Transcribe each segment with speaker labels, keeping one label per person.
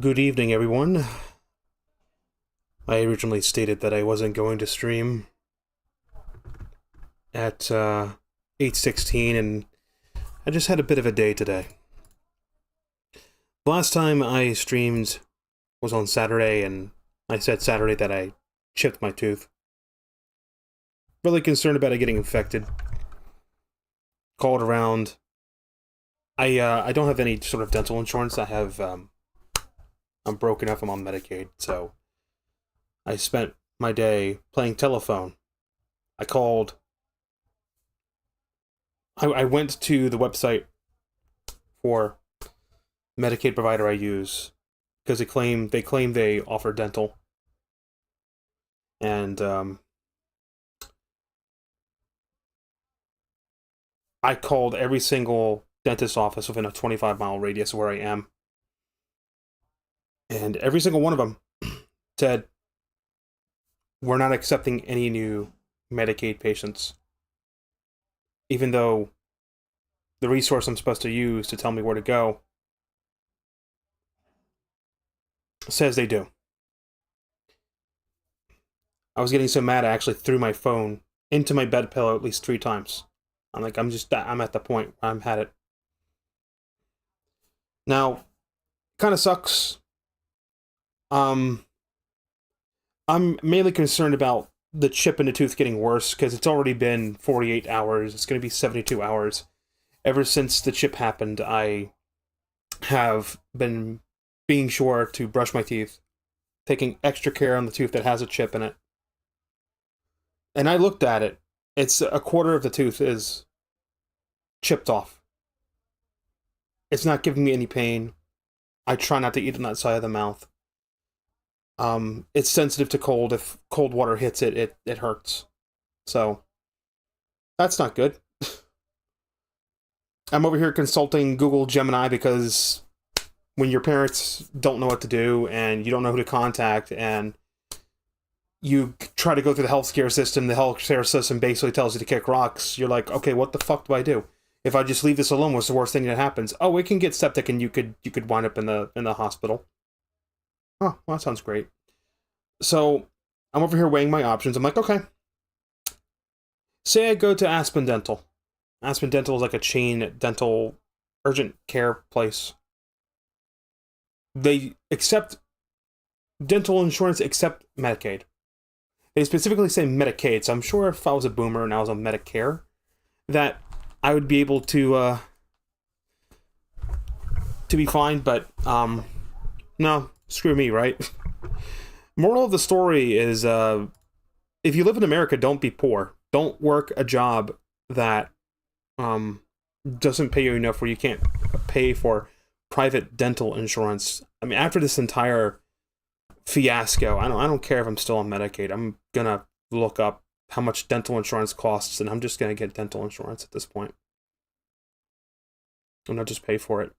Speaker 1: Good evening, everyone. I originally stated that I wasn't going to stream at 8:16, and I just had a bit of a day today. The last time I streamed was on Saturday, and I said Saturday that I chipped my tooth. Really concerned about it getting infected. Called around. I don't have any sort of dental insurance. I'm broken up. I'm on Medicaid, so I spent my day playing telephone. I called. I went to the website for Medicaid provider I use because they claim they offer dental, and I called every single dentist office within a 25-mile radius of where I am, and every single one of them said, "We're not accepting any new Medicaid patients," even though the resource I'm supposed to use to tell me where to go says they do. I was getting so mad I actually threw my phone into my bed pillow at least 3 times. I'm at the point where I'm had it. Now, kind of sucks. I'm mainly concerned about the chip in the tooth getting worse because it's already been 48 hours. It's going to be 72 hours. Ever since the chip happened, I have been being sure to brush my teeth, taking extra care on the tooth that has a chip in it. And I looked at it. It's a quarter of the tooth is chipped off. It's not giving me any pain. I try not to eat on that side of the mouth. It's sensitive to cold. If cold water hits it, it hurts. So, that's not good. I'm over here consulting Google Gemini because when your parents don't know what to do and you don't know who to contact and you try to go through the healthcare system basically tells you to kick rocks, you're like, okay, what the fuck do I do? If I just leave this alone, what's the worst thing that happens? Oh, it can get septic and you could wind up in the hospital. Oh, well, that sounds great. So, I'm over here weighing my options. I'm like, okay. Say I go to Aspen Dental. Aspen Dental is like a chain dental urgent care place. They accept dental insurance except Medicaid. They specifically say Medicaid, so I'm sure if I was a boomer and I was on Medicare, that I would be able to be fine, but no, screw me, right? Moral of the story is, if you live in America, don't be poor. Don't work a job that doesn't pay you enough where you can't pay for private dental insurance. I mean, after this entire fiasco, I don't care if I'm still on Medicaid. I'm gonna look up how much dental insurance costs, and I'm just gonna get dental insurance at this point. I'm not just pay for it.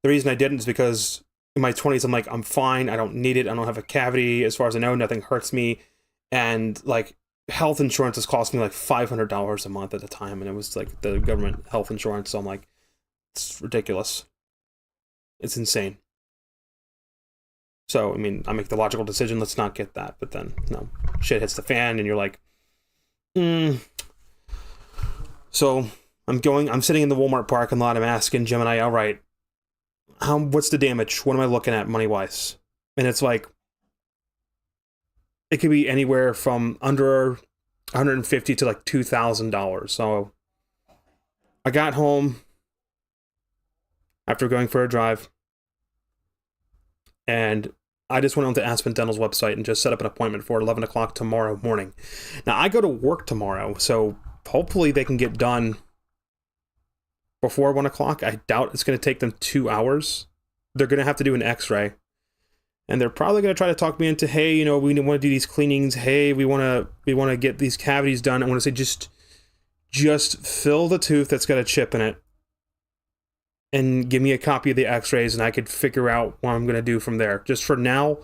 Speaker 1: The reason I didn't is because in my 20s, I'm like, I'm fine. I don't need it. I don't have a cavity. As far as I know, nothing hurts me. And like health insurance has cost me like $500 a month at the time. And it was like the government health insurance. So I'm like, it's ridiculous. It's insane. So, I mean, I make the logical decision, let's not get that. But then, no, shit hits the fan and you're like, So, I'm sitting in the Walmart parking lot, I'm asking Gemini, all right, what's the damage? What am I looking at money-wise? And it's like, it could be anywhere from under $150 to like $2,000. So, I got home after going for a drive, and I just went onto Aspen Dental's website and just set up an appointment for 11 o'clock tomorrow morning. Now, I go to work tomorrow, so hopefully they can get done before 1 o'clock. I doubt it's going to take them 2 hours. They're going to have to do an x-ray. And they're probably going to try to talk me into, hey, you know, we want to do these cleanings. Hey, we want to get these cavities done. I want to say, just fill the tooth that's got a chip in it and give me a copy of the x-rays, and I could figure out what I'm going to do from there. Just for now,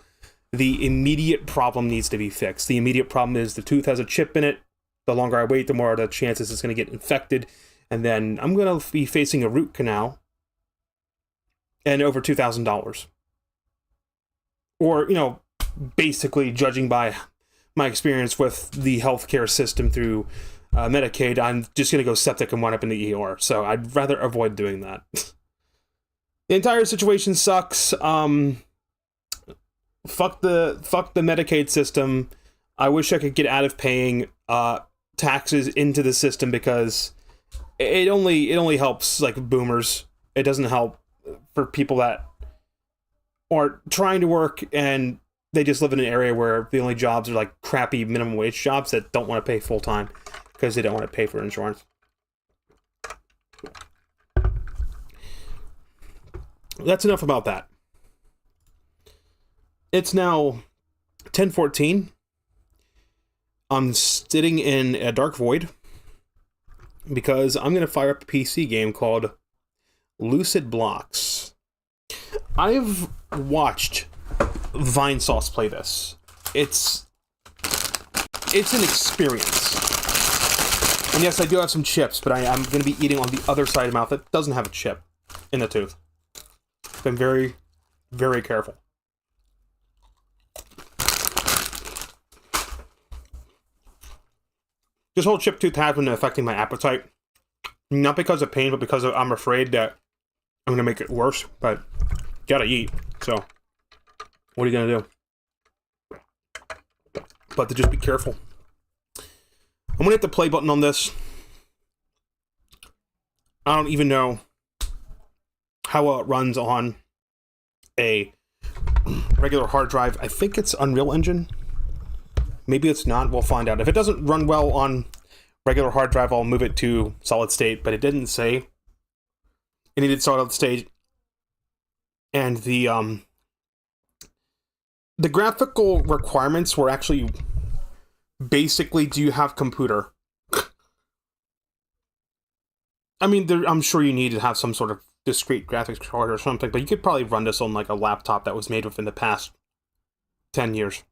Speaker 1: the immediate problem needs to be fixed. The immediate problem is the tooth has a chip in it. The longer I wait, the more the chances it's going to get infected. And then I'm going to be facing a root canal. and over $2,000. Or, basically, judging by my experience with the healthcare system through Medicaid, I'm just going to go septic and wind up in the ER. So I'd rather avoid doing that. The entire situation sucks. Fuck the Medicaid system. I wish I could get out of paying taxes into the system, because it only helps like boomers. It doesn't help for people that are trying to work and they just live in an area where the only jobs are like crappy minimum wage jobs that don't want to pay full time because they don't want to pay for insurance. That's enough about that. It's now 10:14. I'm sitting in a dark void because I'm going to fire up a PC game called Lucid Blocks. I've watched Vinesauce play this. It's an experience. And yes, I do have some chips, but I'm going to be eating on the other side of the mouth that doesn't have a chip in the tooth. Been very, very careful. This whole chip tooth has been affecting my appetite. Not because of pain, but because I'm afraid that I'm going to make it worse. But gotta eat, so what are you going to do? But to just be careful. I'm going to hit the play button on this. I don't even know how it runs on a regular hard drive. I think it's Unreal Engine. Maybe it's not. We'll find out. If it doesn't run well on regular hard drive, I'll move it to solid state, but it didn't say it needed solid state. And the graphical requirements were actually basically, do you have computer? I mean, I'm sure you need to have some sort of discrete graphics card or something, but you could probably run this on like a laptop that was made within the past 10 years.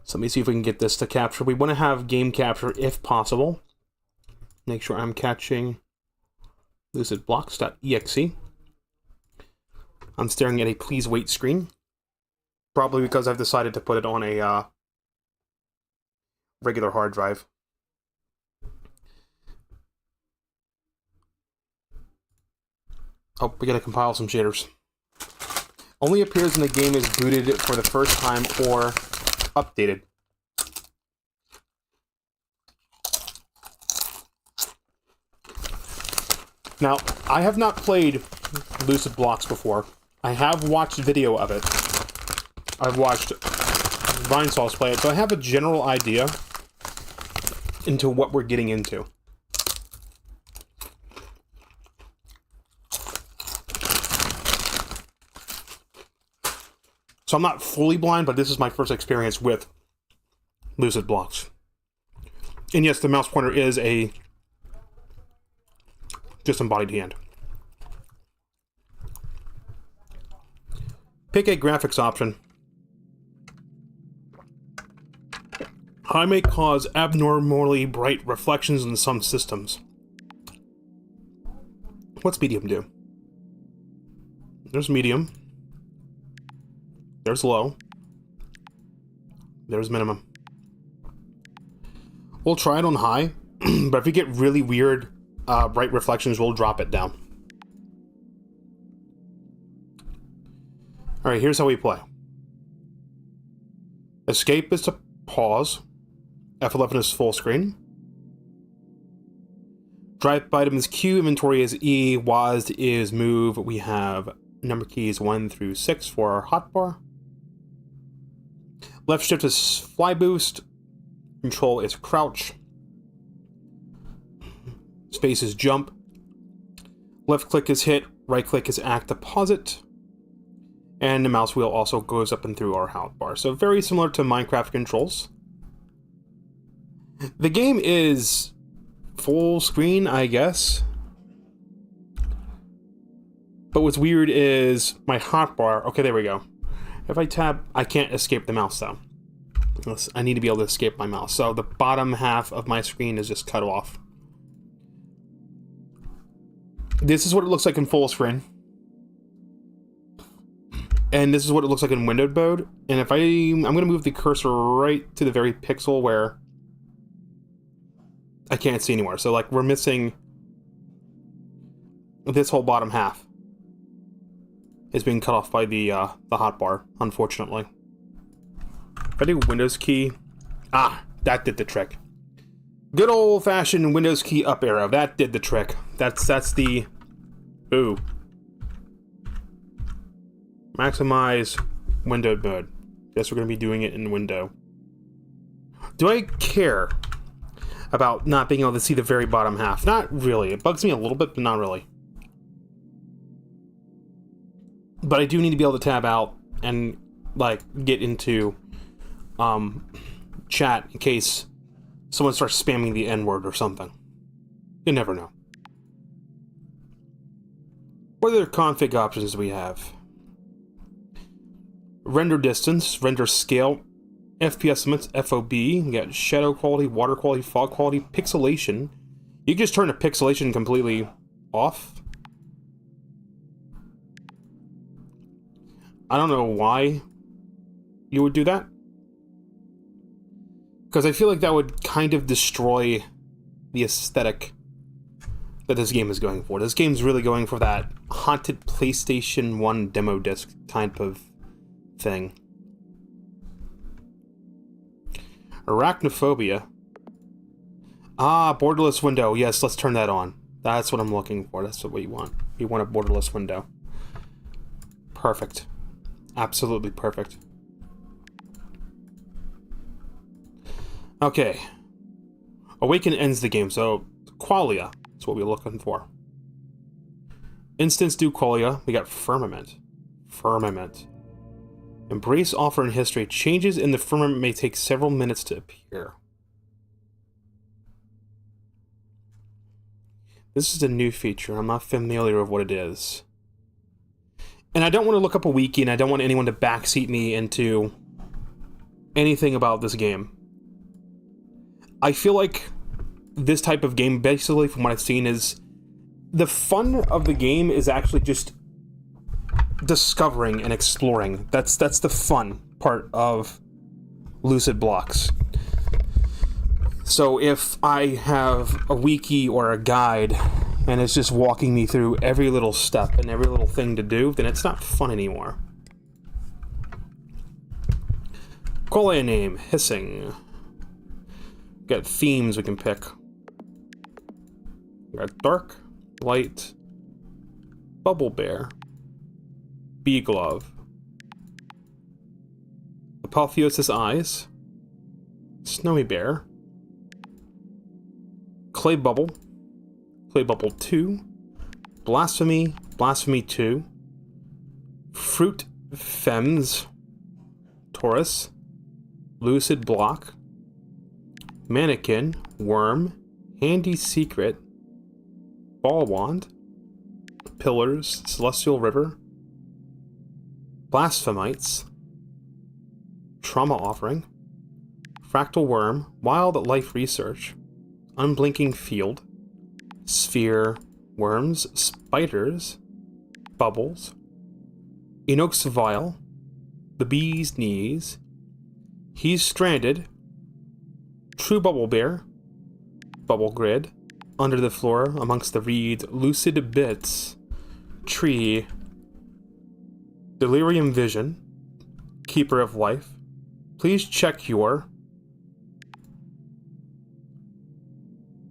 Speaker 1: So let me see if we can get this to capture. We want to have game capture if possible. Make sure I'm catching lucidblocks.exe. I'm staring at a please wait screen. Probably because I've decided to put it on a regular hard drive. Oh, we gotta compile some shaders. Only appears when the game is booted for the first time or updated. Now, I have not played Lucid Blocks before. I have watched video of it. I've watched Vinesauce play it, so I have a general idea into what we're getting into. So I'm not fully blind, but this is my first experience with Lucid Blocks. And yes, the mouse pointer is a disembodied hand. Pick a graphics option. High may cause abnormally bright reflections in some systems. What's medium do? There's medium. There's low. There's minimum. We'll try it on high, but if we get really weird bright reflections, we'll drop it down. Alright, here's how we play. Escape is to pause. F11 is full screen. Drive item is Q, inventory is E, WASD is move. We have number keys 1 through 6 for our hotbar. Left shift is fly boost. Control is crouch. Space is jump. Left click is hit. Right click is act to pause it. And the mouse wheel also goes up and through our hotbar. So very similar to Minecraft controls. The game is full screen, I guess. But what's weird is my hotbar. Okay, there we go. If I tab, I can't escape the mouse though. I need to be able to escape my mouse. So the bottom half of my screen is just cut off. This is what it looks like in full screen. And this is what it looks like in windowed mode. And if I'm going to move the cursor right to the very pixel where I can't see anymore. So, like, we're missing this whole bottom half. Is being cut off by the hotbar, unfortunately. If I do Windows key... Ah, that did the trick. Good old-fashioned Windows key up arrow. That did the trick. That's the... Ooh. Maximize windowed mode. Guess we're going to be doing it in window. Do I care about not being able to see the very bottom half? Not really. It bugs me a little bit, but not really. But I do need to be able to tab out and, like, get into chat in case someone starts spamming the N-word or something. You never know. What other config options do we have? Render distance, render scale, FPS limits, FOB, you got shadow quality, water quality, fog quality, pixelation. You can just turn the pixelation completely off. I don't know why you would do that. Because I feel like that would kind of destroy the aesthetic that this game is going for. This game's really going for that haunted PlayStation 1 demo disc type of thing. Arachnophobia. Ah, borderless window. Yes, let's turn that on. That's what I'm looking for. That's what we want. We want a borderless window. Perfect. Absolutely perfect. Okay. Awaken ends the game, so qualia is what we're looking for. Instance do qualia. We got firmament. Firmament. Embrace offer in history. Changes in the firmament may take several minutes to appear. This is a new feature. I'm not familiar with what it is. And I don't want to look up a wiki, and I don't want anyone to backseat me into anything about this game. I feel like this type of game, basically, from what I've seen, is... The fun of the game is actually just discovering and exploring. That's the fun part of Lucid Blocks. So if I have a wiki or a guide and it's just walking me through every little step and every little thing to do, then it's not fun anymore. Qualia name, hissing. Got themes we can pick. We got dark, light, bubble bear, bee glove, apotheosis eyes, snowy bear, clay bubble 2, blasphemy 2, fruit femmes, Taurus, lucid block, mannequin, worm, handy secret, ball wand, pillars, celestial river, blasphemites, trauma offering, fractal worm, wild life research, unblinking field, sphere, worms, spiders, bubbles, Enoch's vial, the bee's knees, he's stranded, true bubble bear, bubble grid, under the floor amongst the reeds, lucid bits, tree, delirium vision, keeper of life, please check your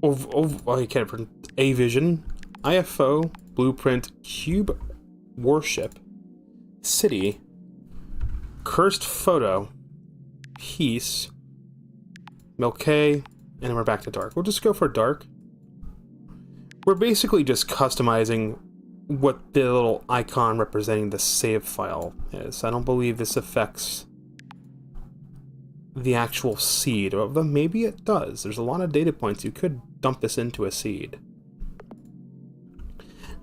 Speaker 1: I can't print a vision, IFO, blueprint, cube, worship, city, cursed photo, peace, Milkay, and then we're back to dark. We'll just go for dark. We're basically just customizing what the little icon representing the save file is. I don't believe this affects the actual seed, although maybe it does. There's a lot of data points. You could dump this into a seed.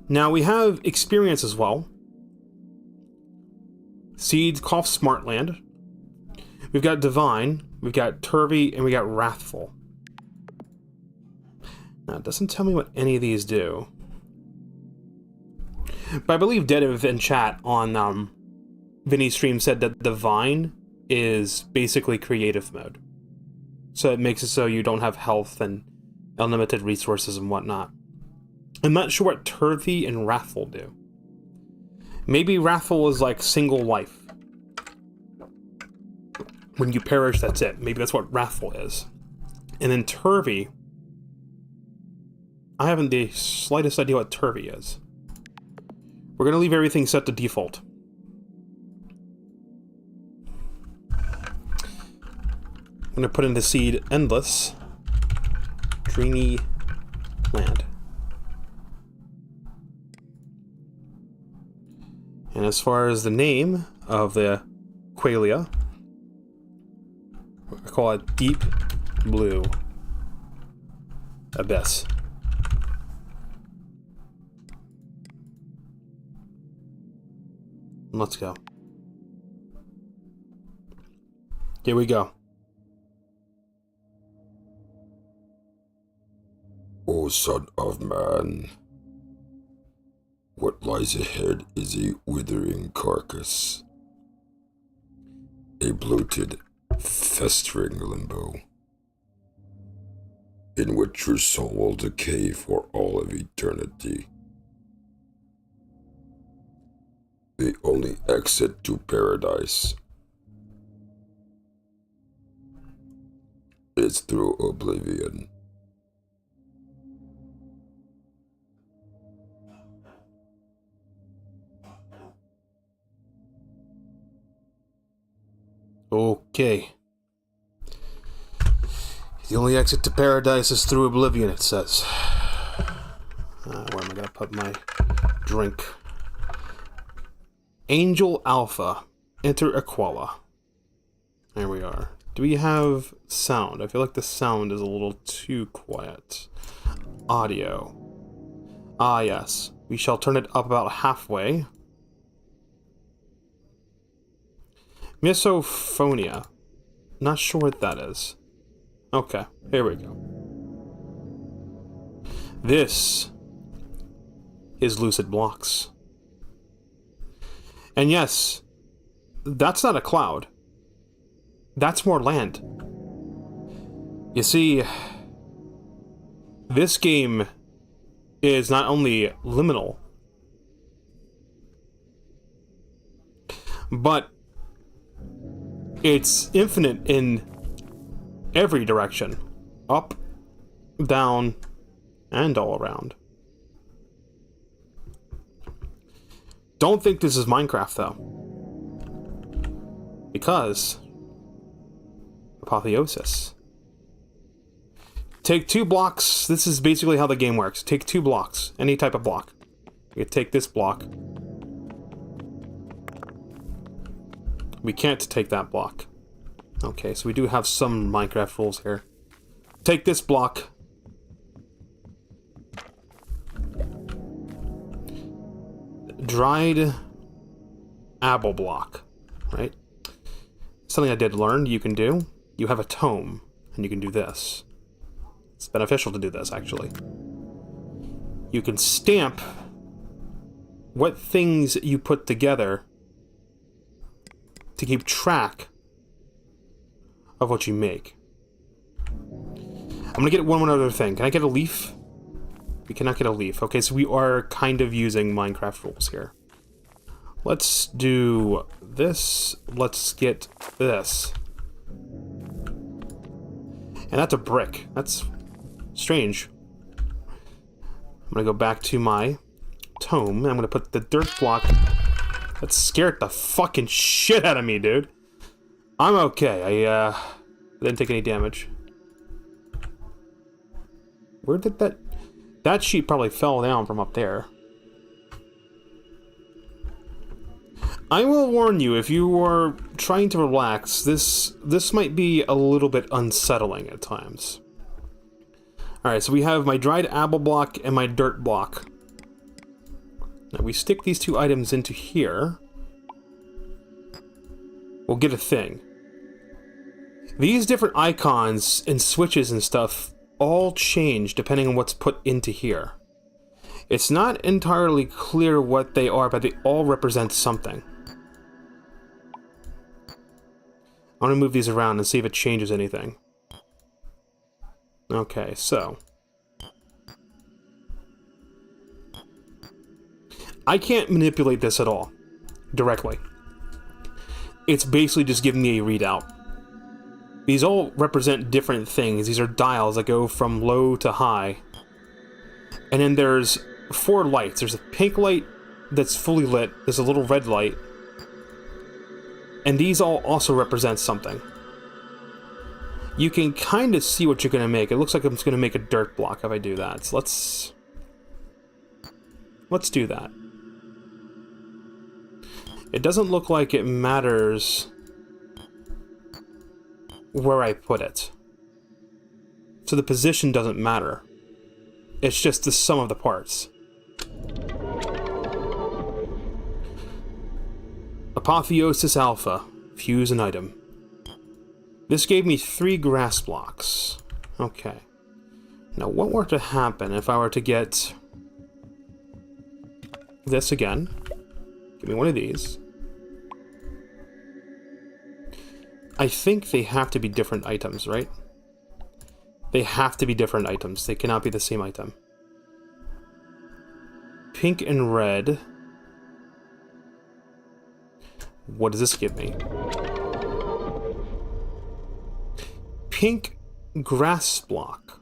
Speaker 1: Now we have experience as well. Seeds, cough, smartland. We've got divine, we've got turvy, and we got wrathful. Now it doesn't tell me what any of these do. But I believe Dev in chat on Vinny's stream said that the Vine is basically creative mode. So it makes it so you don't have health and unlimited resources and whatnot. I'm not sure what Turvy and Wrathful do. Maybe Wrathful is like single life. When you perish, that's it. Maybe that's what Wrathful is. And then Turvy, I haven't the slightest idea what Turvy is. We're going to leave everything set to default. I'm going to put in the seed Endless Dreamy Land. And as far as the name of the Qualia, I call it Deep Blue Abyss. Let's go. Here we go.
Speaker 2: O son of man, what lies ahead is a withering carcass, a bloated, festering limbo, in which your soul will decay for all of eternity. The only exit to paradise is through oblivion.
Speaker 1: Okay. The only exit to paradise is through oblivion, it says. Where am I going to put my drink? Angel Alpha. Enter Aquala. There we are. Do we have sound? I feel like the sound is a little too quiet. Audio. Ah, yes. We shall turn it up about halfway. Misophonia. Not sure what that is. Okay, here we go. This is Lucid Blocks. And yes, that's not a cloud. That's more land. You see, this game is not only liminal, but it's infinite in every direction. Up, down, and all around. Don't think this is Minecraft, though. Because apotheosis. Take 2 blocks. This is basically how the game works. Take 2 blocks. Any type of block. You take this block. We can't take that block. Okay, so we do have some Minecraft rules here. Take this block. Dried apple block, right? Something I did learn you can do. You have a tome, and you can do this. It's beneficial to do this, actually. You can stamp what things you put together to keep track of what you make. I'm gonna get one other thing. Can I get a leaf? We cannot get a leaf. Okay, so we are kind of using Minecraft rules here. Let's do this. Let's get this. And that's a brick. That's strange. I'm gonna go back to my tome, and I'm gonna put the dirt block. That scared the fucking shit out of me, dude. I'm okay. I didn't take any damage. Where did that... That sheet probably fell down from up there. I will warn you, if you are trying to relax, this might be a little bit unsettling at times. Alright, so we have my dried apple block and my dirt block. Now we stick these 2 items into here. We'll get a thing. These different icons and switches and stuff all change depending on what's put into here. It's not entirely clear what they are, but they all represent something. I want to move these around and see if it changes anything. Okay, so... I can't manipulate this at all, directly. It's basically just giving me a readout. These all represent different things. These are dials that go from low to high. And then there's 4 lights. There's a pink light that's fully lit. There's a little red light. And these all also represent something. You can kind of see what you're going to make. It looks like I'm just going to make a dirt block if I do that. So let's do that. It doesn't look like it matters where I put it. So the position doesn't matter. It's just the sum of the parts. Apotheosis Alpha. Fuse an item. This gave me 3 grass blocks. Okay. Now what were to happen if I were to get this again? Give me one of these. I think they have to be different items, right? They have to be different items. They cannot be the same item. Pink and red. What does this give me? Pink grass block.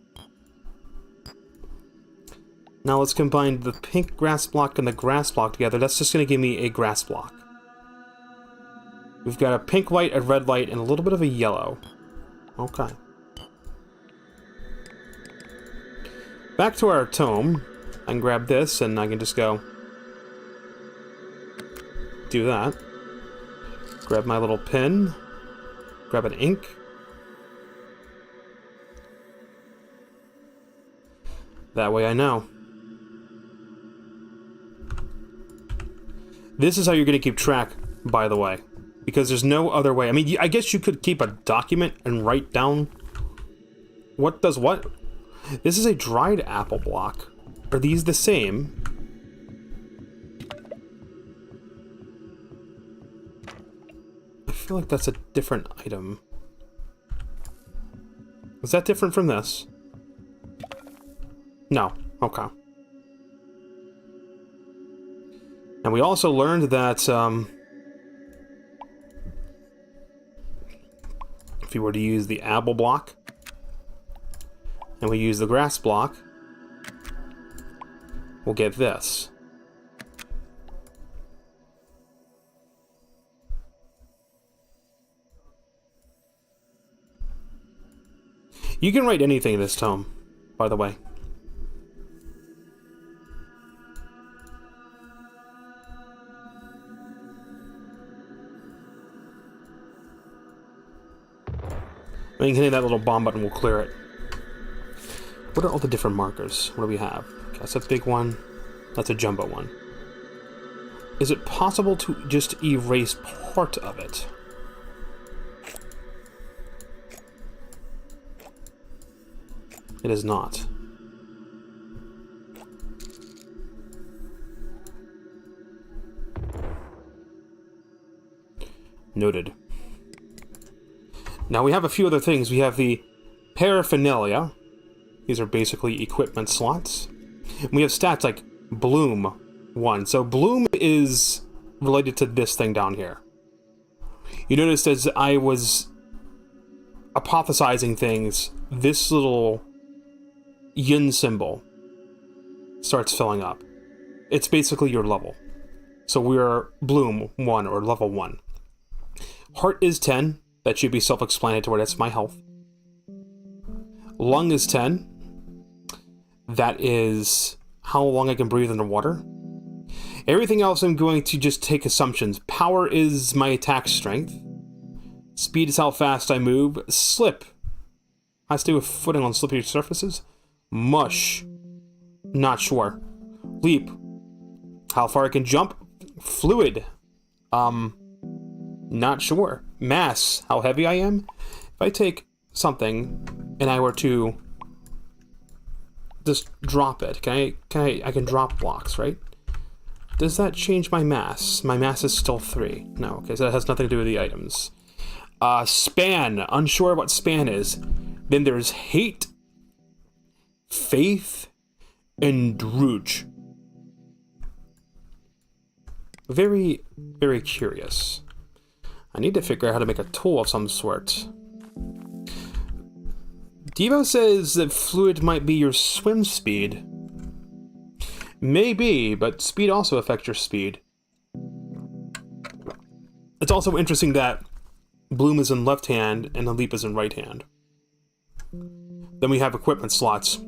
Speaker 1: Now let's combine the pink grass block and the grass block together. That's just going to give me a grass block. We've got a pink light, a red light, and a little bit of a yellow. Okay. Back to our tome. I can grab this, and I can just go... do that. Grab my little pen. Grab an ink. That way I know. This is how you're going to keep track, by the way. Because there's no other way. I mean, I guess you could keep a document and write down what does what. This is a dried apple block. Are these the same? I feel like that's a different item. Is that different from this? No. Okay. And we also learned that, if you were to use the apple block, and we use the grass block, we'll get this. You can write anything in this tome, by the way. I mean, hitting that little bomb button will clear it. What are all the different markers? What do we have? Okay, that's a big one. That's a jumbo one. Is it possible to just erase part of it? It is not. Noted. Now we have a few other things. We have the paraphernalia. These are basically equipment slots. And we have stats like Bloom 1. So Bloom is related to this thing down here. You noticed as I was apothesizing things, this little yin symbol starts filling up. It's basically your level. So we're Bloom 1 or level 1. Heart is 10. That should be self-explanatory. That's my health. Lung is 10. That is how long I can breathe underwater. Everything else I'm going to just take assumptions. Power is my attack strength. Speed is how fast I move. Slip has to do with footing on slippery surfaces. Mush. Not sure. Leap. How far I can jump. Fluid. Not sure. Mass. How heavy I am. If I take something and I were to just drop it. I can drop blocks, right? Does that change my mass? My mass is still 3. No, okay, so that has nothing to do with the items. Span. Unsure what span is. Then there's hate, faith, and rouge. Very, very curious. I need to figure out how to make a tool of some sort. Devo says that fluid might be your swim speed. Maybe, but speed also affects your speed. It's also interesting that Bloom is in left hand and the Leap is in right hand. Then we have equipment slots.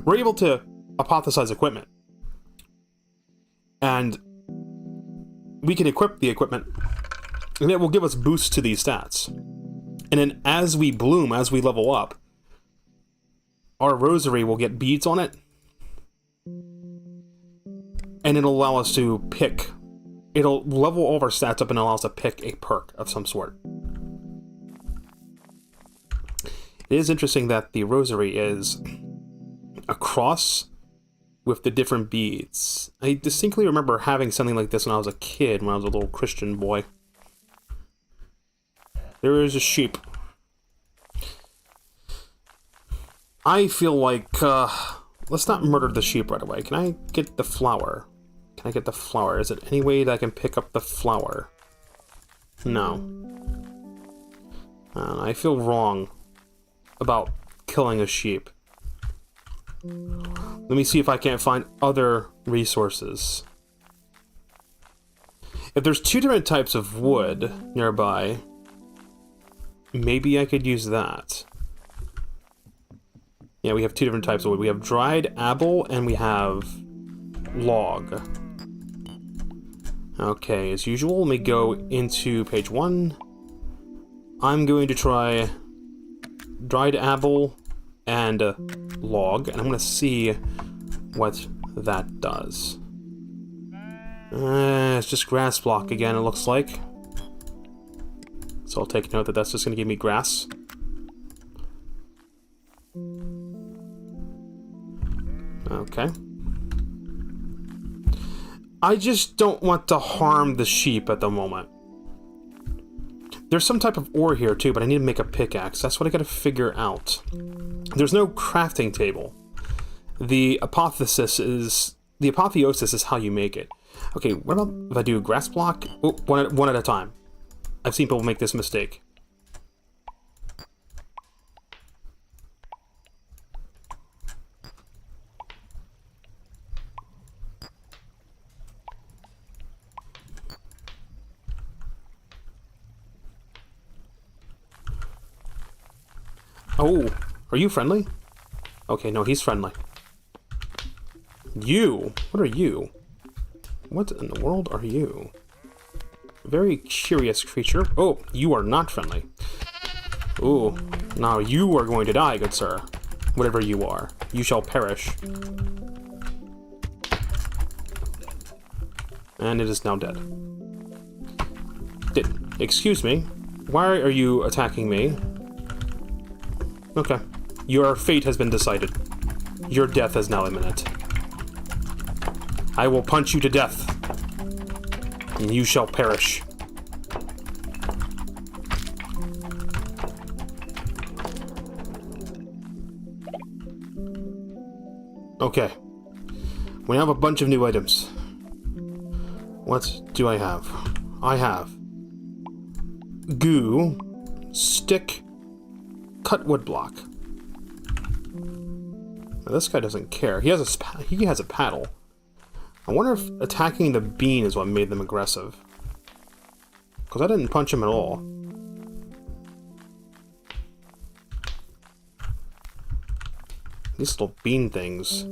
Speaker 1: We're able to hypothesize equipment. And we can equip the equipment, and it will give us boosts to these stats. And then as we bloom, as we level up, our rosary will get beads on it, and it'll allow us to pick. It'll level all of our stats up and allow us to pick a perk of some sort. It is interesting that the rosary is a cross with the different beads. I distinctly remember having something like this when I was a kid, when I was a little Christian boy. There is a sheep. I feel like, let's not murder the sheep right away. Can I get the flower? Can I get the flower? Is there any way that I can pick up the flower? No. I feel wrong about killing a sheep. Let me see if I can't find other resources. If there's 2 different types of wood nearby, maybe I could use that. Yeah, we have 2 different types of wood. We have dried apple and we have log. Okay, as usual, let me go into page 1. I'm going to try dried apple and log, and I'm going to see what that does. It's just grass block again, it looks like. So I'll take note that that's just going to give me grass. Okay. I just don't want to harm the sheep at the moment. There's some type of ore here too, but I need to make a pickaxe. That's what I gotta figure out. There's no crafting table. The apotheosis is how you make it. Okay, what about if I do a grass block? Oh, one at a time. I've seen people make this mistake. Oh, are you friendly? Okay, no, he's friendly. You? What are you? What in the world are you? Very curious creature. Oh, you are not friendly. Ooh, now you are going to die, good sir. Whatever you are, you shall perish. And it is now dead. Excuse me, why are you attacking me? Okay. Your fate has been decided. Your death is now imminent. I will punch you to death, and you shall perish. Okay. We have a bunch of new items. What do I have? I have goo, stick, cut wood block. Now, this guy doesn't care. He has a paddle. I wonder if attacking the bean is what made them aggressive. Because I didn't punch him at all. These little bean things.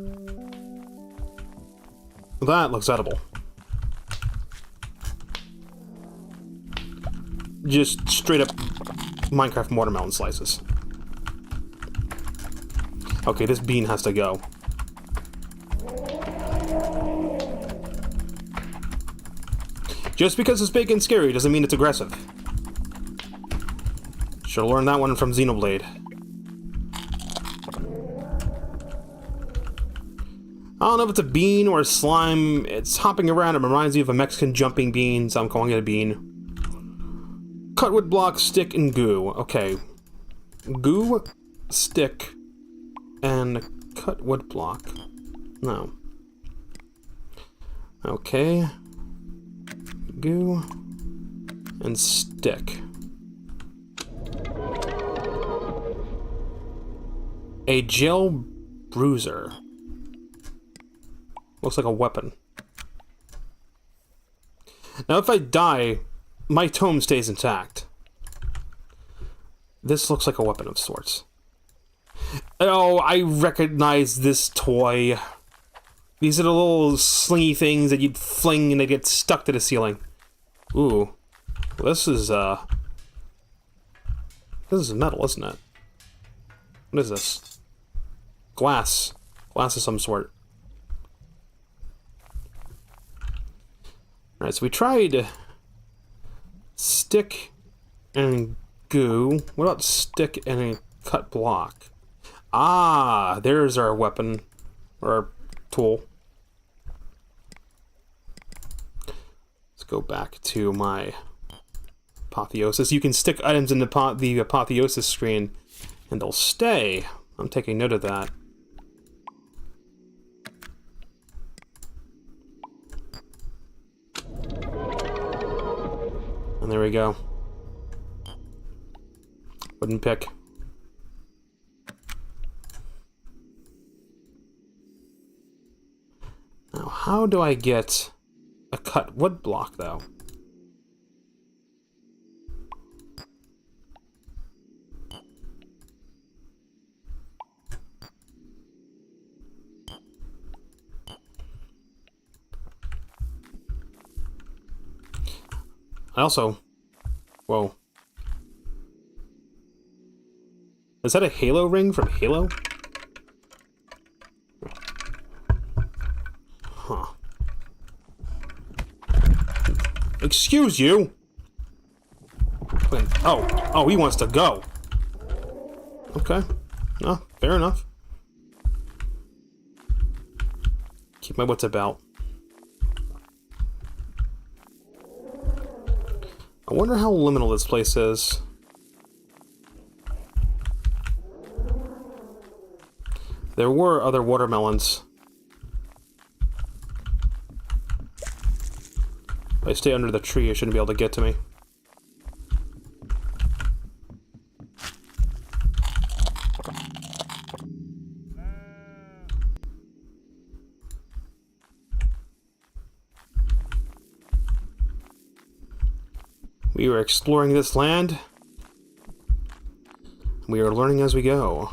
Speaker 1: That looks edible. Just straight up Minecraft watermelon slices. Okay, this bean has to go. Just because it's big and scary doesn't mean it's aggressive. Should've learned that one from Xenoblade. I don't know if it's a bean or a slime. It's hopping around. It reminds me of a Mexican jumping bean, so I'm calling it a bean. Cut wood block, stick, and goo. Okay. Goo, stick, and cut wood block. No. Okay. Goo, and stick. A gel bruiser. Looks like a weapon. Now, if I die, my tome stays intact. This looks like a weapon of sorts. Oh, I recognize this toy. These are the little slingy things that you'd fling and they get stuck to the ceiling. Ooh. This is metal, isn't it? What is this? Glass. Glass of some sort. Alright, so we tried stick and goo. What about stick and a cut block? Ah, there's our weapon. Or our tool. Let's go back to my apotheosis. You can stick items in the apotheosis screen and they'll stay. I'm taking note of that. And there we go. Wooden pick. Now, how do I get a cut wood block, though? I also... Whoa. Is that a Halo ring from Halo? Huh. Excuse you! Oh, he wants to go. Okay. No, fair enough. Keep my wits about. I wonder how liminal this place is. There were other watermelons. If I stay under the tree, it shouldn't be able to get to me. We are exploring this land. We are learning as we go.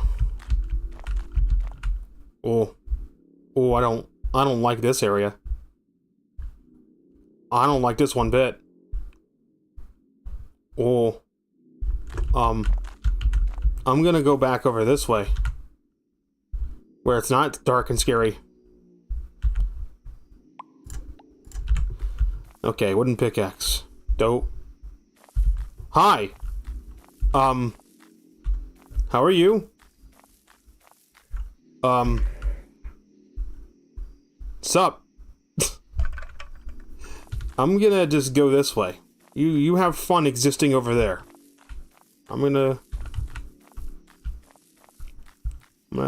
Speaker 1: Oh, I don't like this area. I don't like this one bit. Oh. I'm gonna go back over this way. Where it's not dark and scary. Okay, wooden pickaxe. Dope. Hi! How are you? Sup? I'm gonna just go this way. You have fun existing over there. I'm gonna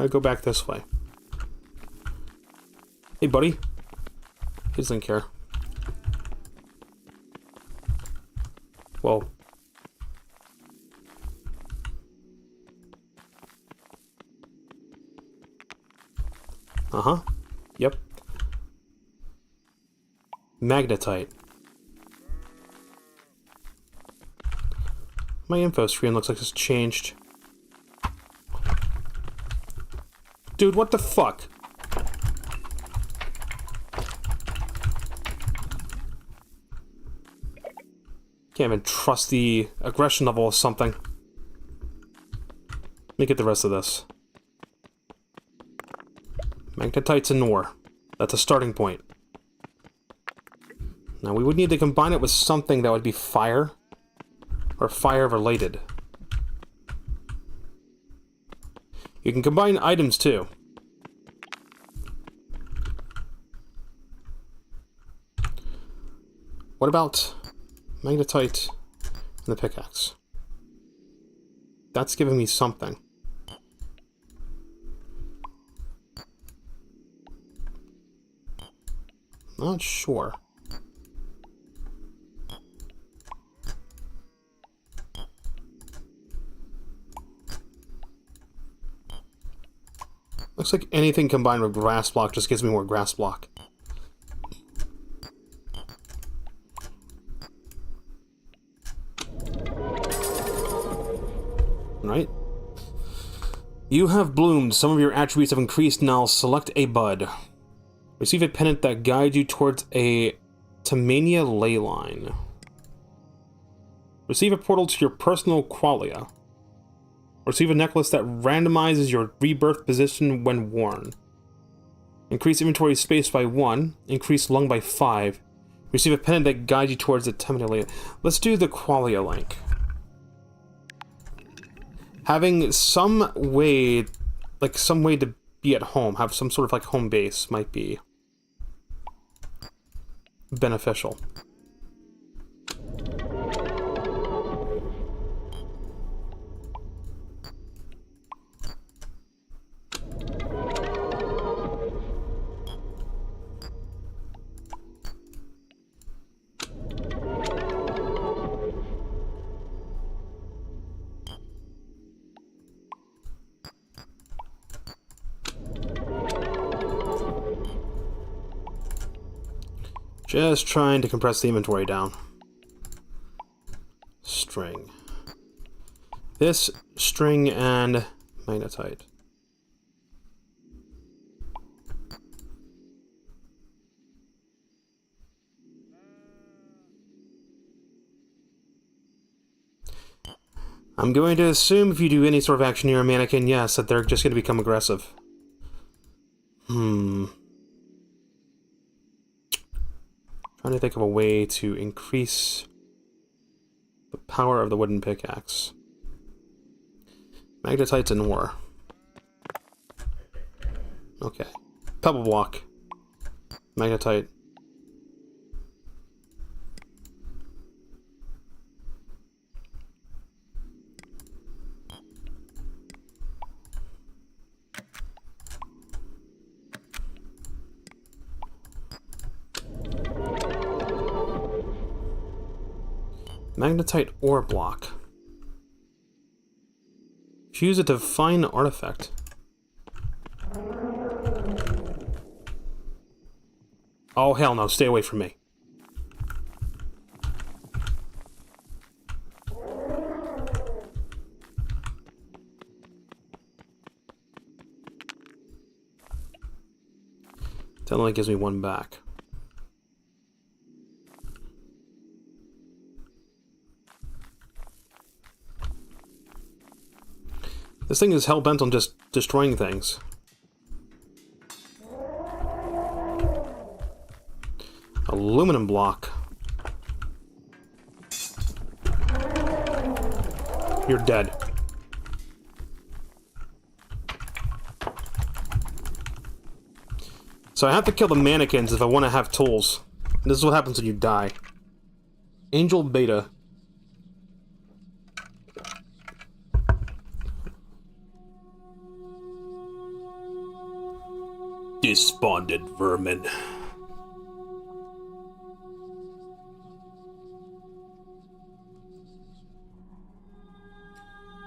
Speaker 1: go back this way. Hey, buddy. He doesn't care. Whoa. Uh-huh. Yep. Magnetite. My info screen looks like it's changed. Dude, what the fuck? Can't even trust the aggression level of something. Let me get the rest of this. Magnetite's and ore. That's a starting point. Now we would need to combine it with something that would be fire. Or fire related. You can combine items too. What about magnetite and the pickaxe? That's giving me something. Not sure. Looks like anything combined with grass block just gives me more grass block. Right? You have bloomed. Some of your attributes have increased. Now select a bud. Receive a pennant that guides you towards a Tamania ley line. Receive a portal to your personal qualia. Receive a necklace that randomizes your rebirth position when worn. Increase inventory space by 1. Increase lung by 5. Receive a pendant that guides you towards the Tamania ley line. Let's do the qualia link. Having some way to be at home, have some sort of like home base might be beneficial. Just trying to compress the inventory down. String. This, string, and magnetite. I'm going to assume if you do any sort of action near a mannequin, yes, that they're just going to become aggressive. Trying to think of a way to increase the power of the wooden pickaxe. Magnetite's an ore. Okay. Pebble block. Magnetite. Magnetite ore block. Choose a divine artifact. Oh, hell no. Stay away from me. That only gives me one back. This thing is hell-bent on just destroying things. Aluminum block. You're dead. So I have to kill the mannequins if I want to have tools. This is what happens when you die. Angel Beta. Despondent vermin.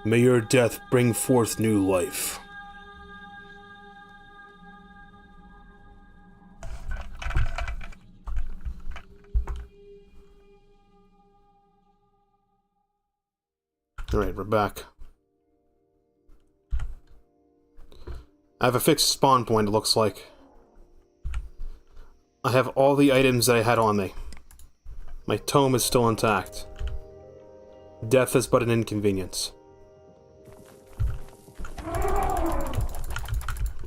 Speaker 1: May your death bring forth new life. Alright, we're back. I have a fixed spawn point, it looks like. I have all the items that I had on me. My tome is still intact. Death is but an inconvenience.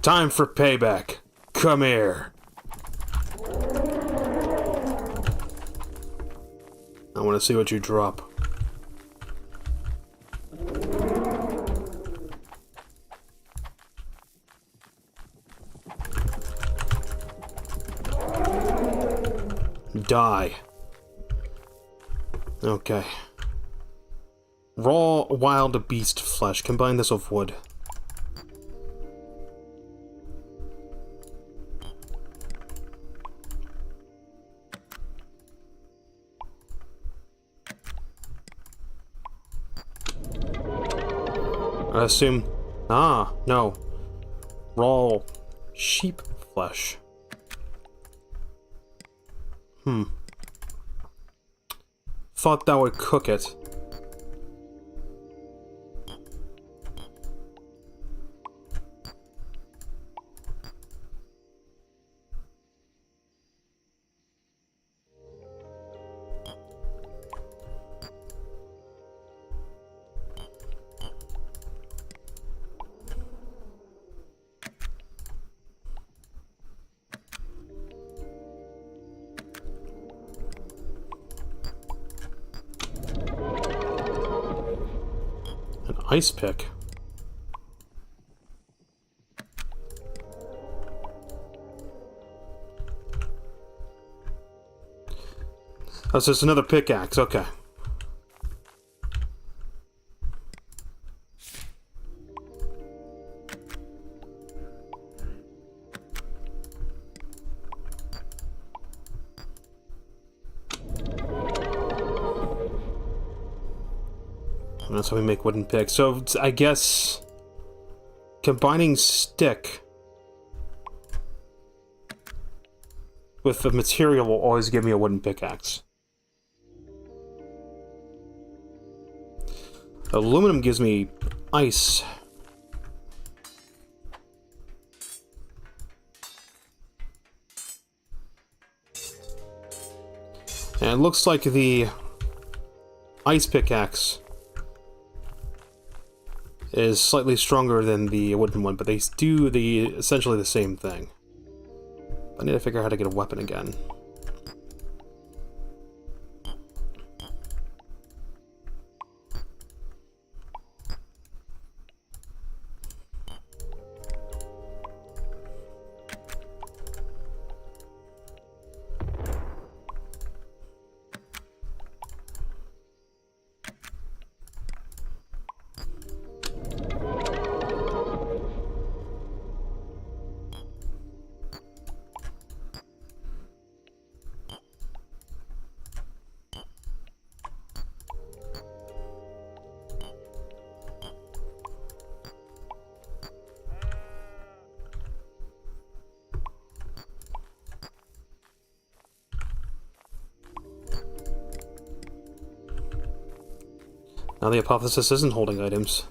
Speaker 1: Time for payback. Come here. I want to see what you drop. Die. Okay. Raw wild beast flesh. Combine this with wood. I assume... Ah, no. Raw sheep flesh. Thought that would cook it. An ice pick. Oh, so it's another pickaxe, okay. And that's how we make wooden picks. So, I guess... combining stick with the material will always give me a wooden pickaxe. Aluminum gives me ice. And it looks like the ice pickaxe is slightly stronger than the wooden one, but they do essentially the same thing. I need to figure out how to get a weapon again. Now the hypothesis isn't holding items.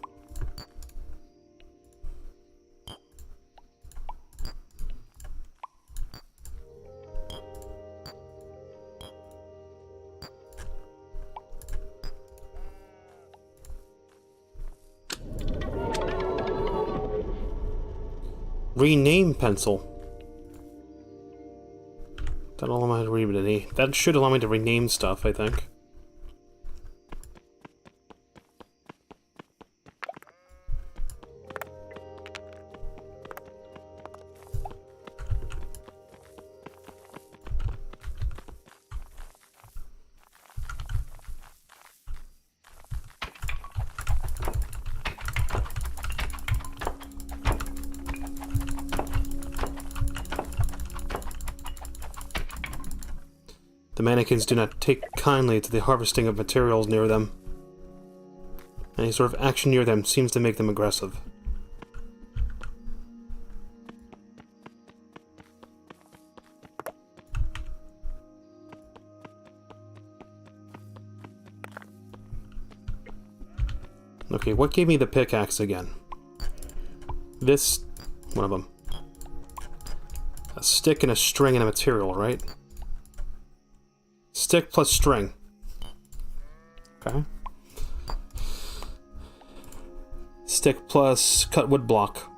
Speaker 1: Rename pencil. That'll allow me to read any. That should allow me to rename stuff, I think. The mannequins do not take kindly to the harvesting of materials near them. Any sort of action near them seems to make them aggressive. Okay, what gave me the pickaxe again? This... one of them. A stick and a string and a material, right? Stick plus string. Okay. Stick plus cut wood block.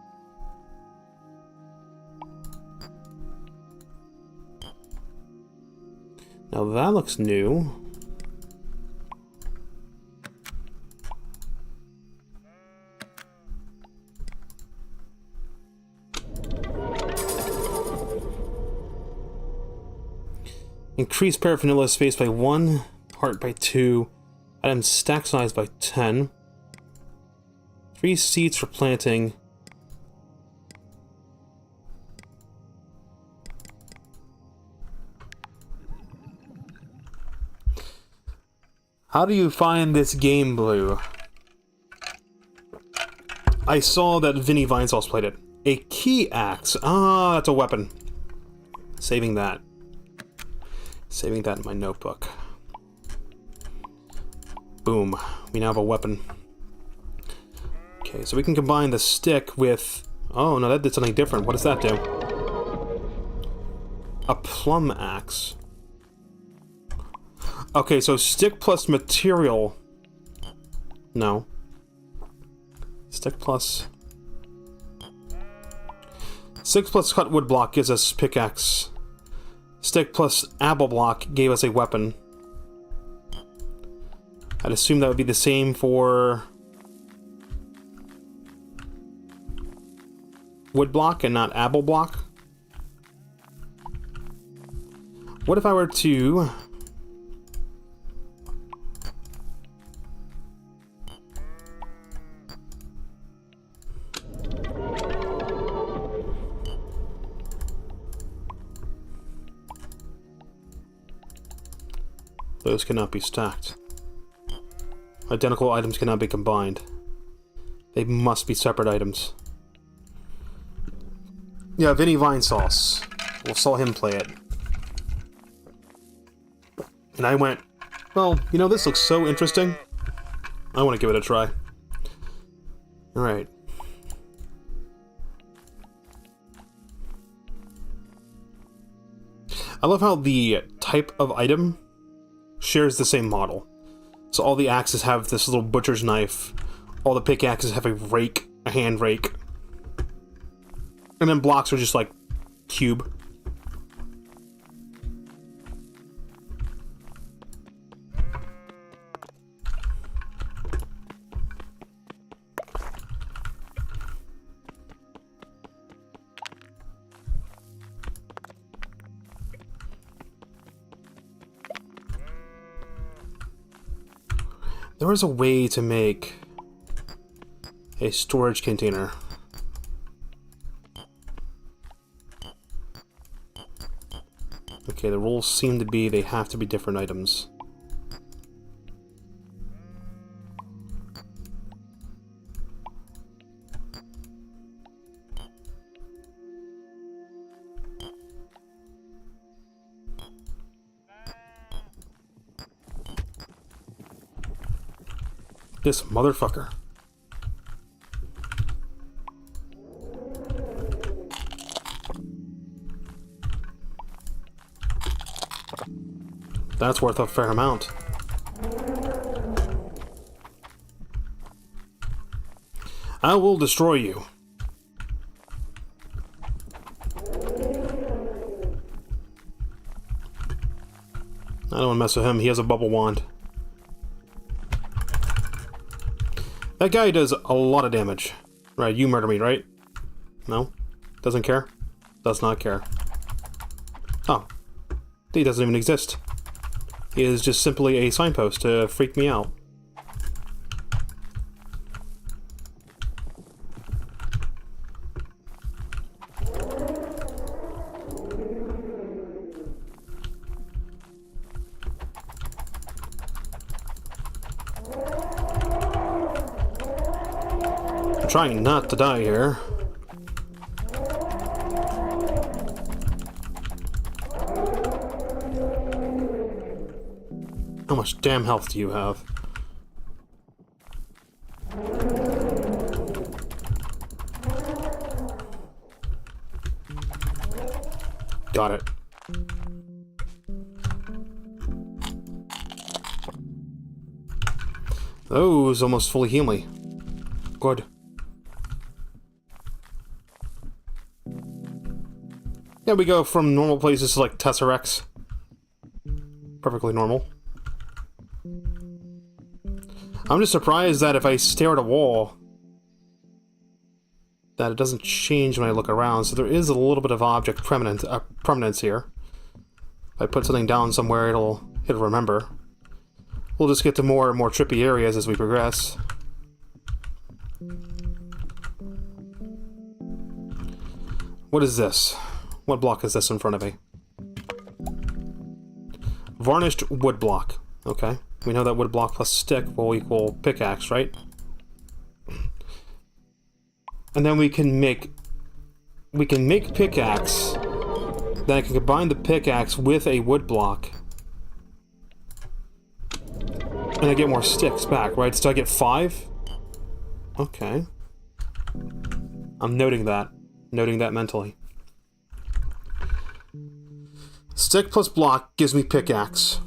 Speaker 1: Now that looks new. Increase paraphernalia space by 1 Heart by 2. Item stack size by 10. 3 seeds for planting. How do you find this game, Blue? I saw that Vinny Vinesauce played it. A key axe. Ah, that's a weapon. Saving that. Saving that in my notebook. Boom. We now have a weapon. Okay, so we can combine the stick with... Oh, no, that did something different. What does that do? A plum axe. Okay, so stick plus material... No. Stick plus... 6 plus cut wood block gives us pickaxe. Stick plus apple block gave us a weapon. I'd assume that would be the same for... wood block and not apple block. What if I were to... Those cannot be stacked. Identical items cannot be combined. They must be separate items. Yeah, Vinny Vinesauce. We'll saw him play it. And I went, well, you know, this looks so interesting. I want to give it a try. Alright. I love how the type of item shares the same model. So all the axes have this little butcher's knife. All the pickaxes have a rake, a hand rake. And then blocks are just like cube. There is a way to make a storage container. Okay, the rules seem to be they have to be different items. This motherfucker. That's worth a fair amount. I will destroy you. I don't want to mess with him. He has a bubble wand. That guy does a lot of damage. Right, you murder me, right? No? Doesn't care? Does not care. Oh. He doesn't even exist. He is just simply a signpost to freak me out. I'm trying not to die here. How much damn health do you have? Got it. Oh, it's almost fully heal me. Good. Yeah, we go from normal places to like Tesseracts. Perfectly normal. I'm just surprised that if I stare at a wall, that it doesn't change when I look around, so there is a little bit of object permanence here. If I put something down somewhere, it'll remember. We'll just get to more and more trippy areas as we progress. What is this? What block is this in front of me? Varnished wood block. Okay. We know that wood block plus stick will equal pickaxe, right? And then we can make pickaxe. Then I can combine the pickaxe with a wood block. And I get more sticks back, right? So I get 5? Okay. I'm noting that. Noting that mentally. Stick plus block gives me pickaxe.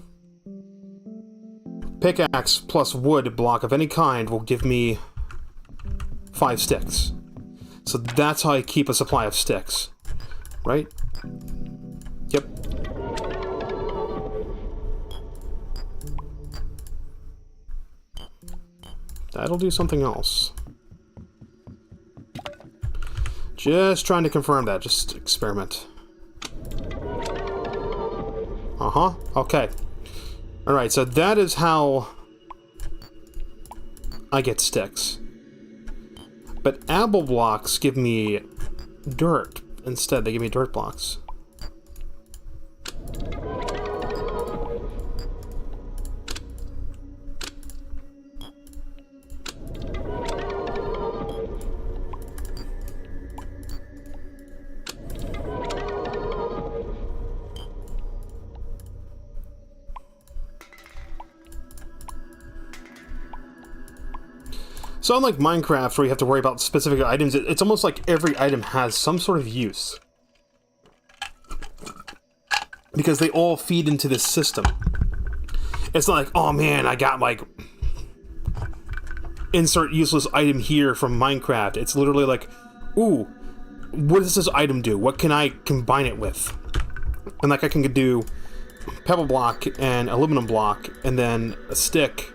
Speaker 1: Pickaxe plus wood block of any kind will give me 5 sticks. So that's how I keep a supply of sticks. Right? Yep. That'll do something else. Just trying to confirm that. Just experiment. Uh-huh. Okay. Alright, so that is how I get sticks. But apple blocks give me dirt instead. They give me dirt blocks. So unlike Minecraft, where you have to worry about specific items, it's almost like every item has some sort of use. Because they all feed into this system. It's not like, oh man, I got like... insert useless item here from Minecraft. It's literally like, ooh, what does this item do? What can I combine it with? And like I can do pebble block and aluminum block, and then a stick,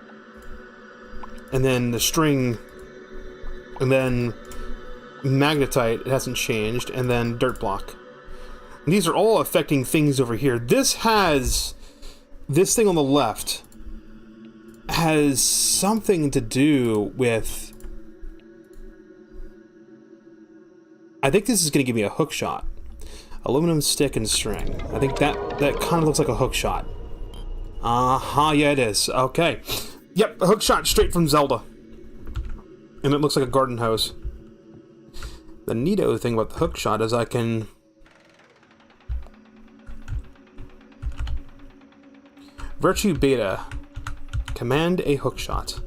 Speaker 1: and then the string, and then magnetite, it hasn't changed, and then dirt block. And these are all affecting things over here. This thing on the left has something to do with... I think this is going to give me a hook shot. Aluminum stick and string. I think that kind of looks like a hook shot. Uh-huh, yeah it is. Okay. Yep, a hook shot straight from Zelda. And it looks like a garden hose. The neato thing about the hook shot is I can... Virtue Beta. Command a hook shot.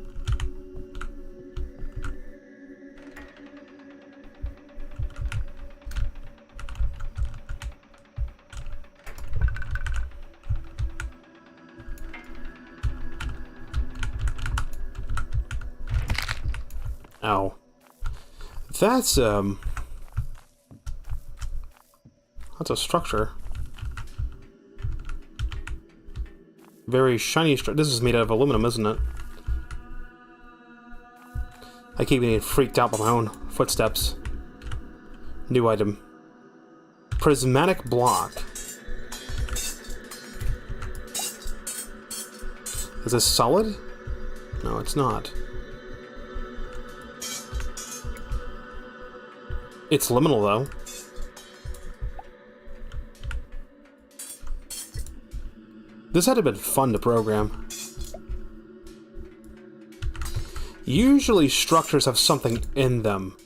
Speaker 1: Ow. That's a structure. Very shiny structure. This is made out of aluminum, isn't it? I keep getting freaked out by my own footsteps. New item. Prismatic block. Is this solid? No, it's not. It's liminal, though. This had to have been fun to program. Usually structures have something in them.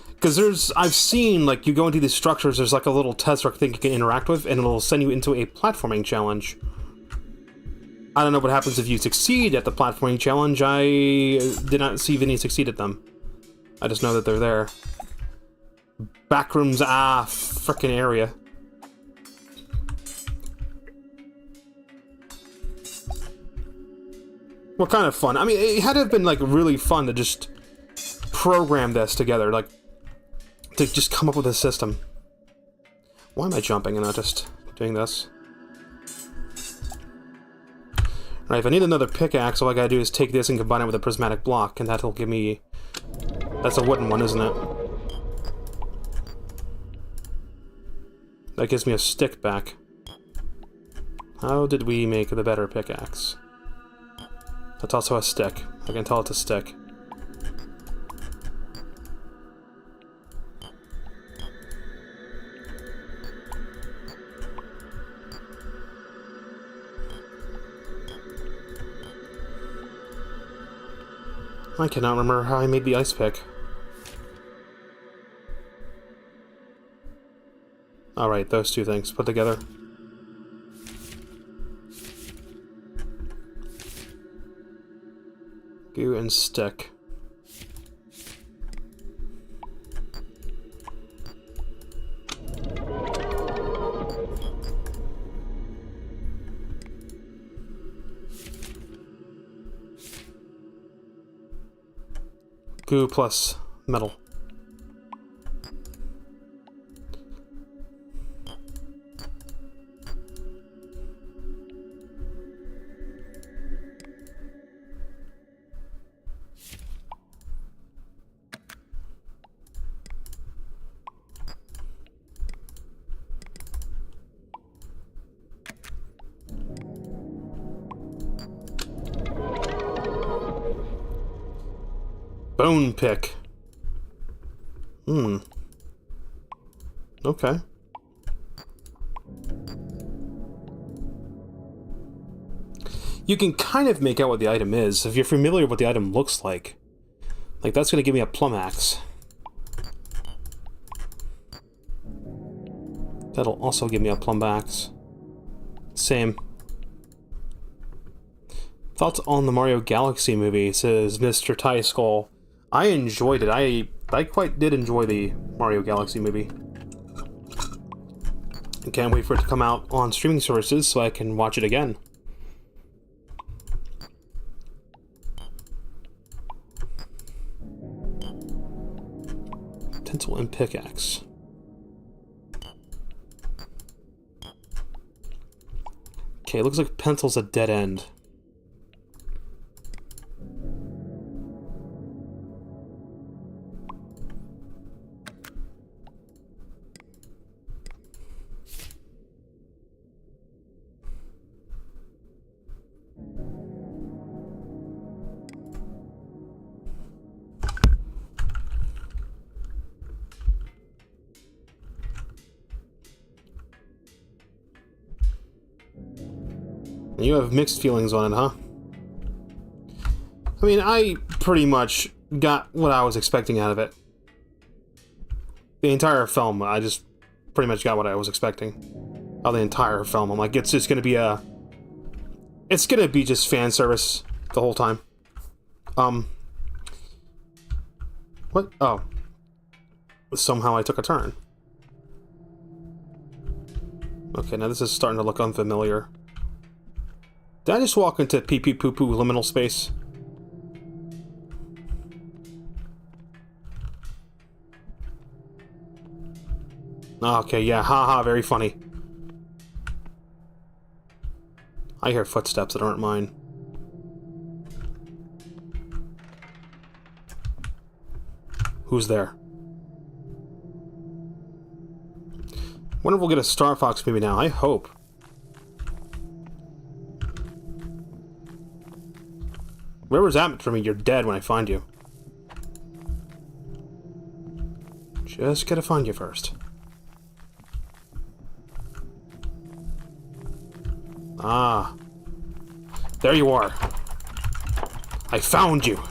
Speaker 1: Because I've seen, like, you go into these structures, there's like a little Tesseract thing you can interact with, and it'll send you into a platforming challenge. I don't know what happens if you succeed at the platforming challenge. I did not see any succeed at them. I just know that they're there. Backrooms, frickin' area. What kind of fun? I mean, it had to have been, like, really fun to just program this together, like, to just come up with a system. Why am I jumping and not just doing this? Alright, if I need another pickaxe, all I gotta do is take this and combine it with a prismatic block, and that'll give me... That's a wooden one, isn't it? That gives me a stick back. How did we make the better pickaxe? That's also a stick. I can tell it's a stick. I cannot remember how I made the ice pick. Alright, those two things put together. Goo and stick. Goo plus metal. Bone pick. Okay. You can kind of make out what the item is if you're familiar with what the item looks like. Like, that's going to give me a plum axe. That'll also give me a plum axe. Same. Thoughts on the Mario Galaxy movie, says Mr. Tie Skull. I enjoyed it. I quite did enjoy the Mario Galaxy movie. I can't wait for it to come out on streaming services so I can watch it again. Pencil and pickaxe. Okay, looks like pencil's a dead end. You have mixed feelings on it, huh? I mean, I pretty much got what I was expecting out of it. The entire film, I just pretty much got what I was expecting. Of the entire film. I'm like, it's just gonna be a... It's gonna be just fan service the whole time. What? Oh. Somehow I took a turn. Okay, now this is starting to look unfamiliar. Did I just walk into pee-pee-poo-poo liminal space? Okay, yeah, haha, very funny. I hear footsteps that aren't mine. Who's there? Wonder if we'll get a Star Fox maybe now. I hope. Whoever's at for me, you're dead when I find you. Just gotta find you first. Ah. There you are. I found you.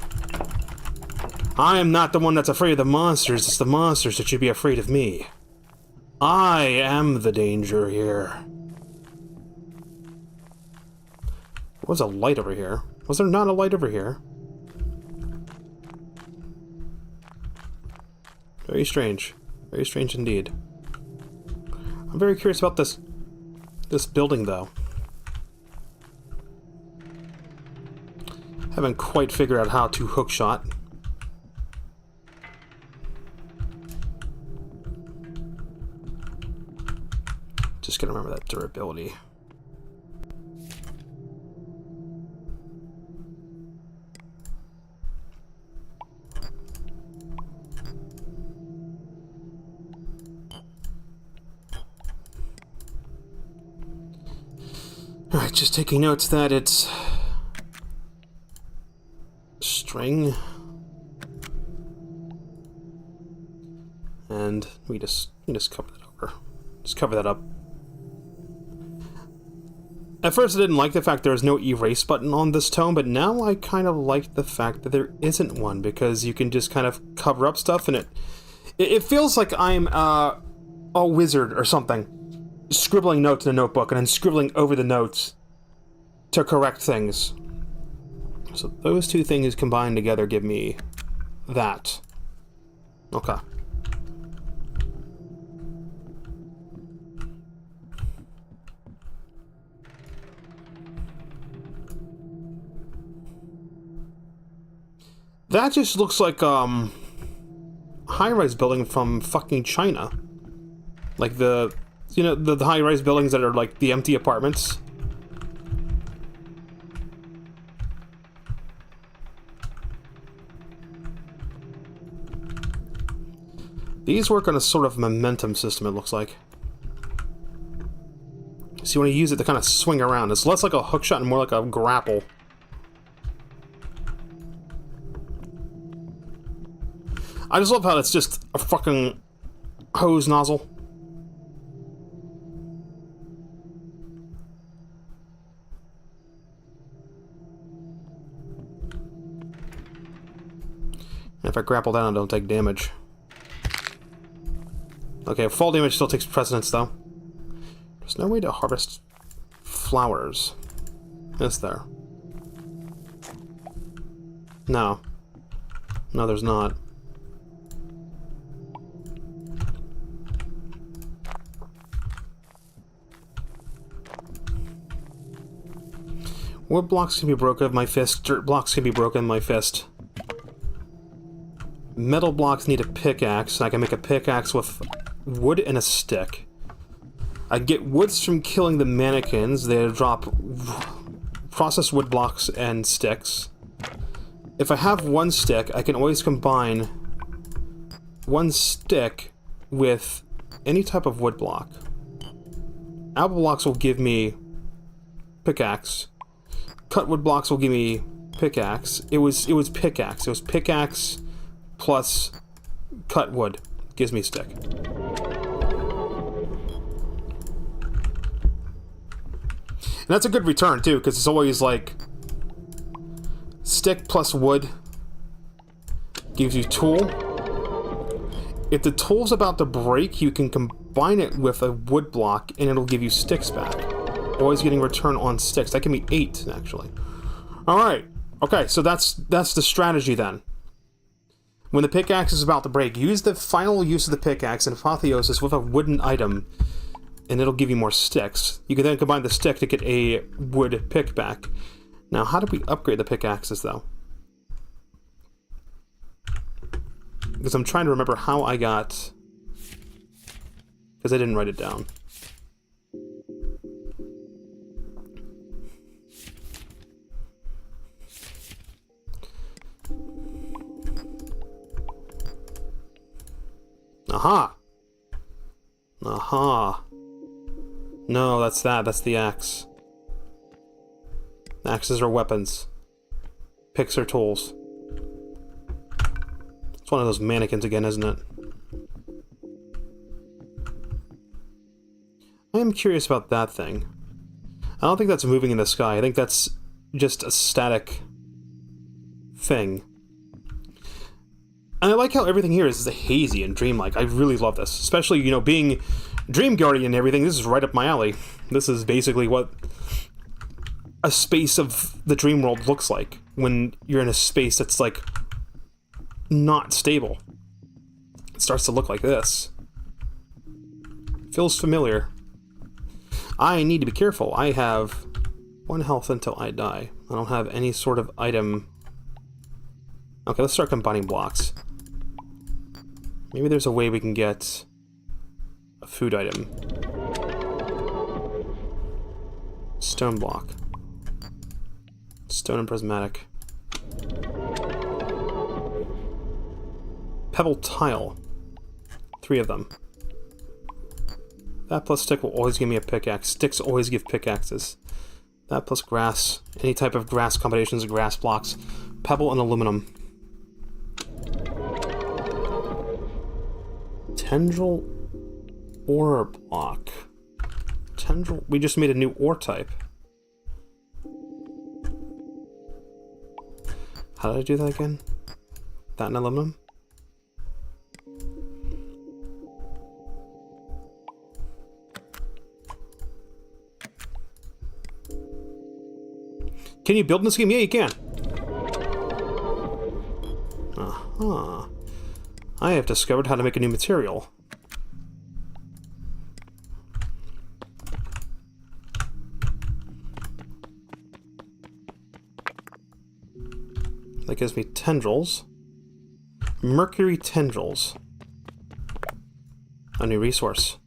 Speaker 1: I am not the one that's afraid of the monsters, it's the monsters that should be afraid of me. I am the danger here. There was a light over here. Was there not a light over here? Very strange. Very strange indeed. I'm very curious about this building, though. Haven't quite figured out how to hookshot. Just gonna remember that durability. Alright, just taking notes that it's string. And we just cover that over. Just cover that up. At first I didn't like the fact there was no erase button on this tome, but now I kind of like the fact that there isn't one, because you can just kind of cover up stuff, and it feels like I'm a wizard or something, scribbling notes in a notebook and then scribbling over the notes to correct things. So those two things combined together give me that. Okay. That just looks like high-rise building from fucking China. Like the high-rise buildings that are like the empty apartments. These work on a sort of momentum system, it looks like. So you want to use it to kind of swing around. It's less like a hookshot and more like a grapple. I just love how it's just a fucking hose nozzle. And if I grapple down, I don't take damage. Okay, fall damage still takes precedence, though. There's no way to harvest flowers. Is there? No. No, there's not. Wood blocks can be broken with my fist. Dirt blocks can be broken with my fist. Metal blocks need a pickaxe. I can make a pickaxe with wood and a stick. I get woods from killing the mannequins. They drop processed wood blocks and sticks. If I have one stick, I can always combine one stick with any type of wood block. Apple blocks will give me pickaxe. Cut wood blocks will give me pickaxe. It was pickaxe. It was pickaxe plus cut wood gives me stick. And that's a good return too, because it's always like stick plus wood gives you tool. If the tool's about to break, you can combine it with a wood block and it'll give you sticks back. Always getting return on sticks. That can be 8, actually. Alright. Okay, so that's the strategy then. When the pickaxe is about to break, use the final use of the pickaxe and apotheosis with a wooden item, and it'll give you more sticks. You can then combine the stick to get a wood pick back. Now, how do we upgrade the pickaxes, though? Because I'm trying to remember how I got... Because I didn't write it down. Aha! Aha! No, that's that. That's the axe. Axes are weapons. Picks are tools. It's one of those mannequins again, isn't it? I am curious about that thing. I don't think that's moving in the sky. I think that's just a static thing. And I like how everything here is hazy and dreamlike. I really love this. Especially, you know, being Dream Guardian and everything, this is right up my alley. This is basically what a space of the dream world looks like when you're in a space that's, like, not stable. It starts to look like this. Feels familiar. I need to be careful. I have 1 health until I die. I don't have any sort of item. Okay, let's start combining blocks. Maybe there's a way we can get a food item. Stone block. Stone and prismatic. Pebble tile. 3 of them. That plus stick will always give me a pickaxe. Sticks always give pickaxes. That plus grass. Any type of grass combinations of grass blocks. pebble and aluminum. Tendril ore block. Tendril... We just made a new ore type. How did I do that again? That and aluminum? Can you build in this game? Yeah, you can. Uh-huh. I have discovered how to make a new material. That gives me tendrils. Mercury tendrils. A new resource.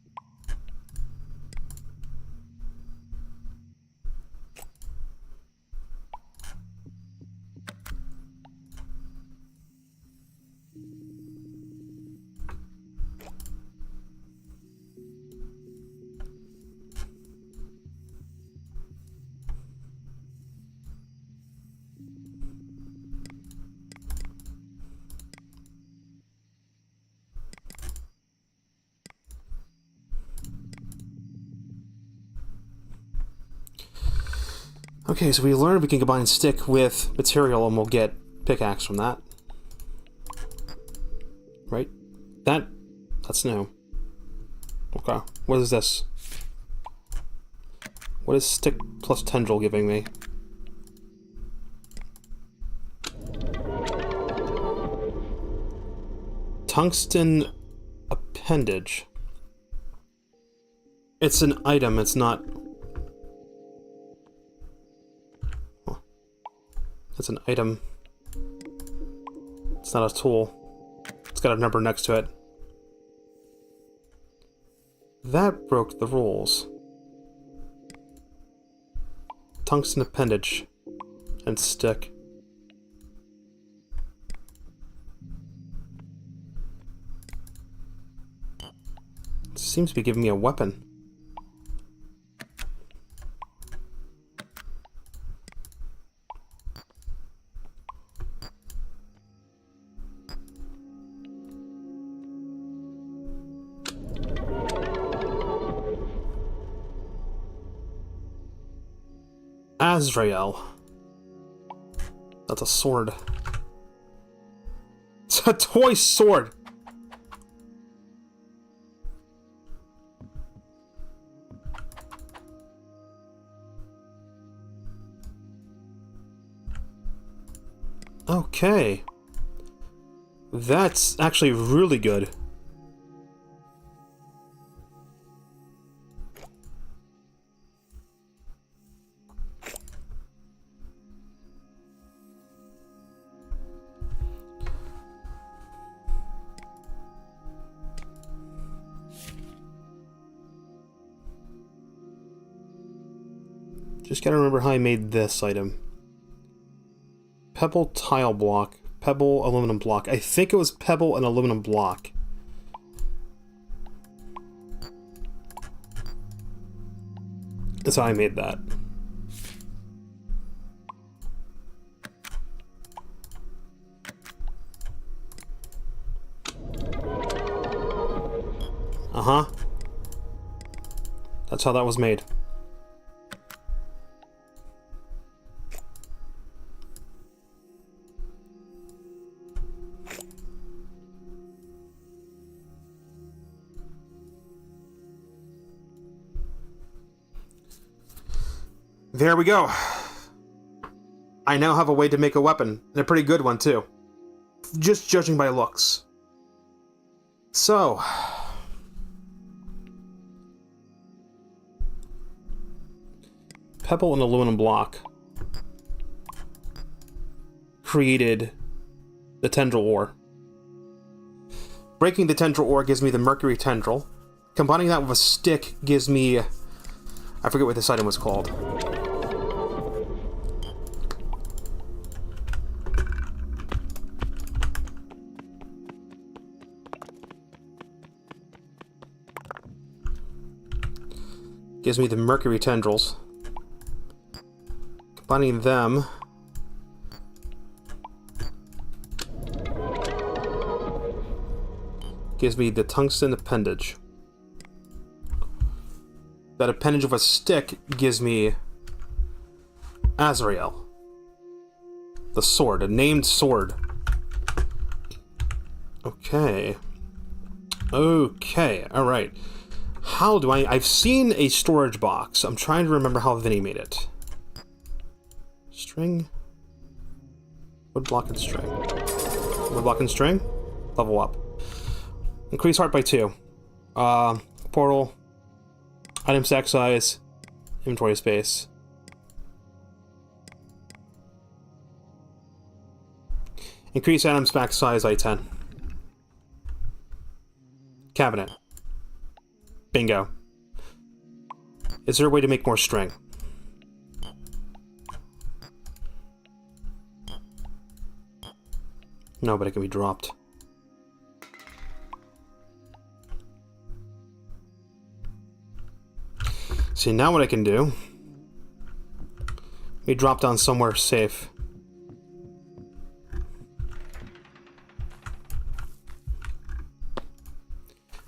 Speaker 1: Okay, so we learned we can combine stick with material and we'll get pickaxe from that. Right? That's new. Okay, what is this? What is stick plus tendril giving me? Tungsten appendage. It's an item, it's not... It's an item. It's not a tool. It's got a number next to it. That broke the rules. Tungsten appendage. And stick. It seems to be giving me a weapon. Azrael. That's a sword. It's a toy sword! Okay. That's actually really good. Just gotta remember how I made this item. Pebble tile block. Pebble aluminum block. I think it was pebble and aluminum block. That's how I made that. Uh-huh. That's how that was made. There we go. I now have a way to make a weapon, and a pretty good one, too. Just judging by looks. So... Pebble and aluminum block created the tendril ore. Breaking the tendril ore gives me the mercury tendril. Combining that with a stick gives me... I forget what this item was called. Gives me the mercury tendrils. Combining them gives me the tungsten appendage. That appendage of a stick gives me Azrael. The sword, a named sword. Okay. Okay, alright. How do I've seen a storage box. I'm trying to remember how Vinny made it. String. Wood block and string. Wood block and string. Level up. Increase heart by 2. Portal. Item stack size. Inventory space. Increase item stack size by 10. Cabinet. Bingo. Is there a way to make more string? No, but it can be dropped. See, now what I can do... Let me drop down somewhere safe.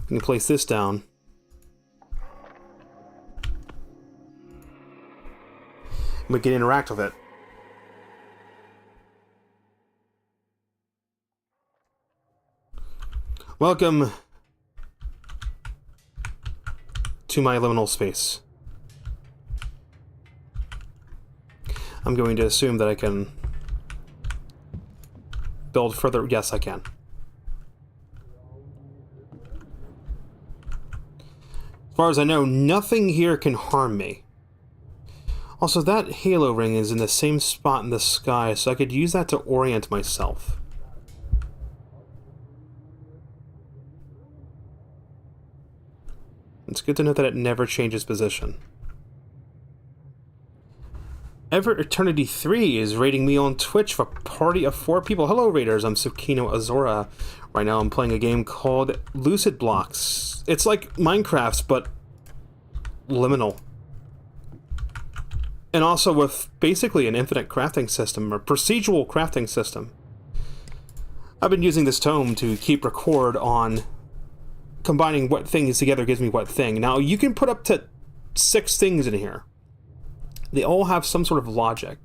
Speaker 1: I can place this down. We can interact with it. Welcome to my liminal space. I'm going to assume that I can build further. Yes, I can. As far as I know, nothing here can harm me. Also, that halo ring is in the same spot in the sky, so I could use that to orient myself. It's good to know that it never changes position. Ever Eternity 3 is raiding me on Twitch for a party of 4 people. Hello, raiders. I'm Tsukino Azura. Right now I'm playing a game called Lucid Blocks. It's like Minecraft's, but liminal. And also with basically an infinite crafting system, or procedural crafting system. I've been using this tome to keep record on combining what things together gives me what thing. Now, you can put up to 6 things in here. They all have some sort of logic.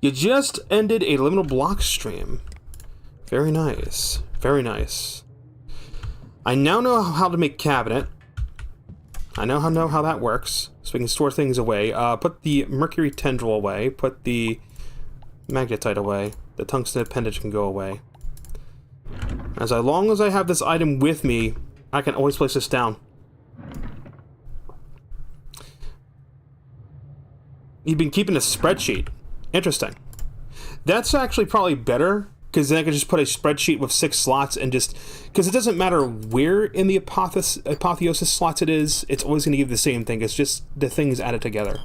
Speaker 1: You just ended a liminal block stream. Very nice. Very nice. I now know how to make cabinet. I now know how that works. So we can store things away. Put the mercury tendril away. Put the magnetite away. The tungsten appendage can go away. As long as I have this item with me, I can always place this down. You've been keeping a spreadsheet. Interesting. That's actually probably better, because then I can just put a spreadsheet with 6 slots and just... Because it doesn't matter where in the apotheosis slots it is, it's always going to give the same thing. It's just the things added together.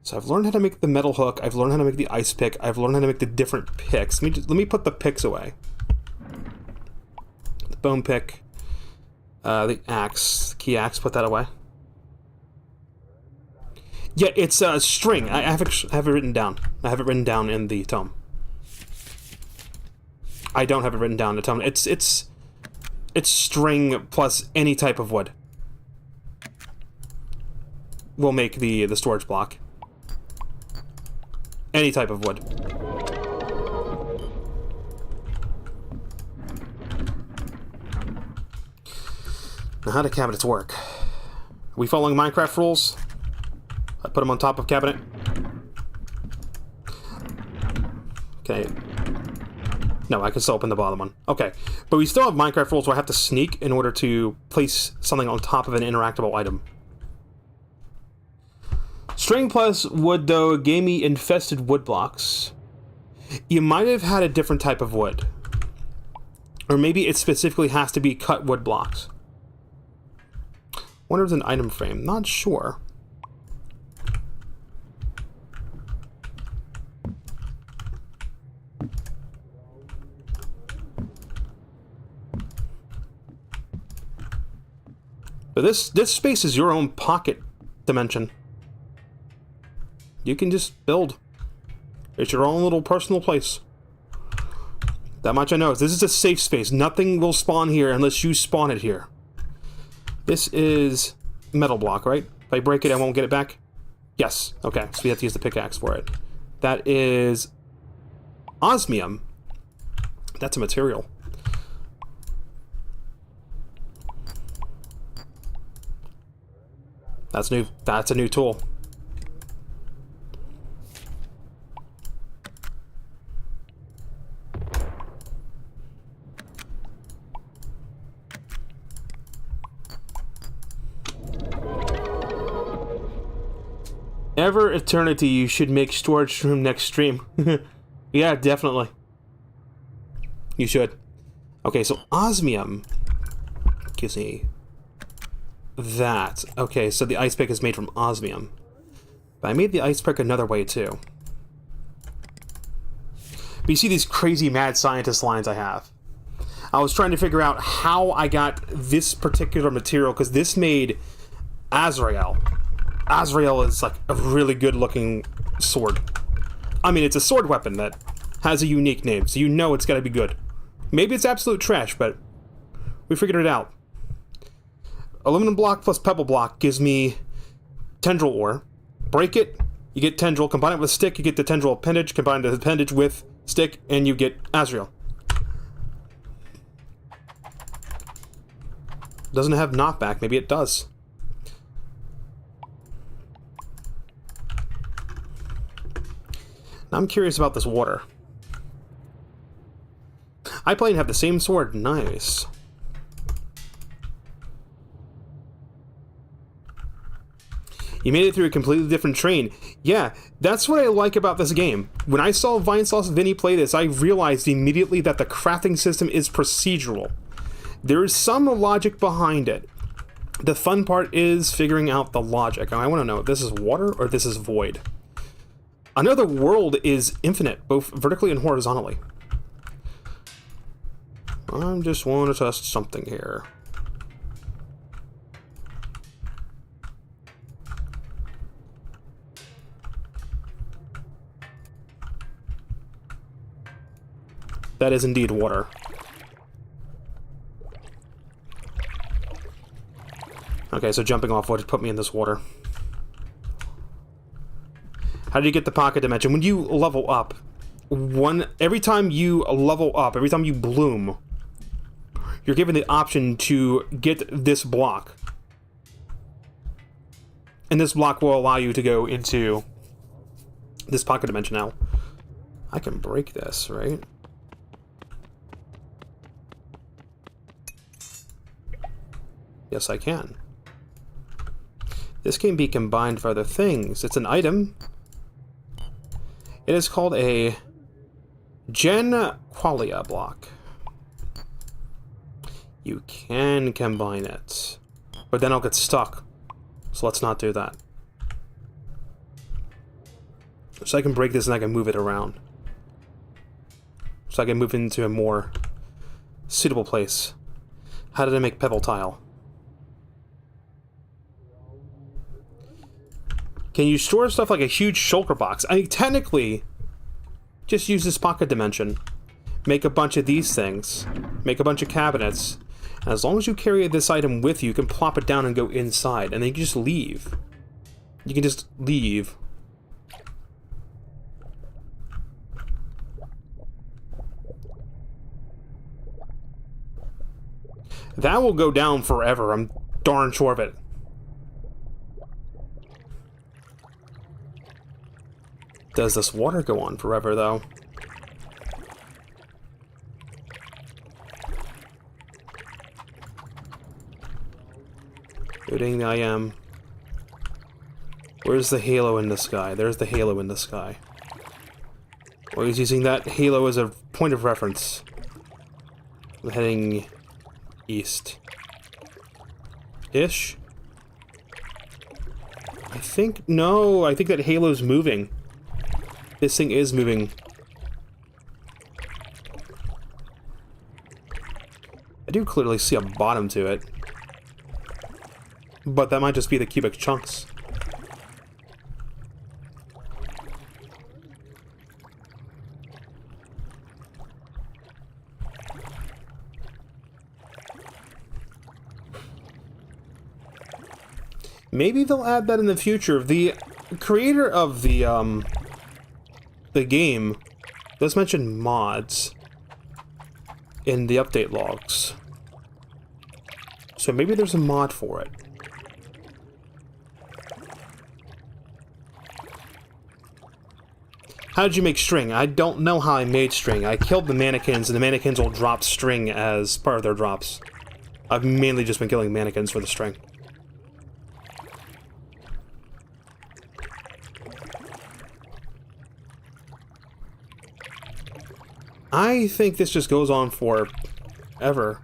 Speaker 1: So I've learned how to make the metal hook, I've learned how to make the ice pick, I've learned how to make the different picks. Let me put the picks away. The bone pick, the axe, the key axe, put that away. Yeah, it's a string. I have it written down. I have it written down in the tome. I don't have it written down in the tome. It's string plus any type of wood. We'll make the storage block. Any type of wood. Now, how do cabinets work? Are we following Minecraft rules? I put them on top of cabinet. Okay. No, I can still open the bottom one. Okay. But we still have Minecraft rules where I have to sneak in order to place something on top of an interactable item. String plus wood, though, gave me infested wood blocks. You might have had a different type of wood. Or maybe it specifically has to be cut wood blocks. Wonder if it's an item frame. Not sure. But this space is your own pocket dimension. You can just build It's your own little personal place. That much I know. This is a safe space. Nothing will spawn here unless you spawn it here. This is metal block, right? If I break it, I won't get it back? Yes. Okay, so we have to use the pickaxe for it. That is osmium. That's a material. That's new. That's a new tool. Ever eternity, you should make storage room next stream. Yeah, definitely. You should. Okay, so osmium gives me that. Okay, so the ice pick is made from osmium. But I made the ice pick another way too. But you see these crazy mad scientist lines I have. I was trying to figure out how I got this particular material, because this made Azrael. Azrael is like a really good looking sword. I mean, it's a sword weapon that has a unique name, so you know it's gotta be good. Maybe it's absolute trash, but we figured it out. Aluminum block plus pebble block gives me tendril ore. Break it, you get tendril. Combine it with stick, you get the tendril appendage. Combine the appendage with stick, and you get Azrael. Doesn't have knockback, maybe it does. Now I'm curious about this water. I play and have the same sword. Nice. You made it through a completely different train. Yeah, that's what I like about this game. When I saw Vinesauce Vinny play this, I realized immediately that the crafting system is procedural. There is some logic behind it. The fun part is figuring out the logic. I want to know if this is water or this is void. Another world is infinite, both vertically and horizontally. I just want to test something here. That is indeed water. Okay, so jumping off would put me in this water. How do you get the pocket dimension? When you level up, every time you level up, every time you bloom, you're given the option to get this block. And this block will allow you to go into this pocket dimension now. I can break this, right? Yes, I can. This can be combined for other things. It's an item. It is called a Gen Qualia block. You can combine it, but then I'll get stuck. So let's not do that. So I can break this and I can move it around. So I can move into a more suitable place. How did I make pebble tile? Can you store stuff like a huge shulker box? I mean, technically, just use this pocket dimension. Make a bunch of these things. Make a bunch of cabinets. And as long as you carry this item with you, you can plop it down and go inside. And then you can just leave. You can just leave. That will go down forever, I'm darn sure of it. Does this water go on forever, though? Loading I am. Where's the halo in the sky? There's the halo in the sky. Always using that halo as a point of reference. I'm heading east. Ish? I think... No, I think that halo's moving. This thing is moving. I do clearly see a bottom to it. But that might just be the cubic chunks. Maybe they'll add that in the future. The creator of the game does mention mods in the update logs. So maybe there's a mod for it. How did you make string? I don't know how I made string. I killed the mannequins, and the mannequins will drop string as part of their drops. I've mainly just been killing mannequins for the string. I think this just goes on forever.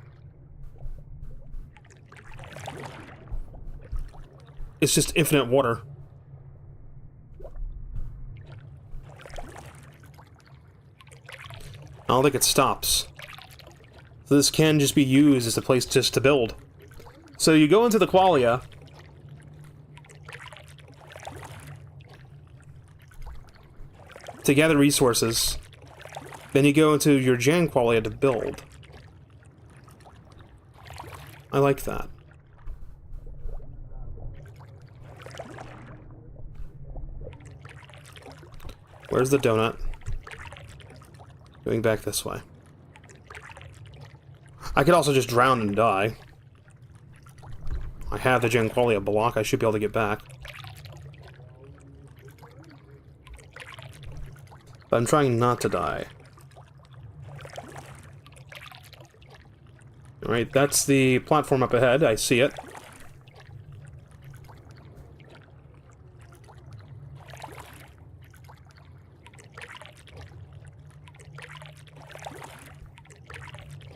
Speaker 1: It's just infinite water. I don't think it stops. So this can just be used as a place just to build. So you go into the qualia. To gather resources. Then you go into your Jan qualia to build. I like that. Where's the donut? Going back this way. I could also just drown and die. I have the Jan qualia block, I should be able to get back. But I'm trying not to die. Alright, that's the platform up ahead, I see it.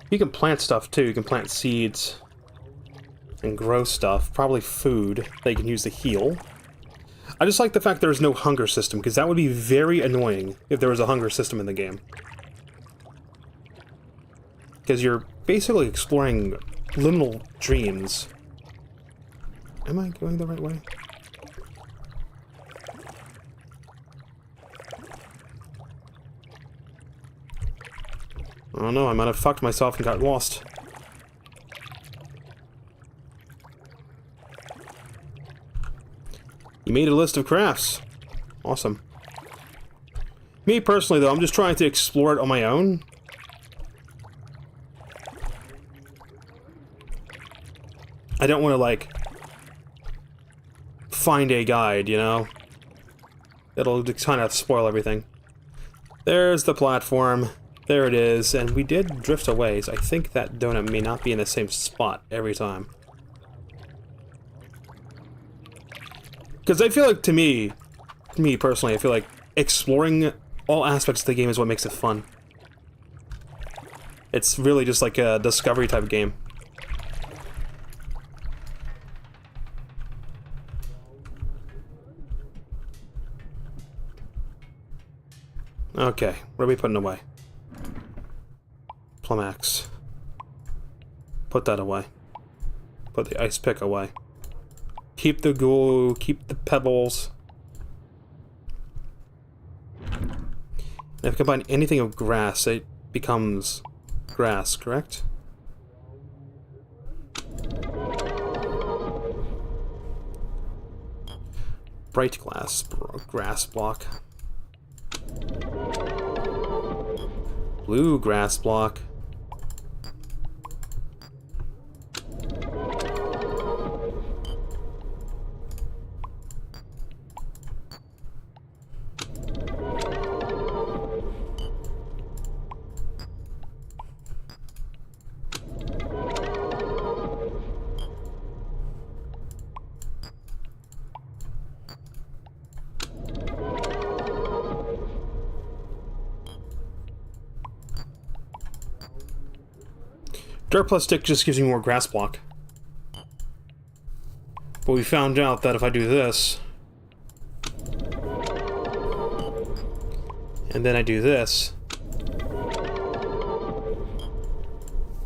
Speaker 1: You can plant stuff too, you can plant seeds and grow stuff, probably food that you can use to heal. I just like the fact there's no hunger system, because that would be very annoying if there was a hunger system in the game. Because you're basically exploring liminal dreams. Am I going the right way? Oh no, I might have fucked myself and got lost. You made a list of crafts. Awesome. Me personally, though, I'm just trying to explore it on my own. I don't want to, like, find a guide, you know? It'll kind of spoil everything. There's the platform. There it is, and we did drift away, so I think that donut may not be in the same spot every time. Because I feel like, to me personally, I feel like exploring all aspects of the game is what makes it fun. It's really just like a discovery type game. Okay, what are we putting away? Plum axe. Put that away. Put the ice pick away. Keep the glue, keep the pebbles. And if I combine anything of grass, it becomes grass, correct? Bright grass block. Blue grass block. Dirt plus stick just gives me more grass block. But we found out that if I do this, and then I do this,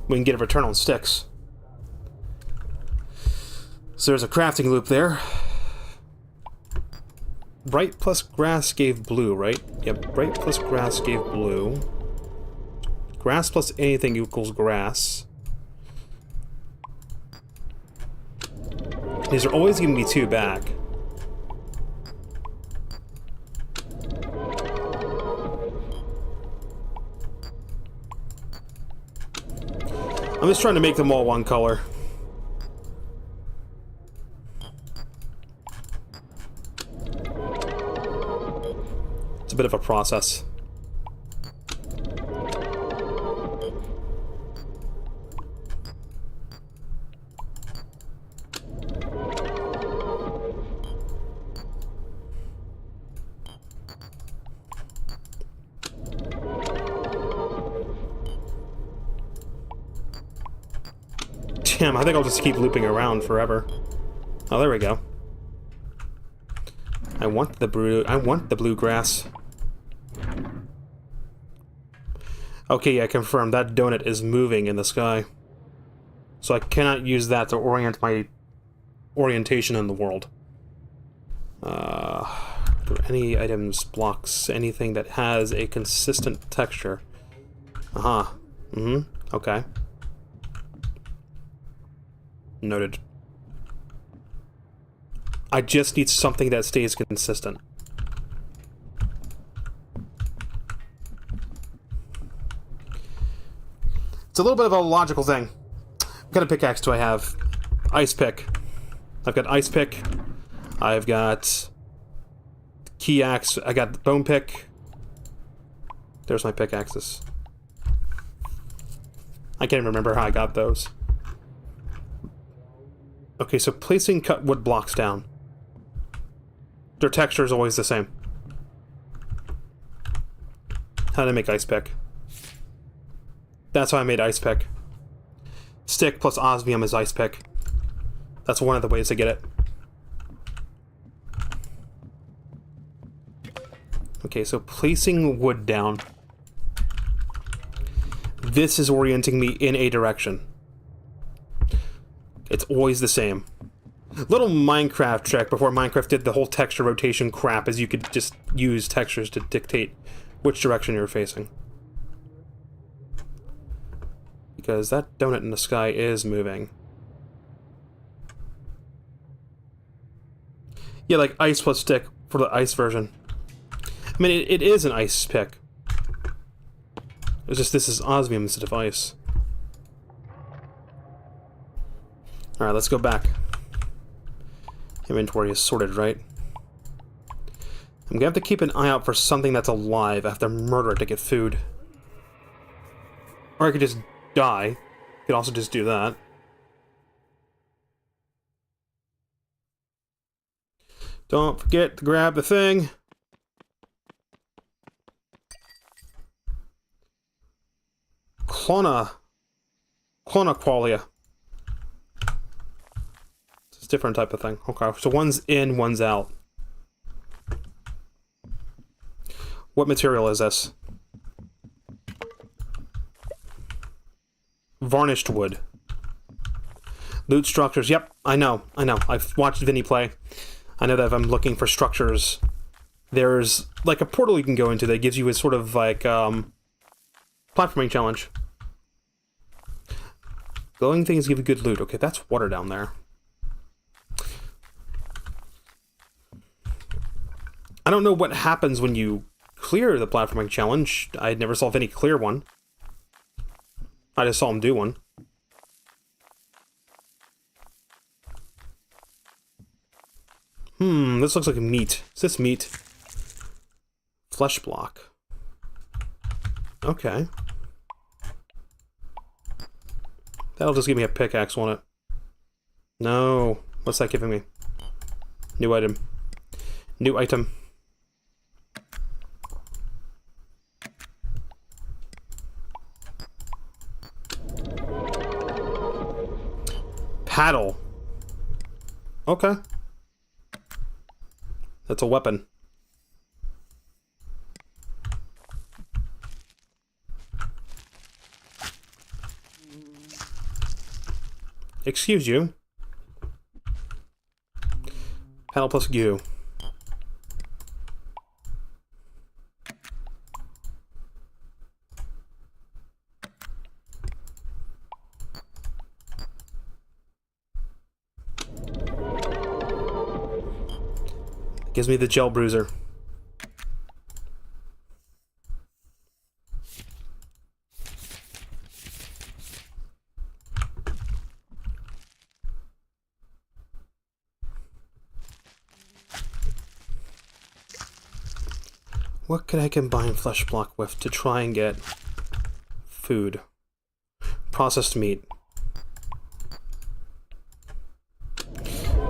Speaker 1: we can get a return on sticks. So there's a crafting loop there. Bright plus grass gave blue, right? Yep, bright plus grass gave blue. Grass plus anything equals grass. These are always giving me 2 back. I'm just trying to make them all one color. It's a bit of a process. Damn, I think I'll just keep looping around forever. Oh, there we go. I want the bluegrass. Okay, yeah, confirmed. That donut is moving in the sky. So I cannot use that to orient my orientation in the world. Any items, blocks, anything that has a consistent texture. Uh-huh. Mm-hmm. Okay. Noted. I just need something that stays consistent. It's a little bit of a logical thing. What kind of pickaxe do I have? Ice pick. I've got ice pick. I've got key axe. I got bone pick. There's my pickaxes. I can't remember how I got those. Okay, so placing cut wood blocks down. Their texture is always the same. How to make ice pick. That's how I made ice pick. Stick plus osmium is ice pick. That's one of the ways to get it. Okay, so placing wood down. This is orienting me in a direction. It's always the same. Little Minecraft trick before Minecraft did the whole texture rotation crap is you could just use textures to dictate which direction you're facing. Because that donut in the sky is moving. Yeah, like ice plus stick for the ice version. I mean, it is an ice pick. It's just this is osmium instead of ice. Alright, let's go back. Inventory is sorted, right? I'm gonna have to keep an eye out for something that's alive. I have to murder it to get food. Or I could just die. Could also just do that. Don't forget to grab the thing. Clona qualia. It's a different type of thing. Okay, so one's in, one's out. What material is this? Varnished wood. Loot structures. Yep, I know. I've watched Vinny play. I know that if I'm looking for structures, there's like a portal you can go into that gives you a sort of like platforming challenge. Glowing things give you good loot. Okay, that's water down there. I don't know what happens when you clear the platforming challenge. I never saw any clear one. I just saw him do one. This looks like meat. Is this meat? Flesh block. Okay. That'll just give me a pickaxe, won't it? No. What's that giving me? New item. New item. Paddle. Okay. That's a weapon. Excuse you. Paddle plus goo. Gives me the gel bruiser. What could I combine flesh block with to try and get food? Processed meat.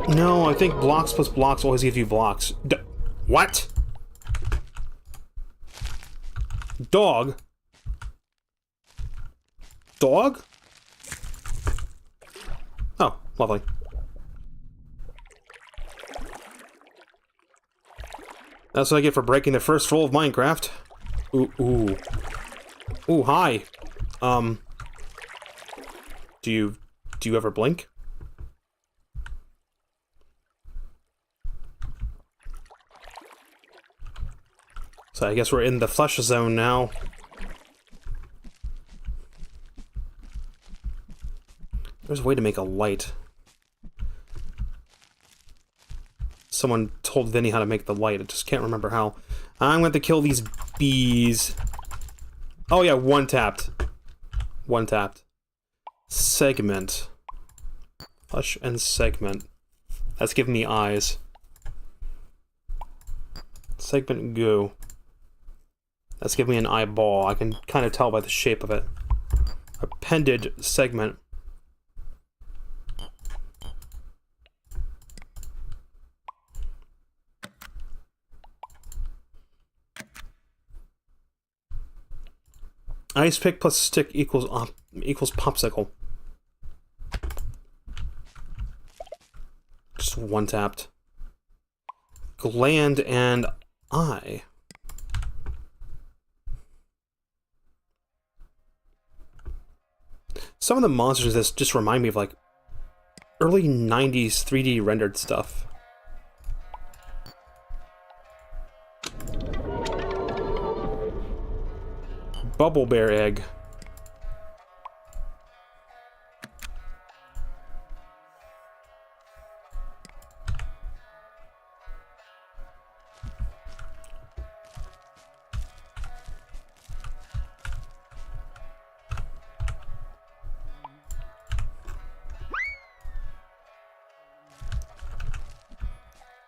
Speaker 1: No, I think blocks plus blocks always give you blocks. What? Dog? Dog? Oh, lovely. That's what I get for breaking the first rule of Minecraft. Ooh, ooh. Ooh, hi. Do you ever blink? So I guess we're in the flesh zone now. There's a way to make a light. Someone told Vinny how to make the light. I just can't remember how. I'm going to kill these bees. Oh yeah, one tapped. One tapped. Segment. Flesh and segment. That's giving me eyes. Segment go. That's giving me an eyeball. I can kind of tell by the shape of it. Appended segment. Ice pick plus stick equals popsicle. Just one tapped. Gland and eye. Some of the monsters in this just remind me of like early 90s 3D rendered stuff. Bubble bear egg.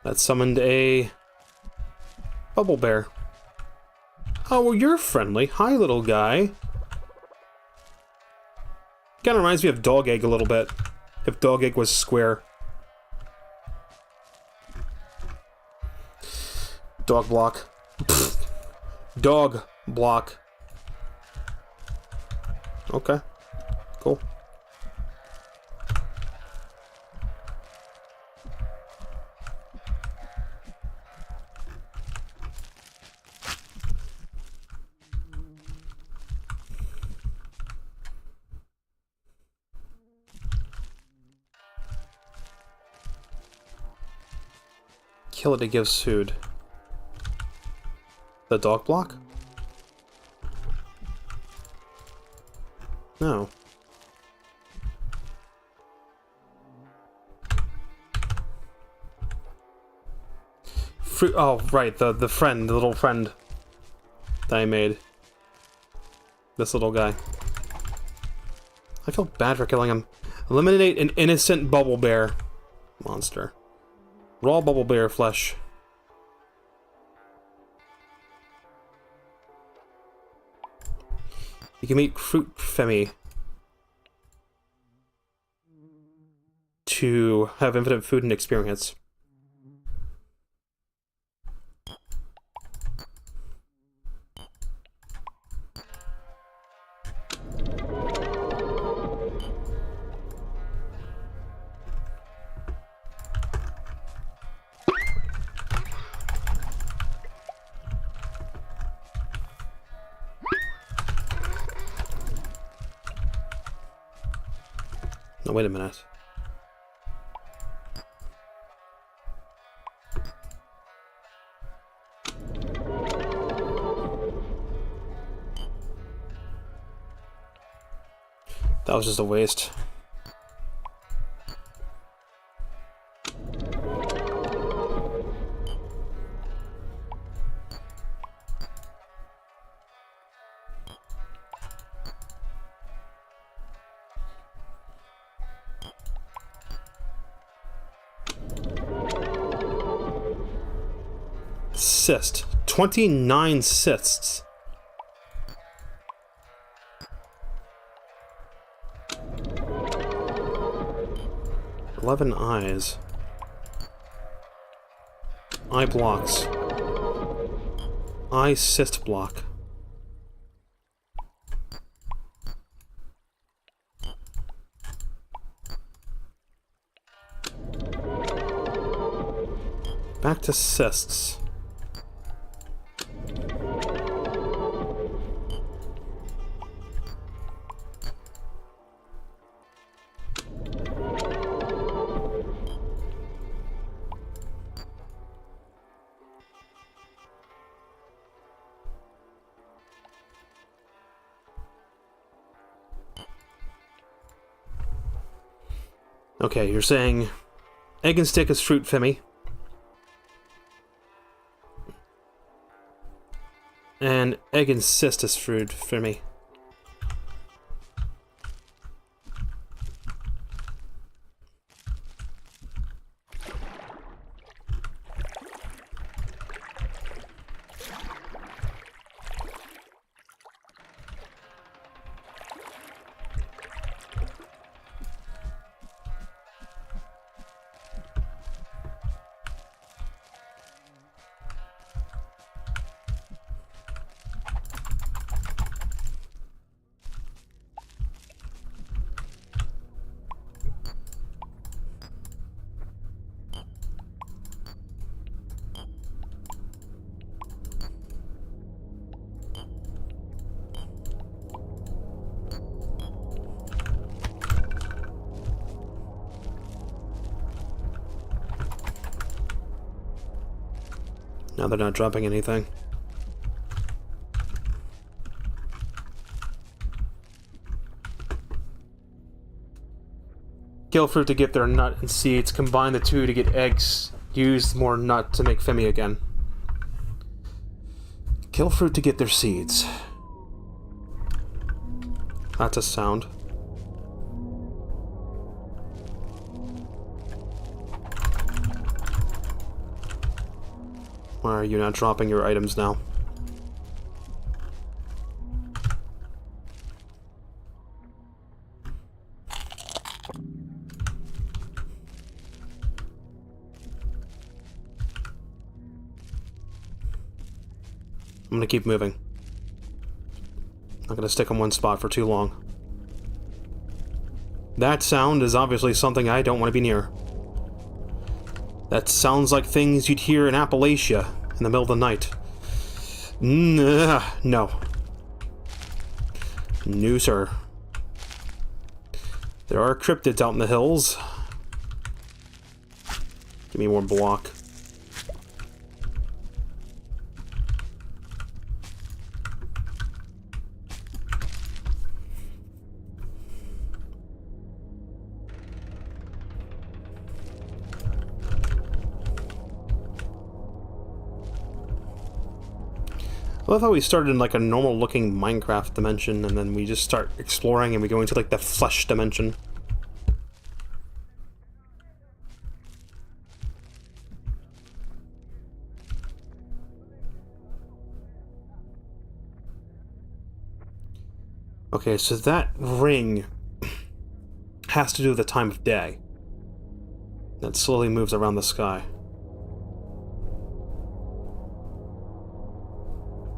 Speaker 1: That summoned a bubble bear. Oh, well, you're friendly. Hi, little guy. Kind of reminds me of Dog Egg a little bit. If Dog Egg was square. Dog block. Dog block. Okay. Cool. Kill it, it gives food. The dog block? No. Fruit. Oh, right, the little friend that I made. This little guy. I feel bad for killing him. Eliminate an innocent bubble bear monster. Raw bubble bear flesh. You can make fruit femi to have infinite food and experience. No, wait a minute. That was just a waste. cyst. 29 cysts. "11 eyes. Eye blocks. Eye cyst block. Back to cysts. Okay, you're saying egg and stick is fruit Femi. And egg and cyst is fruit Femi. Now they're not dropping anything. Kill fruit to get their nut and seeds. Combine the two to get eggs. Use more nut to make Femi again. Kill fruit to get their seeds. That's a sound. Why are you not dropping your items now? I'm gonna keep moving. Not gonna stick in one spot for too long. That sound is obviously something I don't want to be near. That sounds like things you'd hear in Appalachia in the middle of the night. No. No, sir. There are cryptids out in the hills. Give me more block. I love how we started in like a normal looking Minecraft dimension and then we just start exploring and we go into like the flesh dimension. Okay, so that ring has to do with the time of day. That slowly moves around the sky.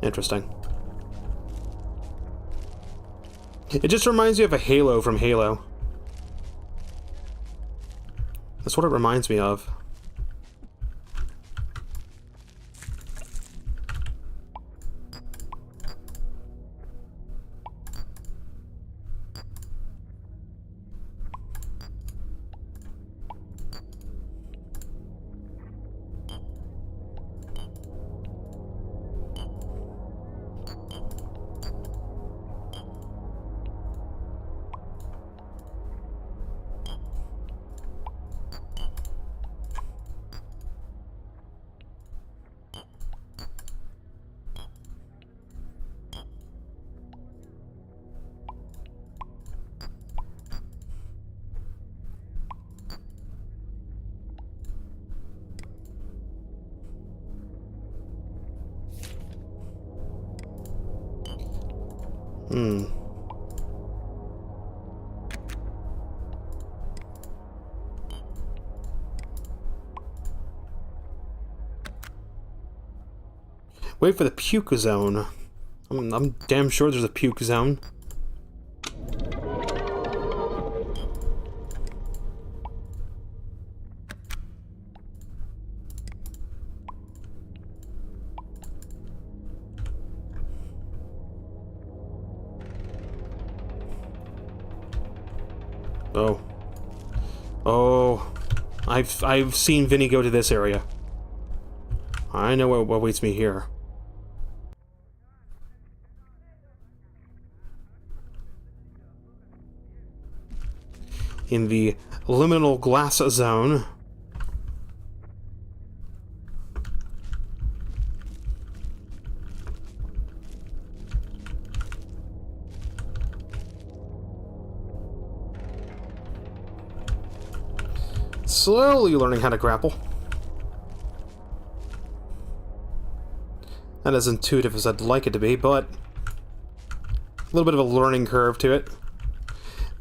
Speaker 1: Interesting. It just reminds me of a Halo from Halo. That's what it reminds me of. Hmm. Wait for the puke zone. I'm damn sure there's a puke zone. Oh. Oh. I've seen Vinny go to this area. I know what awaits me here. In the liminal glass zone. Slowly learning how to grapple. Not as intuitive as I'd like it to be, but a little bit of a learning curve to it.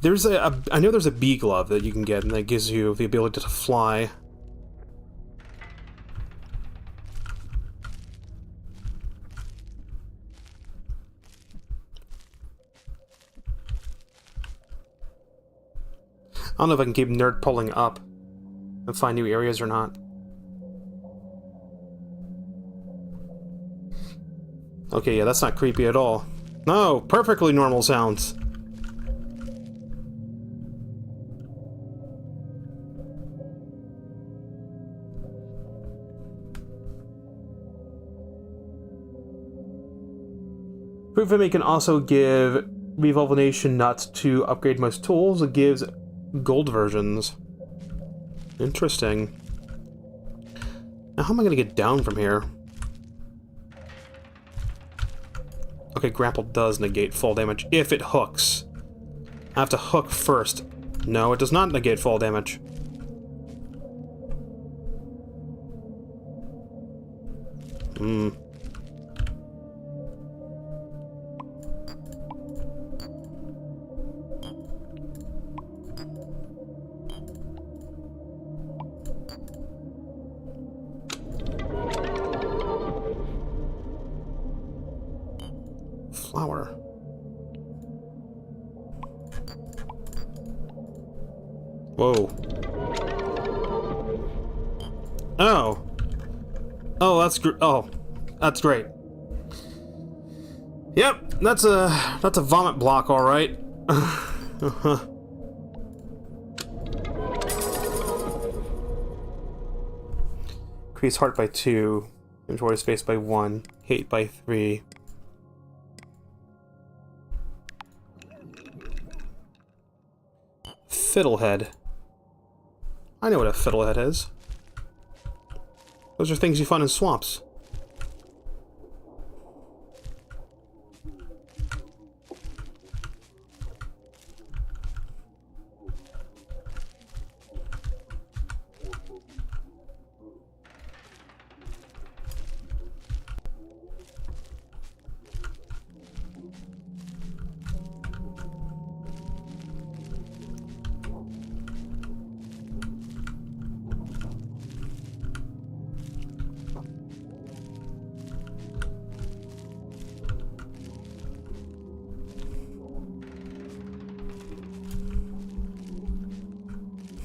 Speaker 1: There's I know there's a bee glove that you can get, and that gives you the ability to fly. I don't know if I can keep nerd pulling up and find new areas or not. Okay, yeah, that's not creepy at all. No, perfectly normal sounds. Proof of Me can also give Revolvination Nuts to upgrade most tools. It gives gold versions. Interesting. Now, how am I going to get down from here? Okay, grapple does negate fall damage if it hooks. I have to hook first. No, it does not negate fall damage. Hmm. Flower. Whoa. Oh. Oh, that's great. Yep, that's a vomit block, all right. Increase heart by 2, inventory space by 1, hate by 3. Fiddlehead. I know what a fiddlehead is. Those are things you find in swamps.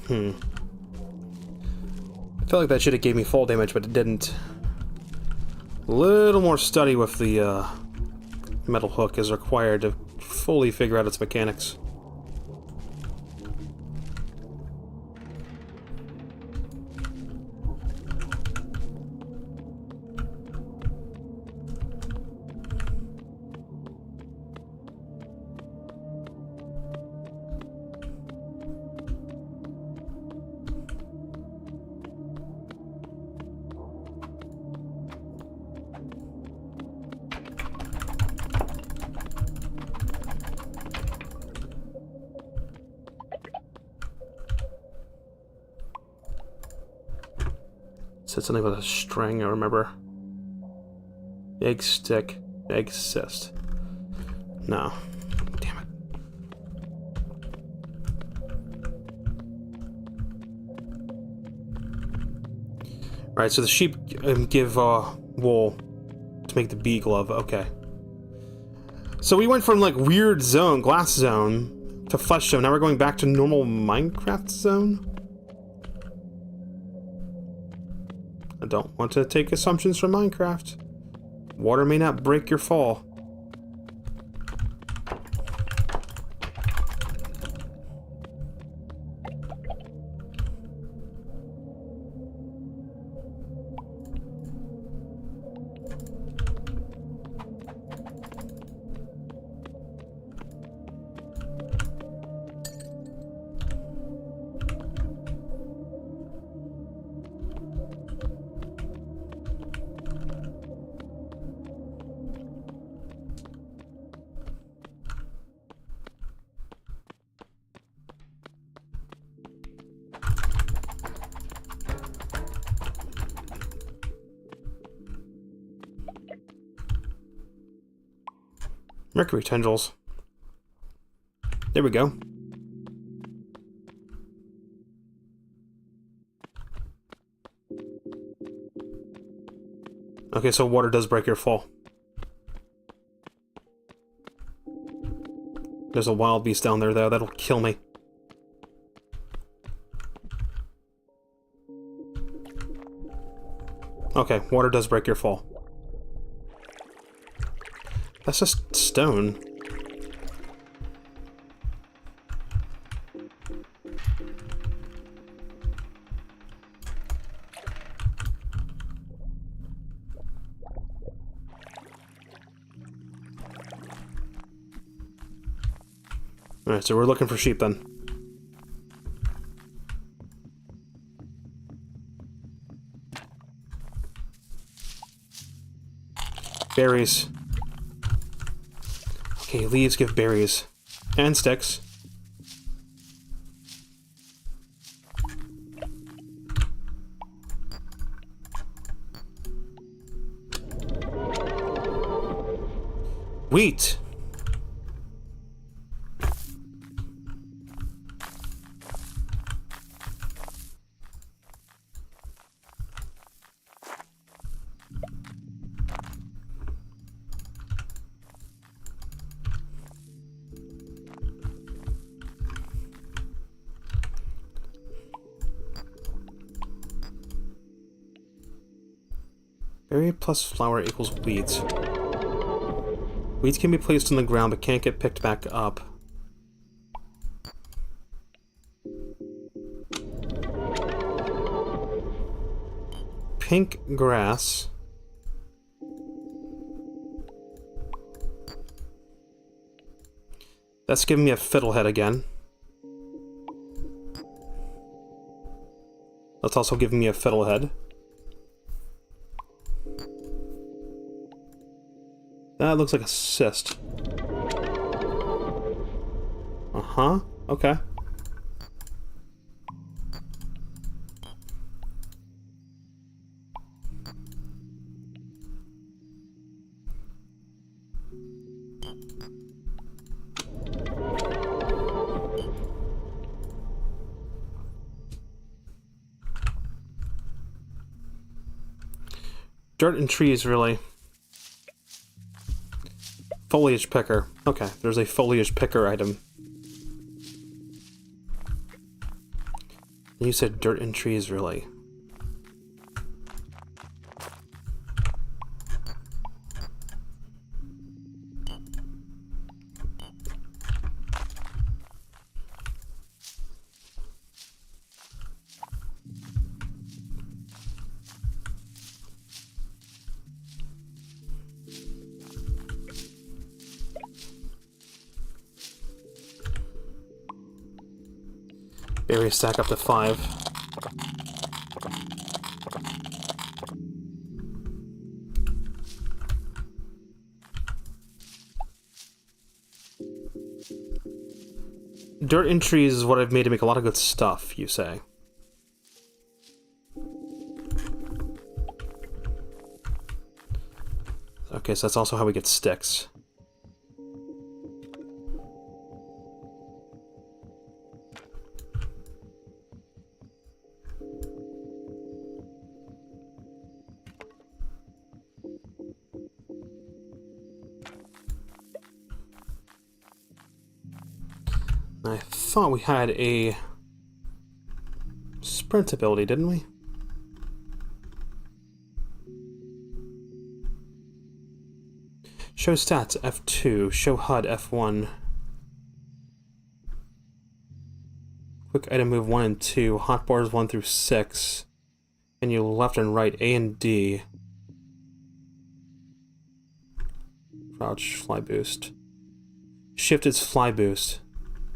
Speaker 1: I felt like that should have gave me fall damage, but it didn't. A little more study with the metal hook is required to fully figure out its mechanics. Said something about a string, I remember. Egg stick, egg cyst. No. Damn it. Right, so the sheep give wool to make the bee glove. Okay. So we went from, like, weird zone, glass zone, to flesh zone. Now we're going back to normal Minecraft zone? I don't want to take assumptions from Minecraft. Water may not break your fall. Mercury tendrils. There we go. Okay, so water does break your fall. There's a wild beast down there, though. That'll kill me. Okay, water does break your fall. That's just stone. Alright, so we're looking for sheep then. Berries. Okay, leaves give berries. And sticks. Wheat! Berry plus flower equals weeds. Weeds can be placed on the ground but can't get picked back up. Pink grass. That's giving me a fiddlehead again. That's also giving me a fiddlehead. That looks like a cyst. Uh-huh. Okay. Dirt and trees, really. Foliage picker. Okay, there's a foliage picker item. You said dirt and trees, really. Berry stack up to 5. Dirt and trees is what I've made to make a lot of good stuff, you say. Okay, so that's also how we get sticks. I thought we had a sprint ability, didn't we? Show stats F2, show HUD F1. Quick item move 1 and 2, hotbars 1 through 6. And you left and right A and D. Crouch, fly boost. Shift is fly boost.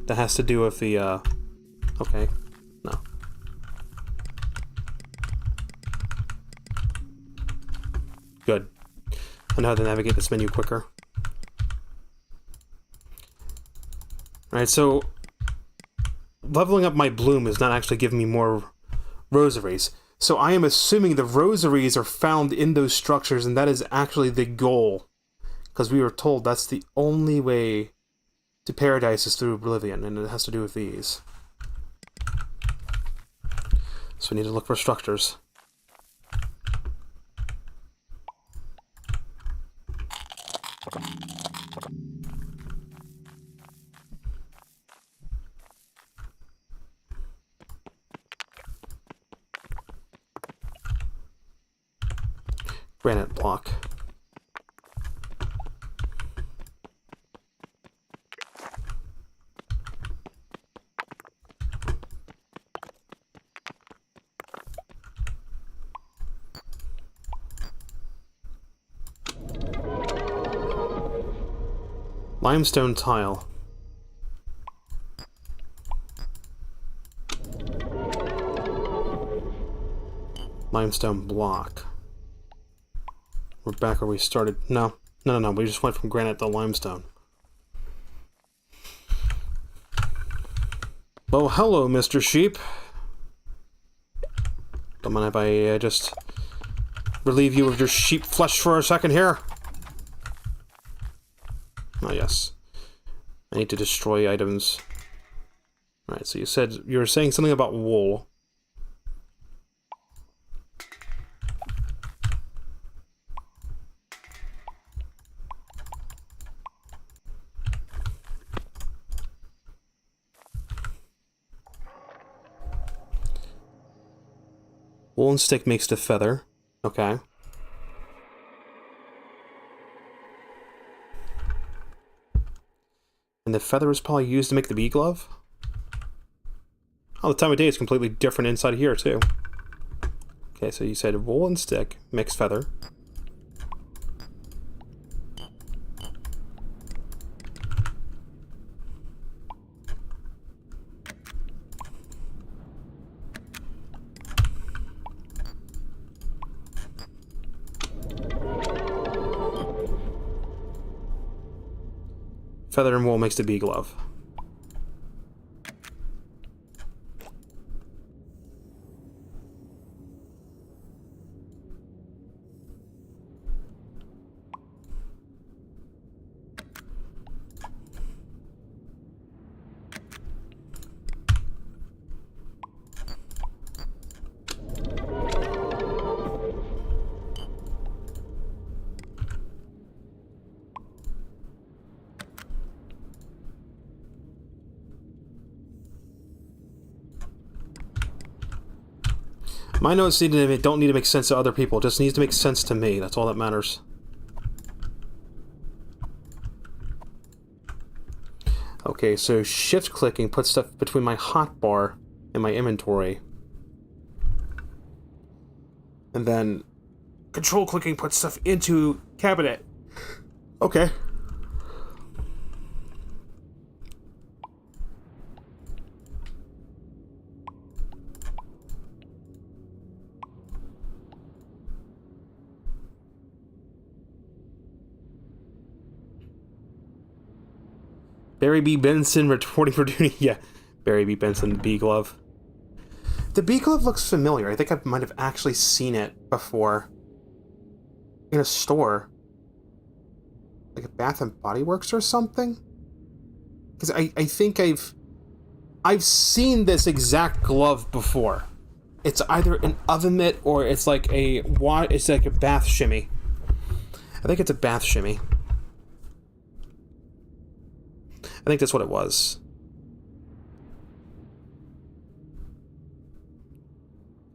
Speaker 1: That has to do with the, okay. No. Good. I know how to navigate this menu quicker. Alright, so leveling up my bloom is not actually giving me more rosaries. So I am assuming the rosaries are found in those structures, and that is actually the goal. Because we were told that's the only way to paradise is through oblivion, and it has to do with these. So we need to look for structures. Granite block. Limestone tile. Limestone block. We're back where we started. No. We just went from granite to limestone. Well, hello, Mr. Sheep. Don't mind if I just relieve you of your sheep flesh for a second here. Oh, yes. I need to destroy items. Alright, so you were saying something about wool. Woolen stick makes the feather. Okay. And the feather is probably used to make the bee glove? Oh, the time of day is completely different inside here, too. Okay, so you said woolen stick, mixed feather. Feather and wool makes the bee glove. My notes don't need to make sense to other people. It just needs to make sense to me. That's all that matters. Okay, so shift clicking puts stuff between my hotbar and my inventory. And then control clicking puts stuff into cabinet. Okay. Barry B. Benson reporting for duty. Yeah, Barry B. Benson, the bee glove. The bee glove looks familiar. I think I might have actually seen it before. In a store. Like a Bath and Body Works or something? Because I think I've seen this exact glove before. It's either an oven mitt or it's like a bath shimmy. I think it's a bath shimmy. I think that's what it was.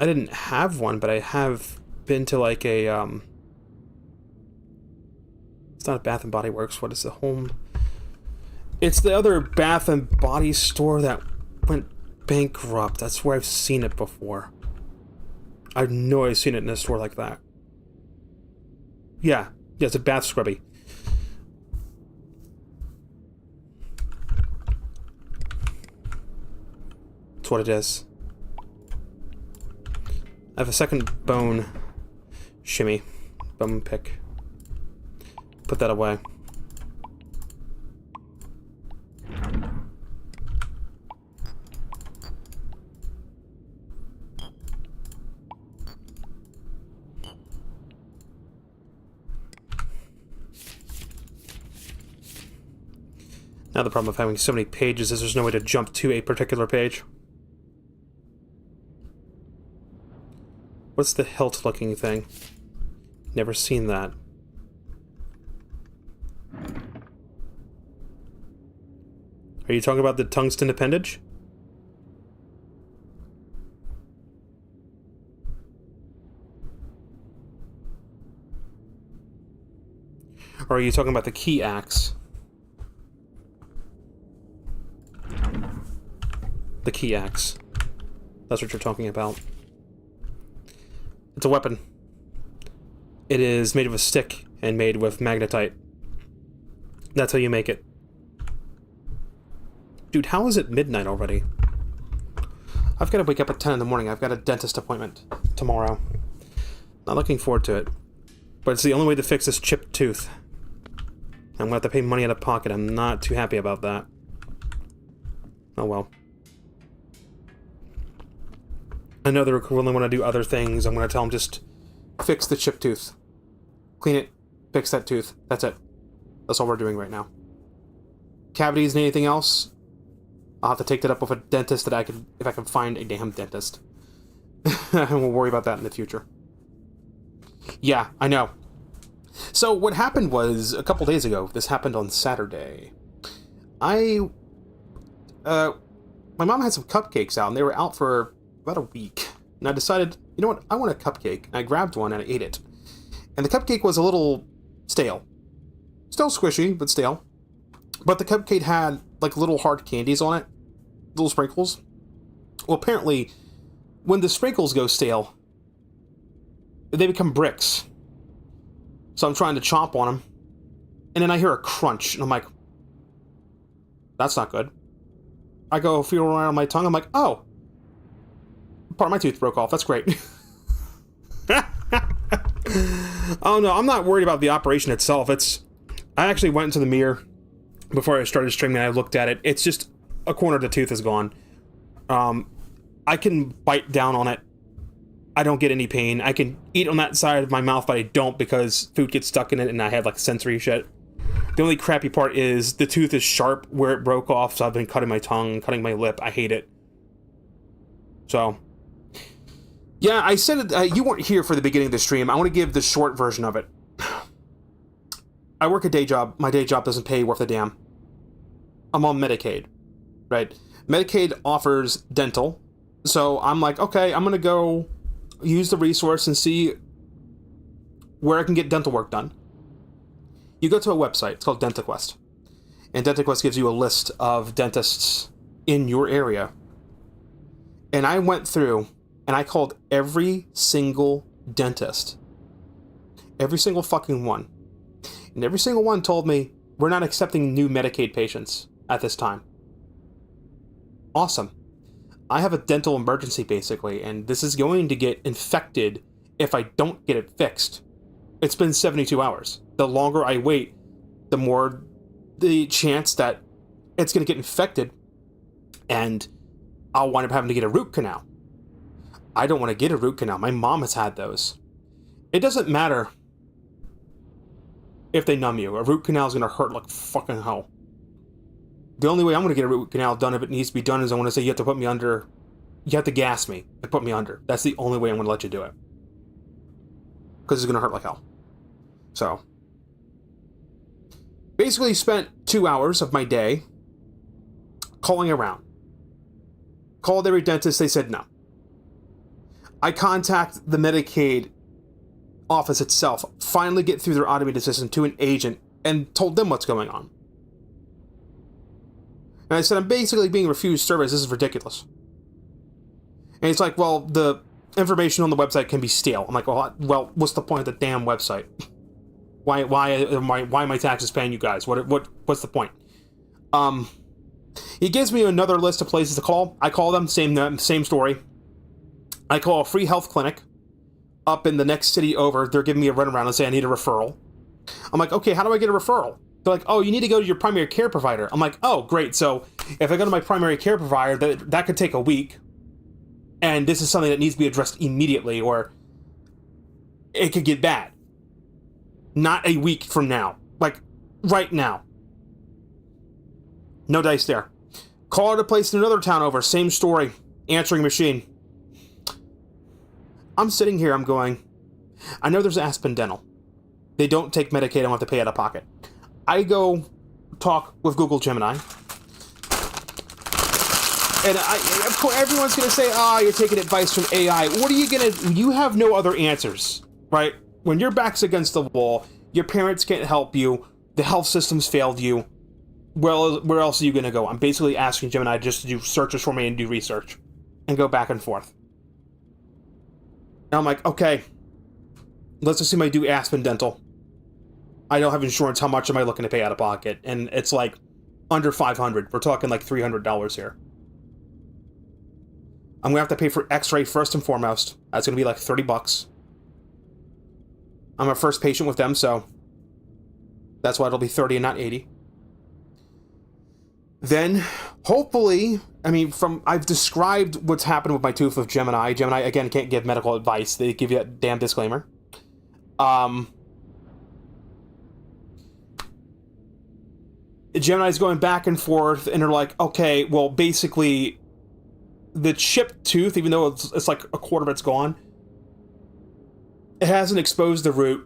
Speaker 1: I didn't have one, but I have been to like a, it's not a Bath and Body Works, what is the home? It's the other Bath and Body store that went bankrupt. That's where I've seen it before. I know I've seen it in a store like that. Yeah, it's a bath scrubby. That's what it is. I have a second bone shimmy. Bone pick. Put that away. Now the problem of having so many pages is there's no way to jump to a particular page. What's the hilt-looking thing? Never seen that. Are you talking about the tungsten appendage? Or are you talking about the key axe? The key axe. That's what you're talking about. It's a weapon. It is made of a stick and made with magnetite. That's how you make it. Dude, how is it midnight already? I've got to wake up at 10 in the morning. I've got a dentist appointment tomorrow. Not looking forward to it. But it's the only way to fix this chipped tooth. I'm going to have to pay money out of pocket. I'm not too happy about that. Oh well. I know they're willing want to do other things. I'm going to tell them just fix the chipped tooth. Clean it. Fix that tooth. That's it. That's all we're doing right now. Cavities and anything else? I'll have to take that up with a dentist that I can, if I can find a damn dentist. And we'll worry about that in the future. Yeah, I know. So what happened was, a couple days ago, this happened on Saturday. My mom had some cupcakes out, and they were out for about a week. And I decided, you know what, I want a cupcake. And I grabbed one and I ate it. And the cupcake was a little stale. Still squishy, but stale. But the cupcake had, like, little hard candies on it. Little sprinkles. Well, apparently, when the sprinkles go stale, they become bricks. So I'm trying to chomp on them. And then I hear a crunch, and I'm like, that's not good. I go feel around on my tongue, I'm like, oh, part of my tooth broke off. That's great. Oh no, I'm not worried about the operation itself. I actually went into the mirror before I started streaming and I looked at it. It's just a corner of the tooth is gone. I can bite down on it. I don't get any pain. I can eat on that side of my mouth, but I don't because food gets stuck in it and I have like sensory shit. The only crappy part is the tooth is sharp where it broke off, so I've been cutting my tongue, cutting my lip. I hate it. So, yeah, I said it, you weren't here for the beginning of the stream. I want to give the short version of it. I work a day job. My day job doesn't pay worth a damn. I'm on Medicaid, right? Medicaid offers dental. So I'm like, okay, I'm going to go use the resource and see where I can get dental work done. You go to a website. It's called DentaQuest. And DentaQuest gives you a list of dentists in your area. And I went through and I called every single dentist. Every single fucking one. And every single one told me, we're not accepting new Medicaid patients at this time. Awesome. I have a dental emergency, basically, and this is going to get infected if I don't get it fixed. It's been 72 hours. The longer I wait, the more the chance that it's going to get infected, and I'll wind up having to get a root canal. I don't want to get a root canal. My mom has had those. It doesn't matter if they numb you. A root canal is going to hurt like fucking hell. The only way I'm going to get a root canal done, if it needs to be done, is I want to say you have to put me under. You have to gas me and put me under. That's the only way I'm going to let you do it. Because it's going to hurt like hell. So, basically spent 2 hours of my day calling around. Called every dentist, they said no. I contact the Medicaid office itself, finally get through their automated system to an agent, and told them what's going on. And I said, I'm basically being refused service. This is ridiculous. And he's like, well, the information on the website can be stale. I'm like, well, what's the point of the damn website? Why am I taxes paying you guys? What's the point? He gives me another list of places to call. I call them, same story. I call a free health clinic up in the next city over. They're giving me a runaround and say I need a referral. I'm like, okay, how do I get a referral? They're like, oh, you need to go to your primary care provider. I'm like, oh, great. So if I go to my primary care provider, that could take a week. And this is something that needs to be addressed immediately, or it could get bad. Not a week from now. Like, right now. No dice there. Call it a place in another town over. Same story. Answering machine. I'm sitting here, I'm going, I know there's Aspen Dental. They don't take Medicaid, I don't have to pay out of pocket. I go talk with Google Gemini. And of course, everyone's going to say, you're taking advice from AI. What are you going to... You have no other answers, right? When your back's against the wall, your parents can't help you, the health system's failed you, well, where else are you going to go? I'm basically asking Gemini just to do searches for me and do research. And go back and forth. And I'm like, okay, let's assume I do Aspen Dental. I don't have insurance. How much am I looking to pay out of pocket? And it's like under $500. We're talking like $300 here. I'm going to have to pay for x-ray first and foremost. That's going to be like $30. I'm a first patient with them, so that's why it'll be 30 and not 80. Then, hopefully, I mean, I've described what's happened with my tooth with Gemini. Gemini, again, can't give medical advice. They give you a damn disclaimer. Gemini's going back and forth, and they're like, okay, well, basically, the chipped tooth, even though it's like a quarter of it's gone, it hasn't exposed the root.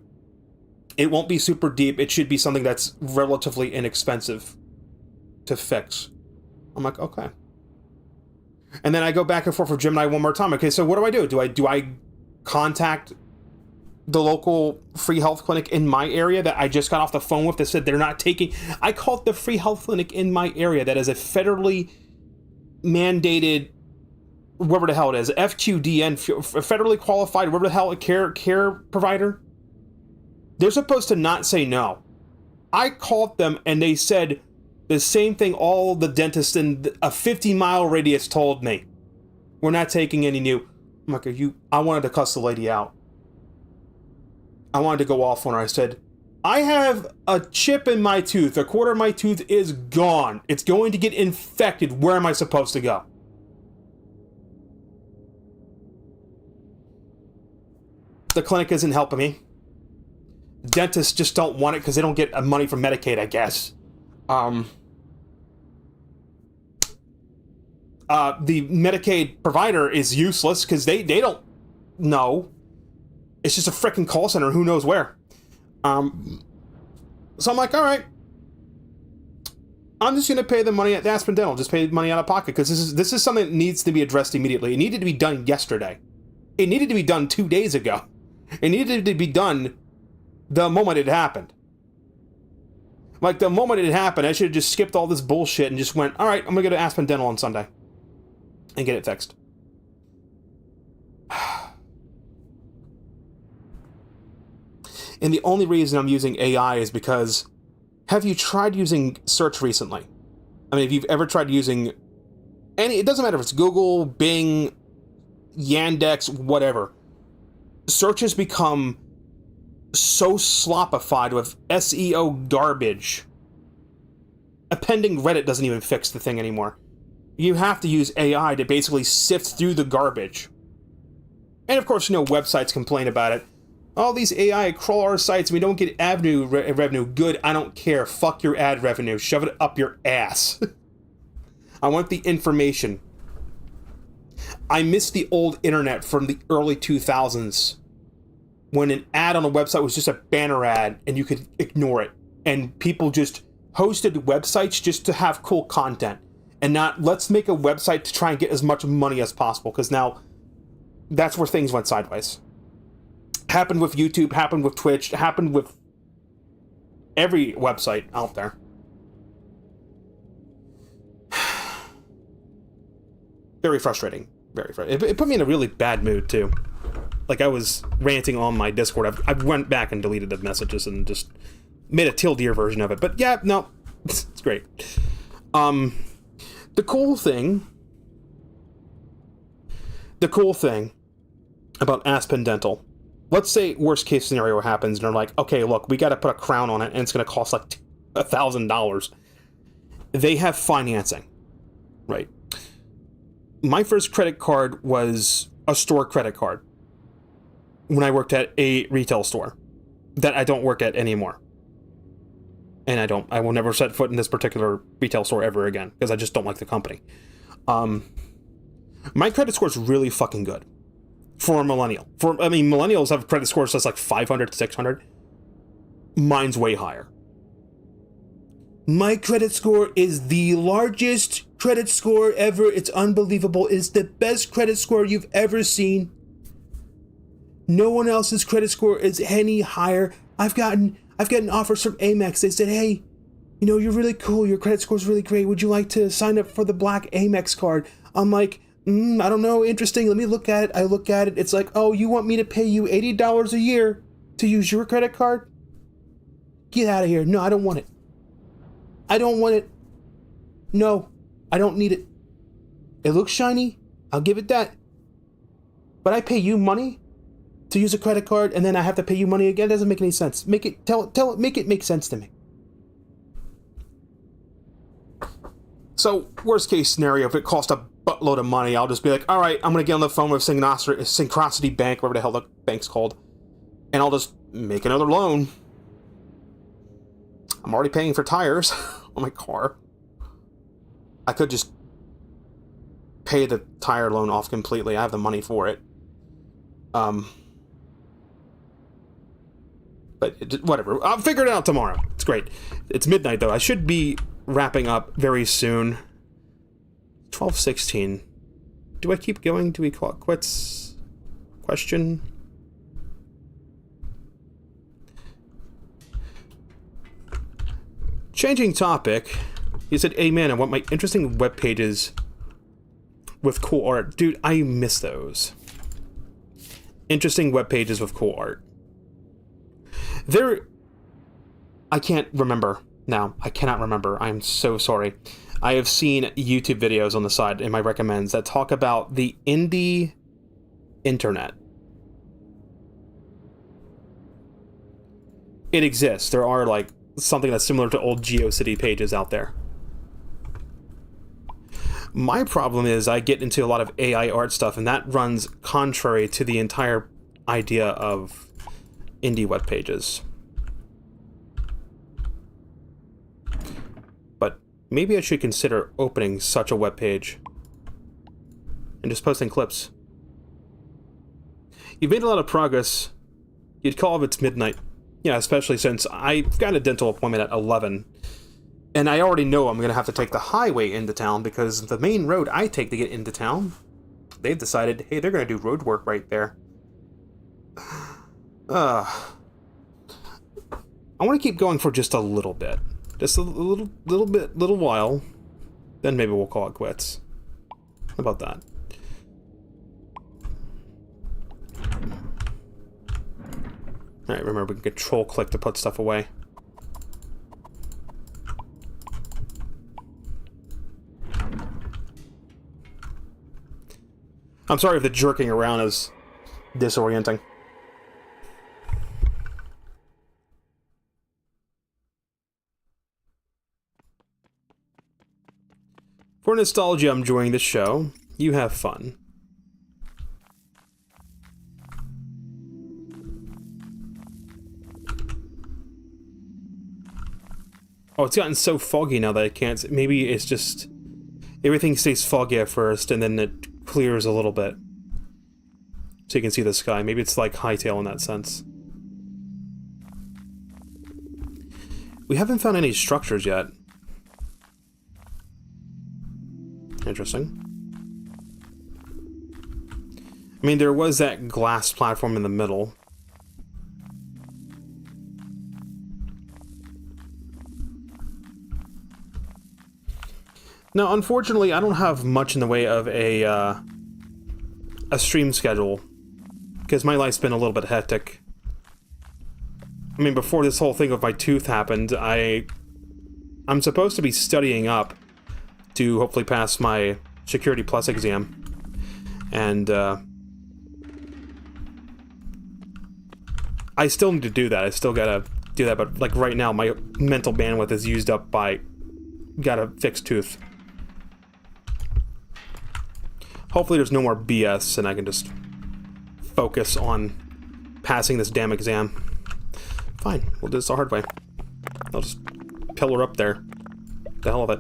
Speaker 1: It won't be super deep. It should be something that's relatively inexpensive to fix. I'm like, okay. And then I go back and forth with Gemini one more time. Okay, so what do? Do I contact the local free health clinic in my area that I just got off the phone with that said they're not taking... I called the free health clinic in my area that is a federally mandated, whatever the hell it is, FQDN, federally qualified, whatever the hell, a care provider. They're supposed to not say no. I called them and they said the same thing all the dentists in a 50-mile radius told me. We're not taking any new... I'm like, I wanted to cuss the lady out. I wanted to go off on her. I said, I have a chip in my tooth. A quarter of my tooth is gone. It's going to get infected. Where am I supposed to go? The clinic isn't helping me. Dentists just don't want it because they don't get money from Medicaid, I guess. The Medicaid provider is useless because they don't know. It's just a freaking call center, who knows where. So I'm like, all right. I'm just going to pay the money at Aspen Dental. Just pay money out of pocket because this is something that needs to be addressed immediately. It needed to be done yesterday. It needed to be done 2 days ago. It needed to be done the moment it happened. Like, the moment it happened, I should have just skipped all this bullshit and just went, all right, I'm going to go to Aspen Dental on Sunday and get it fixed. And the only reason I'm using AI is because, have you tried using search recently? I mean, if you've ever tried using it doesn't matter if it's Google, Bing, Yandex, whatever. Search has become so slopified with SEO garbage. Appending Reddit doesn't even fix the thing anymore. You have to use AI to basically sift through the garbage. And of course, websites complain about it. All these AI crawl our sites and we don't get ad revenue. Good, I don't care. Fuck your ad revenue. Shove it up your ass. I want the information. I miss the old internet from the early 2000s when an ad on a website was just a banner ad and you could ignore it. And people just hosted websites just to have cool content. And not, let's make a website to try and get as much money as possible. Because now, That's where things went sideways. Happened with YouTube, happened with Twitch, happened with every website out there. Very frustrating. Very frustrating. It put me in a really bad mood, too. Like, I was ranting on my Discord. I went back and deleted the messages and just made a tildeer version of it. But yeah, no, it's great. The cool thing about Aspen Dental, let's say worst case scenario happens and they're like, okay, look, we got to put a crown on it and it's going to cost like $1,000. They have financing, right? My first credit card was a store credit card when I worked at a retail store that I don't work at anymore. And I will never set foot in this particular retail store ever again because I just don't like the company. My credit score is really fucking good for a millennial. Millennials have credit scores that's like 500 to 600. Mine's way higher. My credit score is the largest credit score ever. It's unbelievable. It's the best credit score you've ever seen. No one else's credit score is any higher. I've gotten offers from Amex. They said, hey, you know, you're really cool. Your credit score's really great. Would you like to sign up for the black Amex card? I'm like, I don't know. Interesting. Let me look at it. I look at it. It's like, oh, you want me to pay you $80 a year to use your credit card? Get out of here. No, I don't want it. I don't want it. No, I don't need it. It looks shiny. I'll give it that. But I pay you money to use a credit card, and then I have to pay you money again. It doesn't make any sense. Make it make sense to me. So, worst case scenario, if it costs a buttload of money, I'll just be like, all right, I'm going to get on the phone with Synchronicity Bank, whatever the hell the bank's called, and I'll just make another loan. I'm already paying for tires on my car. I could just pay the tire loan off completely. I have the money for it. But whatever. I'll figure it out tomorrow. It's great. It's midnight, though. I should be wrapping up very soon. 12:16. Do I keep going? Do we call it quits? Question. Changing topic. You said, amen, I want my interesting web pages with cool art. Dude, I miss those. Interesting web pages with cool art. I can't remember now. I cannot remember. I'm so sorry. I have seen YouTube videos on the side in my recommends that talk about the indie internet. It exists. There are like something that's similar to old GeoCity pages out there. My problem is I get into a lot of AI art stuff, and that runs contrary to the entire idea of indie web pages. But maybe I should consider opening such a web page and just posting clips. You've made a lot of progress. You'd call if it's midnight. Yeah, especially since I've got a dental appointment at 11. And I already know I'm going to have to take the highway into town because the main road I take to get into town, they've decided, hey, they're going to do road work right there. I want to keep going for just a little bit. Just a little while. Then maybe we'll call it quits. How about that? Alright, remember, we can control click to put stuff away. I'm sorry if the jerking around is disorienting. For nostalgia, I'm enjoying the show. You have fun. Oh, it's gotten so foggy now that I can't... Maybe it's just... Everything stays foggy at first, and then it clears a little bit. So you can see the sky. Maybe it's like Hightail in that sense. We haven't found any structures yet. Interesting. I mean, there was that glass platform in the middle. Now, unfortunately, I don't have much in the way of a stream schedule, because my life's been a little bit hectic. I mean, before this whole thing with my tooth happened, I'm supposed to be studying up to hopefully pass my Security Plus exam. And, I still need to do that. I still gotta do that, but, like, right now, my mental bandwidth is used up by gotta fix tooth. Hopefully there's no more BS and I can just focus on passing this damn exam. Fine, we'll do this the hard way. I'll just pillar up there. The hell of it.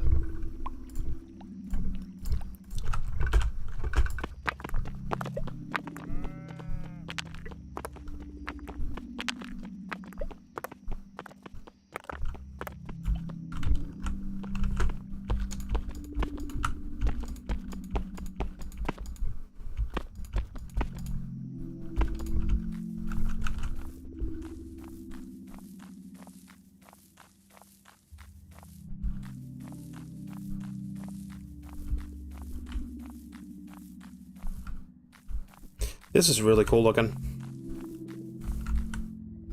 Speaker 1: This is really cool looking.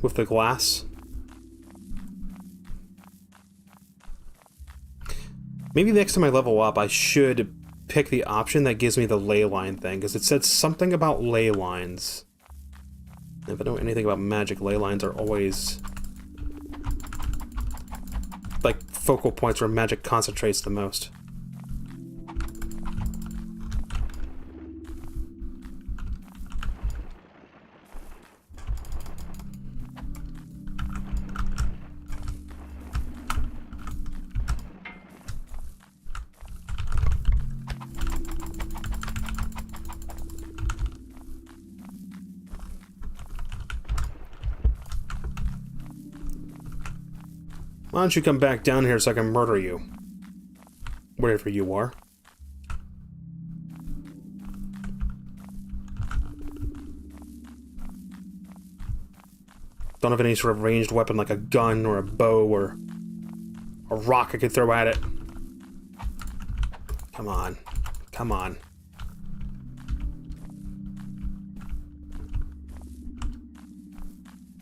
Speaker 1: With the glass. Maybe next time I level up, I should pick the option that gives me the ley line thing, because it said something about ley lines. If I know anything about magic, ley lines are always like focal points where magic concentrates the most. Why don't you come back down here so I can murder you? Wherever you are. Don't have any sort of ranged weapon like a gun or a bow or a rock I could throw at it. Come on. Come on.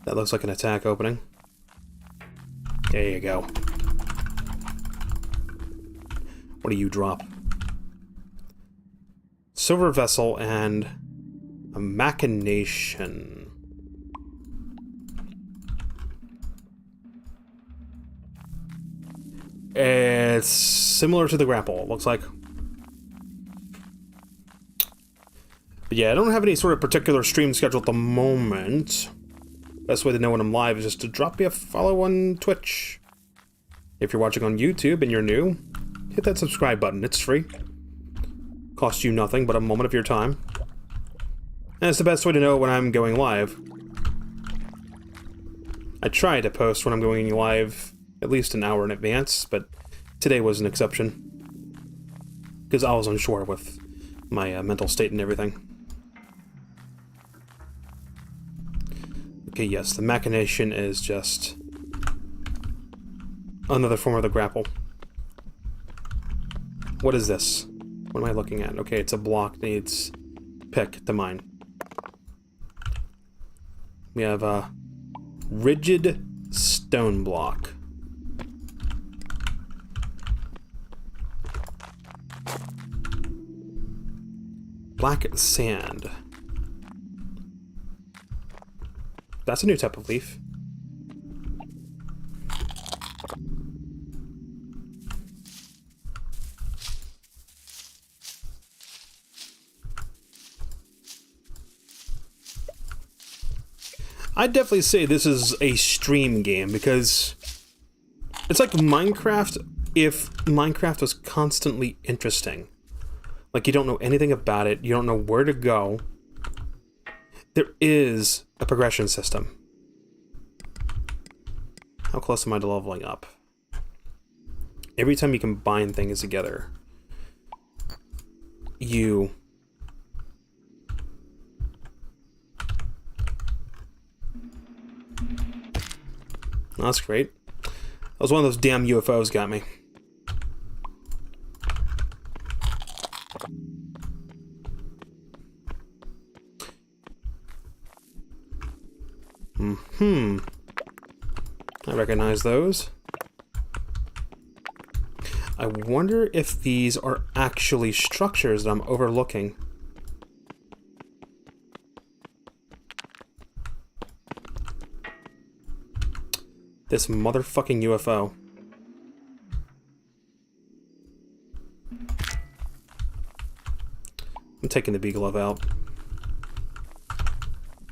Speaker 1: That looks like an attack opening. There you go. What do you drop? Silver vessel and a machination. It's similar to the grapple, it looks like. But yeah, I don't have any sort of particular stream schedule at the moment. Best way to know when I'm live is just to drop me a follow on Twitch. If you're watching on YouTube and you're new, hit that subscribe button. It's free. Costs you nothing but a moment of your time. And it's the best way to know when I'm going live. I try to post when I'm going live at least an hour in advance, but today was an exception. Because I was unsure with my mental state and everything. Okay, yes, the machination is just another form of the grapple. What is this? What am I looking at? Okay, it's a block that needs pick to mine. We have a rigid stone block. Black sand. That's a new type of leaf. I'd definitely say this is a stream game, because it's like Minecraft if Minecraft was constantly interesting. Like, you don't know anything about it, you don't know where to go. There is a progression system. How close am I to leveling up? Every time you combine things together, you That's great. That was one of those damn UFOs got me. I recognize those. I wonder if these are actually structures that I'm overlooking. This motherfucking UFO. I'm taking the bee glove out.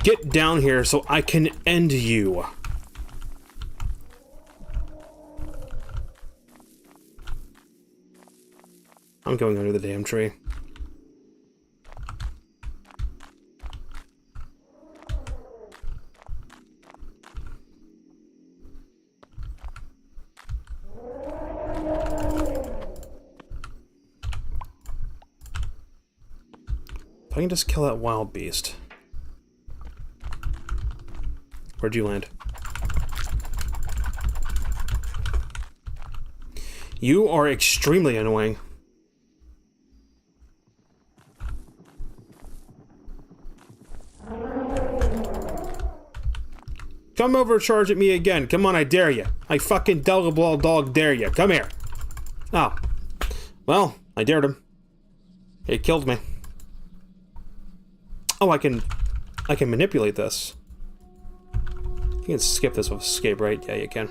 Speaker 1: Get down here so I can end you. I'm going under the damn tree. If I can just kill that wild beast. Where'd you land? You are extremely annoying. Come over, charge at me again. Come on, I dare you. I fucking dog dare you. Come here. Oh. Well, I dared him. He killed me. Oh, I can manipulate this. You can skip this with escape, right? Yeah, you can.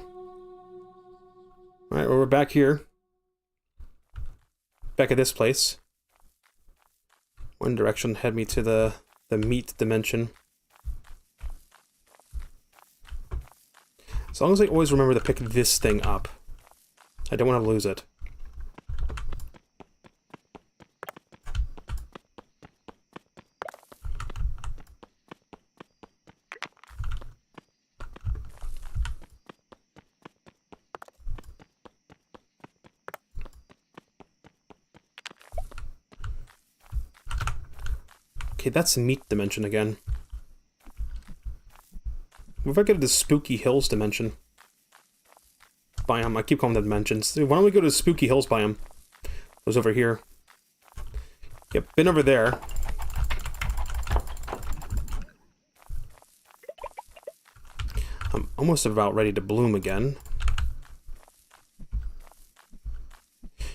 Speaker 1: Alright, well, we're back here. Back at this place. One direction head me to the meat dimension. As long as I always remember to pick this thing up. I don't want to lose it. Okay, that's the meat dimension again. What if I go to the Spooky Hills dimension? Biome. I keep calling them dimensions. Why don't we go to the Spooky Hills biome? It was over here. Yep, been over there. I'm almost about ready to bloom again.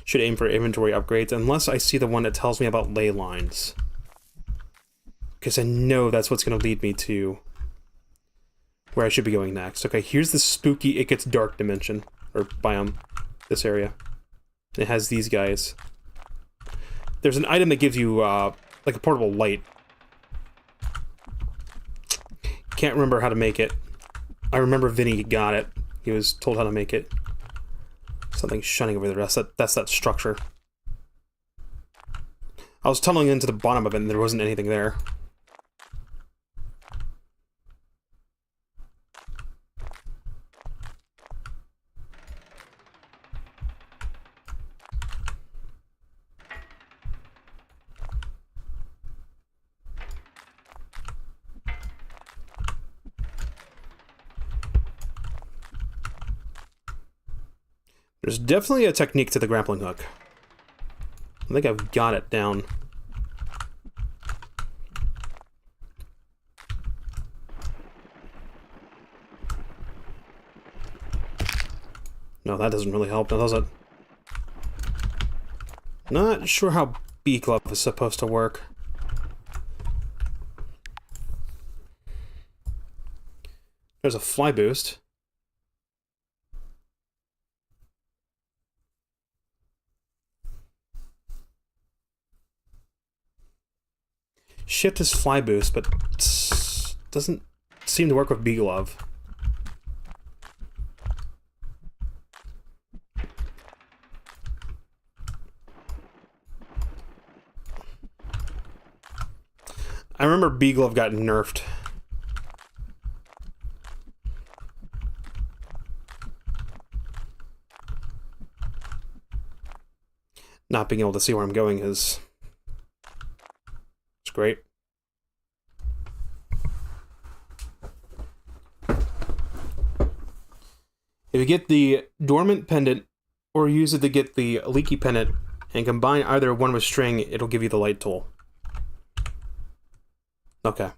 Speaker 1: Should aim for inventory upgrades, unless I see the one that tells me about ley lines. Because I know that's what's going to lead me to where I should be going next. Okay, here's the spooky, it gets dark dimension, or biome, this area. It has these guys. There's an item that gives you, like a portable light. Can't remember how to make it. I remember Vinny got it. He was told how to make it. Something shining over the rest. That's that structure. I was tunneling into the bottom of it and there wasn't anything there. There's definitely a technique to the grappling hook. I think I've got it down. No, that doesn't really help, now does it? Not sure how bee glove is supposed to work. There's a fly boost. Shift is fly boost, but doesn't seem to work with bee glove. I remember bee glove got nerfed. Not being able to see where I'm going is great. If you get the dormant pendant, or use it to get the leaky pendant, and combine either one with string, it'll give you the light tool. Okay.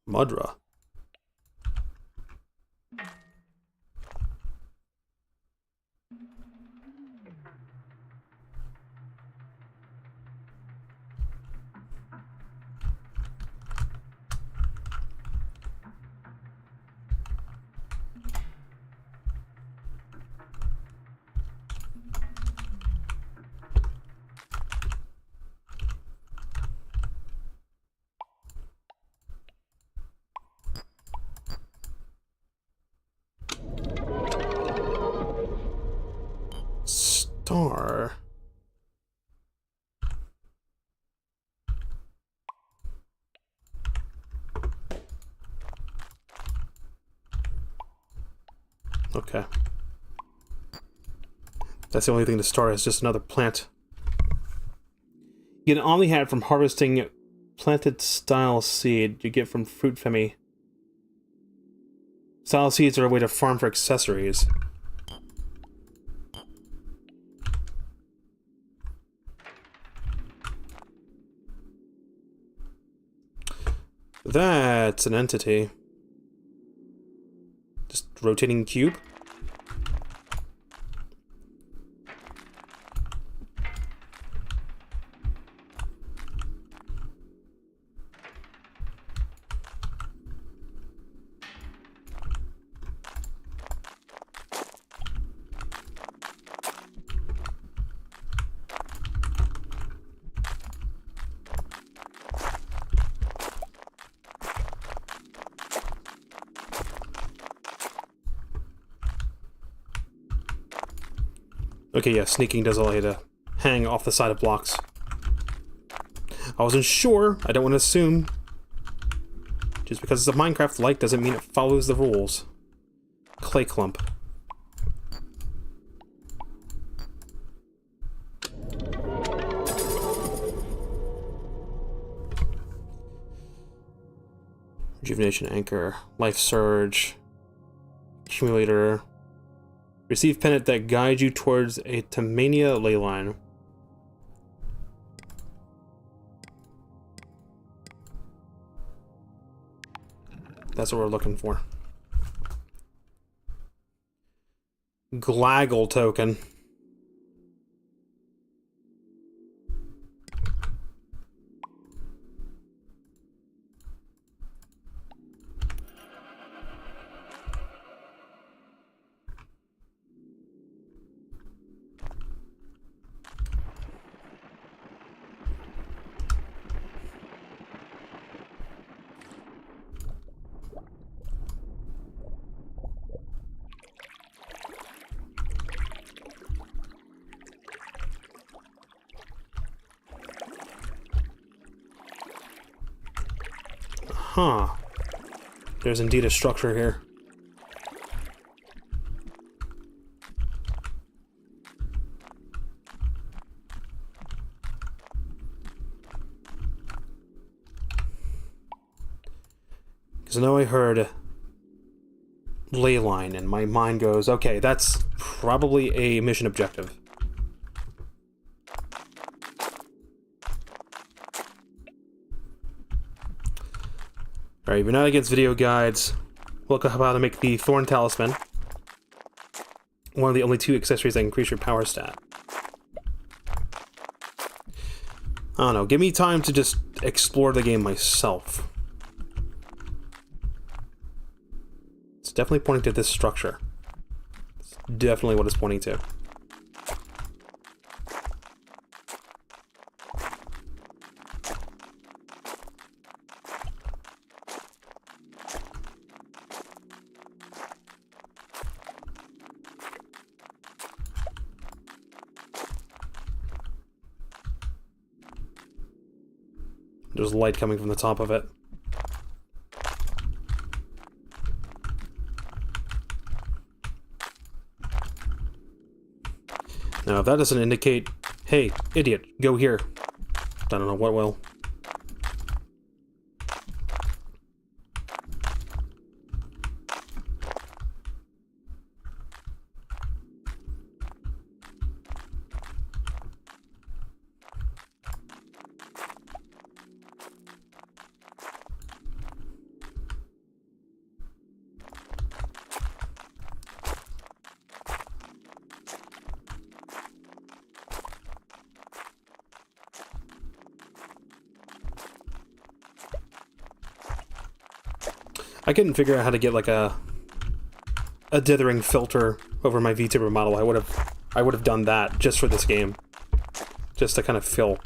Speaker 1: Mudra. Star. Okay. That's the only thing to star is just another plant. You get an Omni hat from harvesting planted style seed you get from Fruit Femi. Style seeds are a way to farm for accessories. That's an entity. Just rotating cube. Okay, yeah, sneaking does allow you to hang off the side of blocks. I wasn't sure. I don't want to assume. Just because it's a Minecraft-like doesn't mean it follows the rules. Clay clump. Rejuvenation anchor. Life surge. Accumulator. Receive pendant that guides you towards a Tamania ley line. That's what we're looking for. Glaggle token. Huh. There's indeed a structure here. Because I know I heard ley line and my mind goes, okay, that's probably a mission objective. Alright, if you're not against video guides, look up how to make the Thorn Talisman. One of the only 2 accessories that increase your power stat. I don't know, give me time to just explore the game myself. It's definitely pointing to this structure. It's definitely what it's pointing to. There's light coming from the top of it. Now, if that doesn't indicate, hey, idiot, go here. I don't know what will. I couldn't figure out how to get like a dithering filter over my VTuber model. I would have done that just for this game, just to kind of fill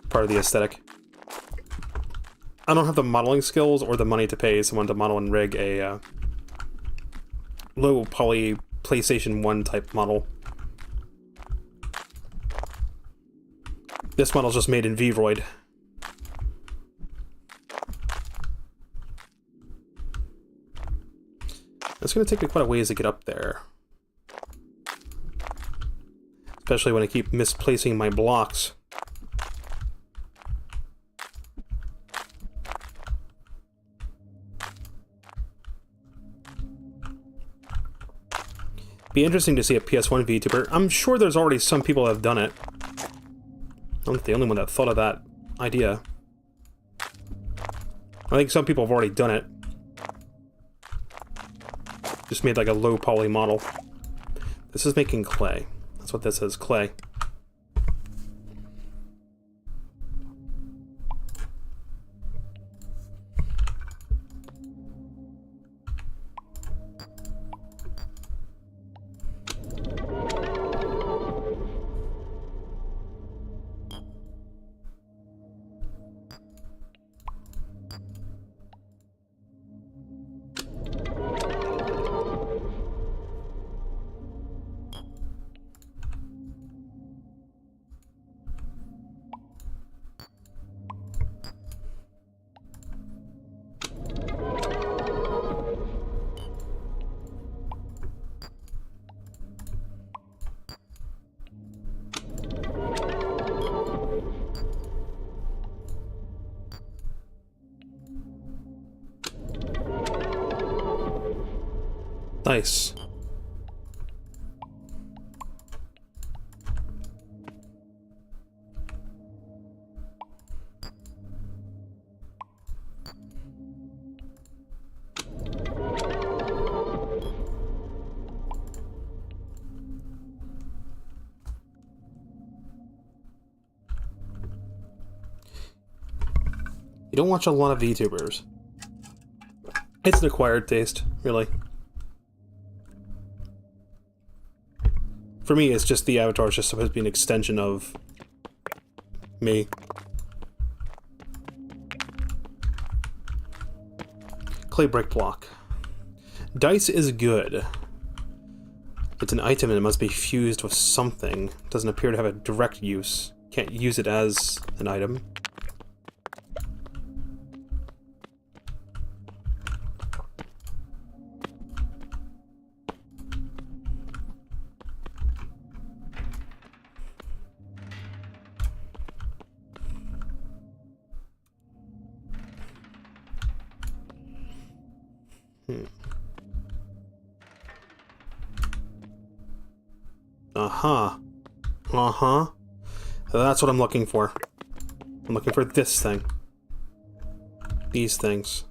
Speaker 1: part of the aesthetic. I don't have the modeling skills or the money to pay someone to model and rig a low poly PlayStation 1 type model. This model's just made in Vroid. It's going to take me quite a ways to get up there. Especially when I keep misplacing my blocks. Be interesting to see a PS1 VTuber. I'm sure there's already some people that have done it. I'm not the only one that thought of that idea. I think some people have already done it. Just made like a low poly model. This is making clay. That's what this is, clay. Nice. You don't watch a lot of VTubers. It's an acquired taste, really. For me, it's just the avatar is just supposed to be an extension of me. Clay brick block. Dice is good. It's an item and it must be fused with something. Doesn't appear to have a direct use. Can't use it as an item. Uh-huh. Uh-huh. That's what I'm looking for. I'm looking for this thing. These things.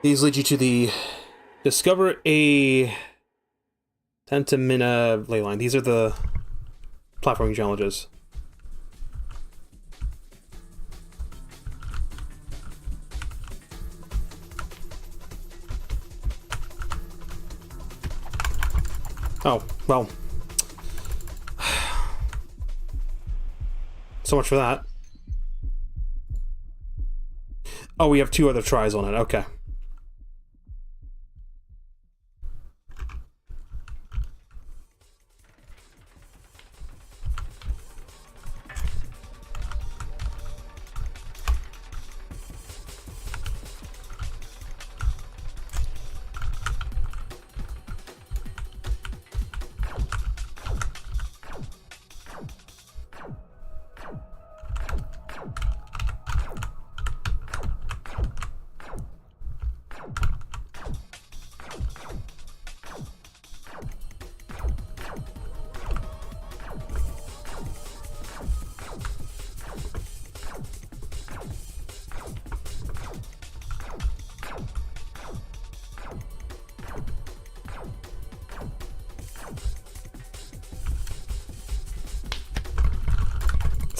Speaker 1: These lead you to the discover a Tantamina ley line. These are the platforming challenges. Oh, well. So much for that. Oh, we have 2 other tries on it. Okay.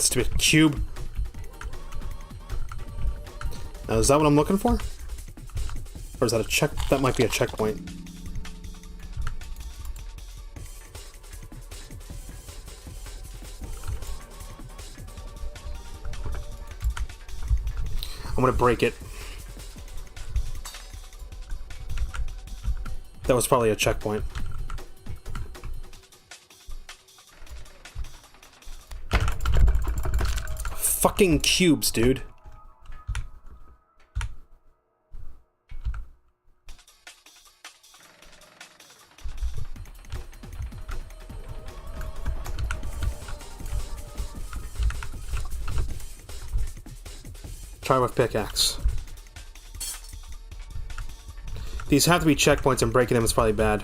Speaker 1: the stupid cube. Now, is that what I'm looking for? Or is that a check? That might be a checkpoint. I'm gonna break it. That was probably a checkpoint. Fucking cubes, dude. Try with pickaxe. These have to be checkpoints, and breaking them is probably bad.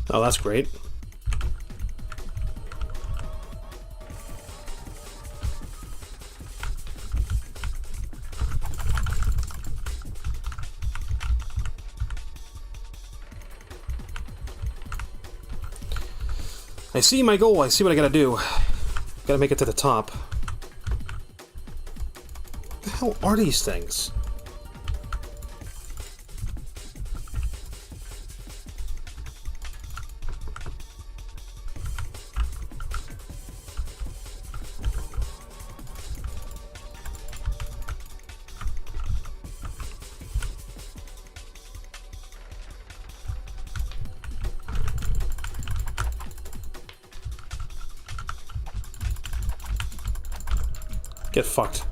Speaker 1: Oh, that's great. I see my goal. I see what I gotta do. Gotta make it to the top. What the hell are these things? Get fucked.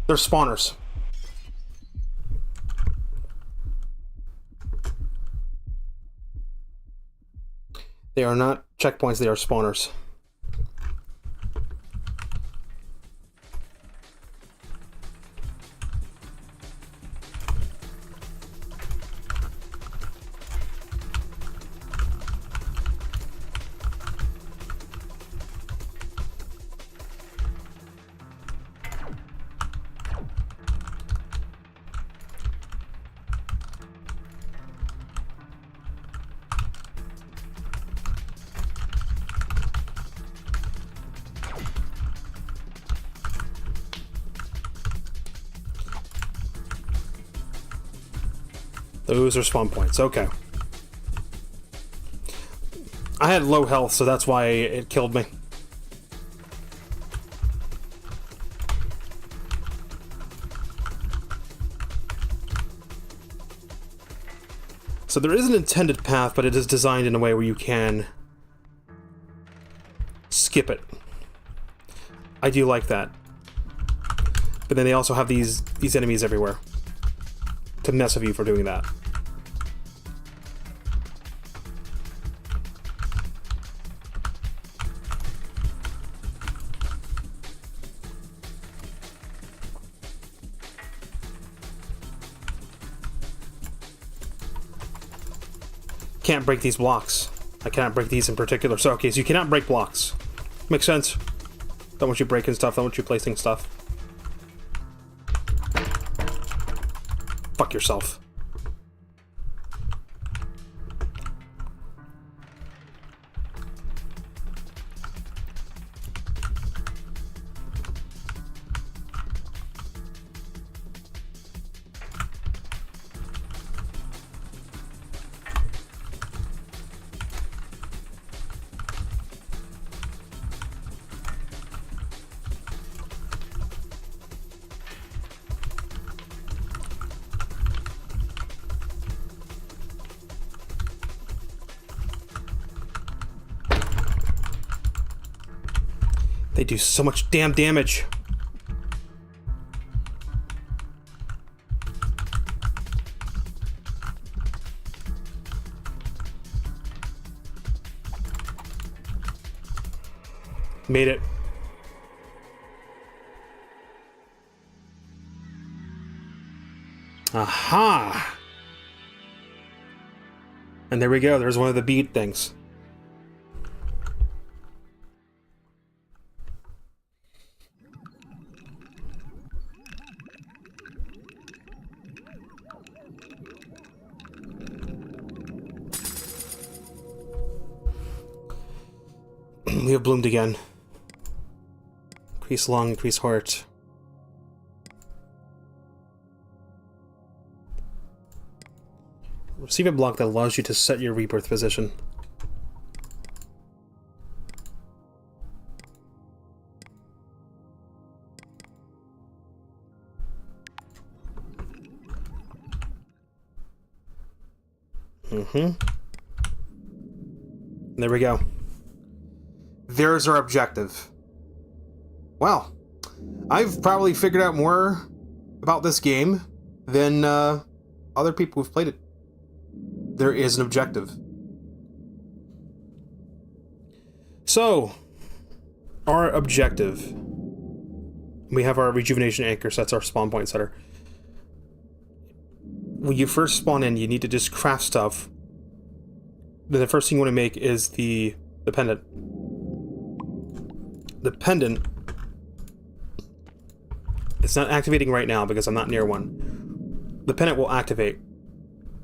Speaker 1: They're spawners. They are not checkpoints, they are spawners. Those are spawn points. Okay. I had low health, so that's why it killed me. So there is an intended path, but it is designed in a way where you can skip it. I do like that. But then they also have these enemies everywhere to mess with you for doing that. Can't break these blocks. I cannot break these in particular. So, okay, so you cannot break blocks. Makes sense. Don't want you breaking stuff, don't want you placing stuff. Fuck yourself. They do so much damn damage. Made it. Aha! And there we go. There's one of the bead things. We have bloomed again. Increase lung, increase heart. Receive a block that allows you to set your rebirth position. There we go. There's our objective. Well, I've probably figured out more about this game than other people who've played it. There is an objective. So, our objective. We have our rejuvenation anchor, so that's our spawn point setter. When you first spawn in, you need to just craft stuff. Then the first thing you want to make is the pendant. The pendant, it's not activating right now because I'm not near one. The pendant will activate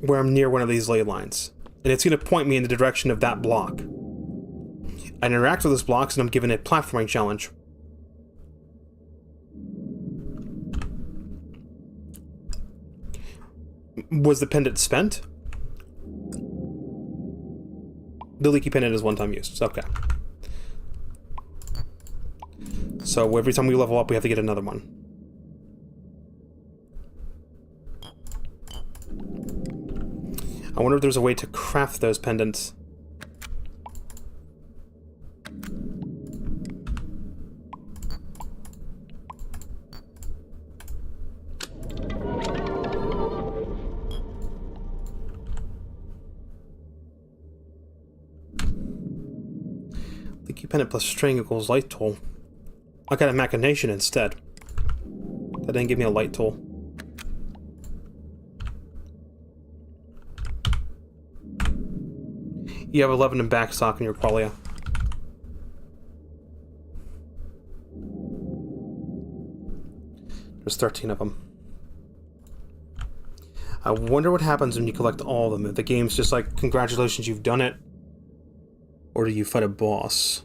Speaker 1: where I'm near one of these ley lines. And it's going to point me in the direction of that block. I interact with those blocks and I'm given a platforming challenge. Was the pendant spent? The leaky pendant is one-time use. It's okay. So every time we level up, we have to get another one. I wonder if there's a way to craft those pendants. Leaky pendant plus string equals light tool. I got a machination instead. That didn't give me a light tool. You have 11 in backstock in your qualia. There's 13 of them. I wonder what happens when you collect all of them. If the game's just like, congratulations, you've done it. Or do you fight a boss?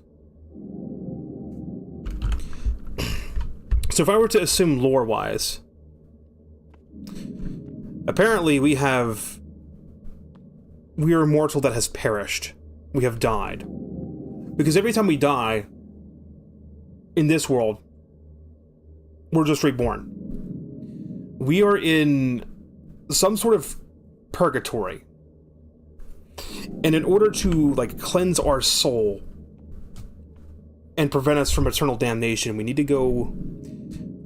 Speaker 1: So if I were to assume lore-wise, apparently we are immortal that has perished. We have died. Because every time we die, in this world, we're just reborn. We are in some sort of purgatory. And in order to, like, cleanse our soul and prevent us from eternal damnation, we need to go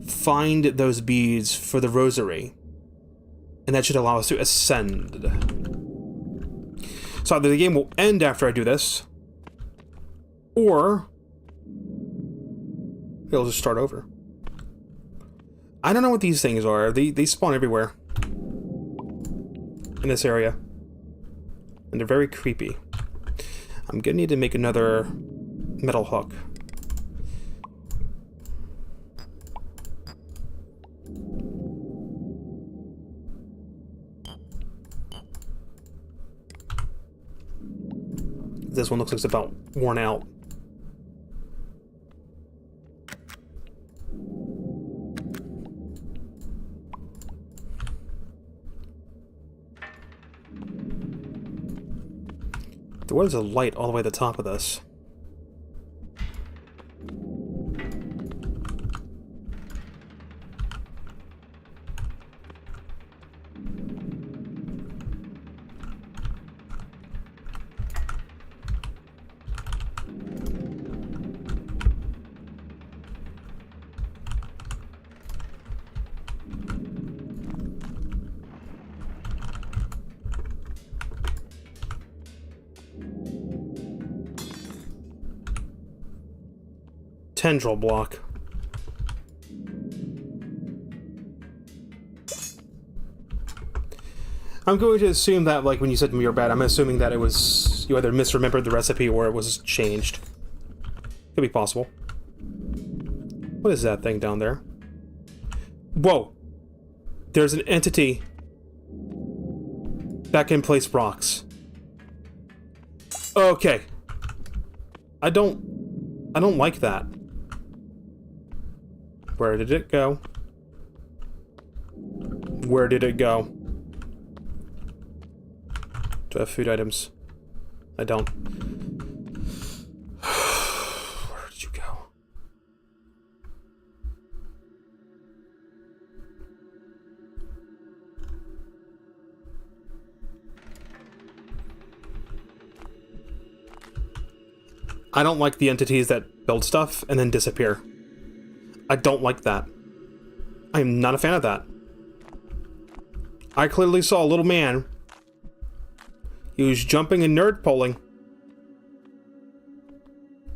Speaker 1: find those beads for the rosary. And that should allow us to ascend. So either the game will end after I do this, or it'll just start over. I don't know what these things are. They spawn everywhere in this area. And they're very creepy. I'm gonna need to make another metal hook. This one looks like it's about worn out. There was a light all the way at the top of this. tendril block. I'm going to assume that, like, when you said mirror bat, I'm assuming that it was... you either misremembered the recipe or it was changed. Could be possible. What is that thing down there? Whoa! There's an entity that can place rocks. Okay. I don't like that. Where did it go? Where did it go? Do I have food items? I don't. Where did you go? I don't like the entities that build stuff and then disappear. I don't like that. I am not a fan of that. I clearly saw a little man. He was jumping and nerd poling.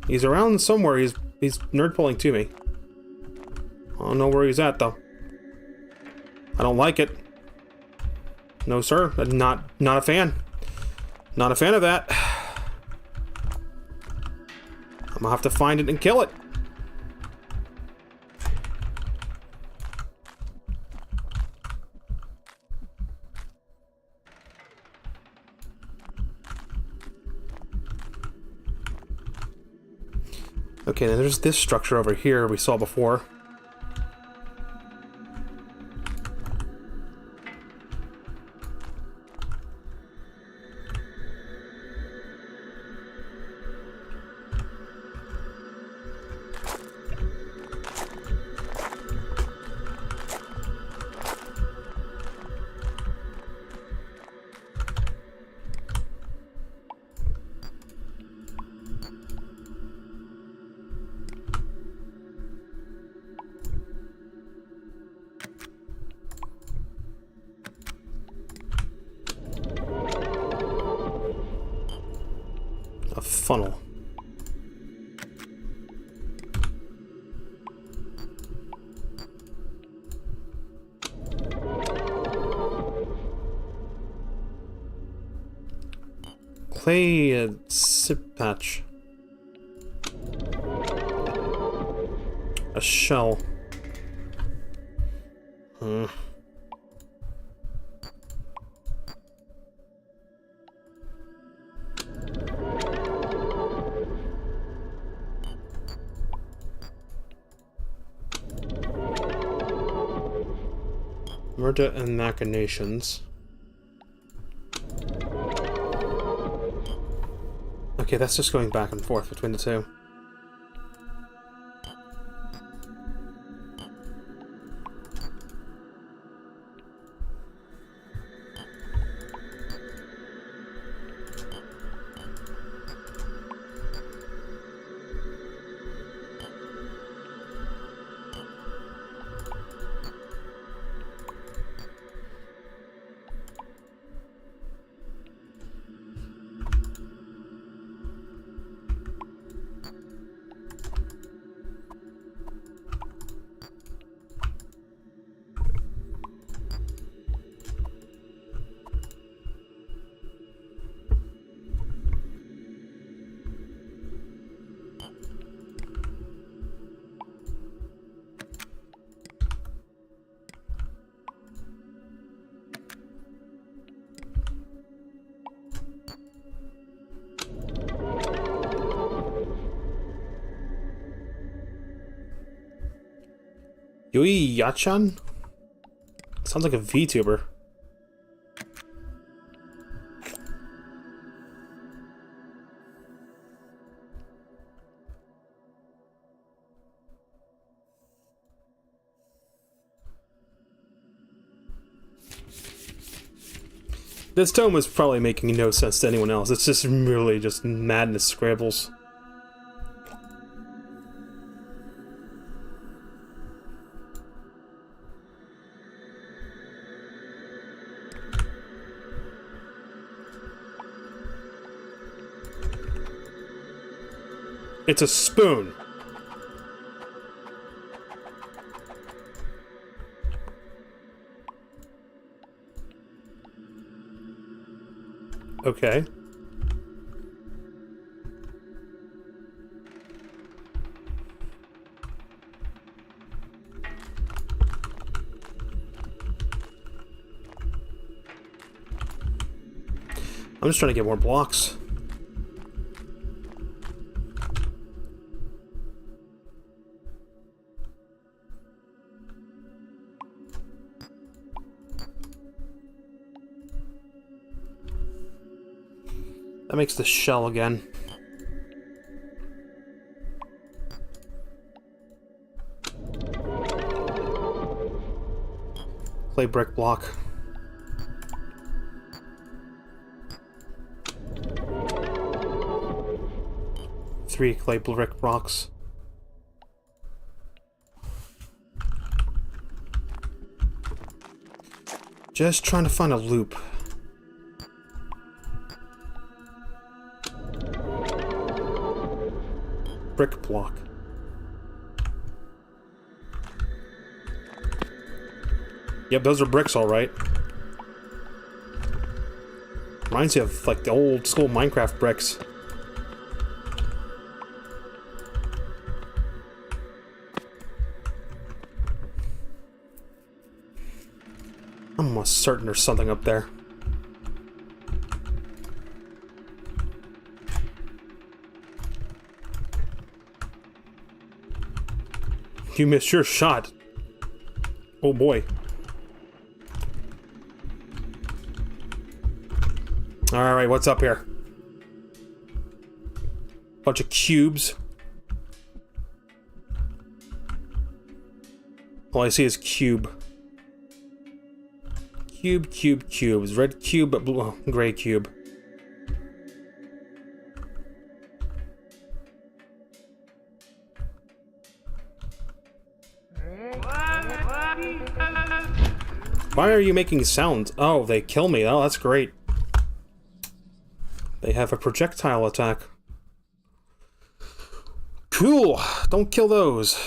Speaker 1: He's around somewhere. He's nerd poling to me. I don't know where he's at though. I don't like it. No sir. I'm not a fan. Not a fan of that. I'm gonna have to find it and kill it. Okay, then there's this structure over here we saw before. A funnel. Clay sip patch. A shell. Murder and machinations. Okay, that's just going back and forth between the two. Yui Yachan? Sounds like a VTuber. This tome is probably making no sense to anyone else. It's just really just madness scrambles. It's a spoon. Okay. I'm just trying to get more blocks. That makes the shell again. Clay brick block. Three clay brick blocks. Just trying to find a loop. Brick block. Yep, those are bricks, all right. Reminds you of like the old school Minecraft bricks. I'm almost certain there's something up there. You missed your shot. Oh boy. Alright, what's up here? Bunch of cubes. All I see is cube. Cubes. Red cube, but blue, gray cube. Why are you making sounds? Oh, they kill me. Oh, that's great. They have a projectile attack. Cool. Don't kill those.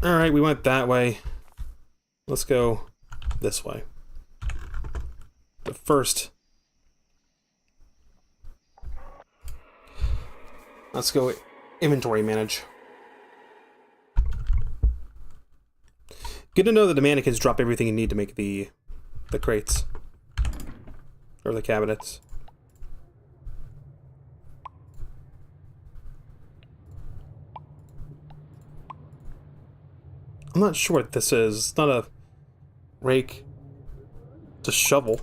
Speaker 1: Alright, we went that way. Let's go this way. But first, let's go inventory manage. Good to know that the mannequins drop everything you need to make the crates. Or the cabinets. I'm not sure what this is. It's not a rake. It's a shovel.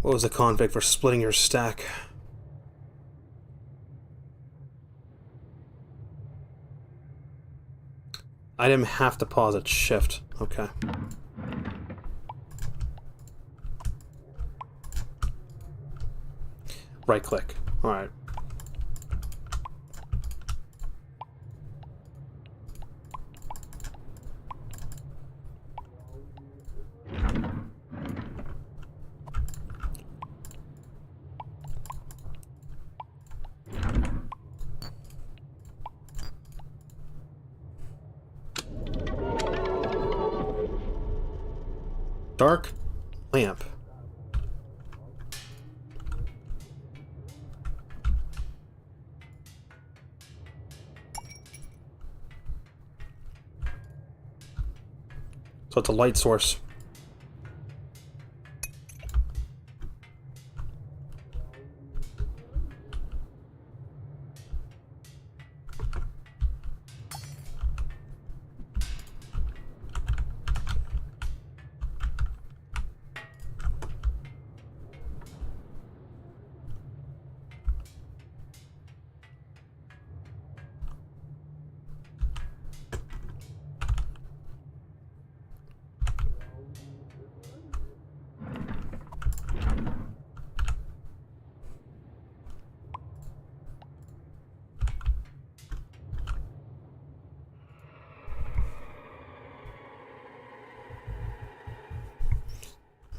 Speaker 1: What was the config for splitting your stack? I didn't have to pause at shift. Okay. Right click. Alright. Dark lamp. So it's a light source.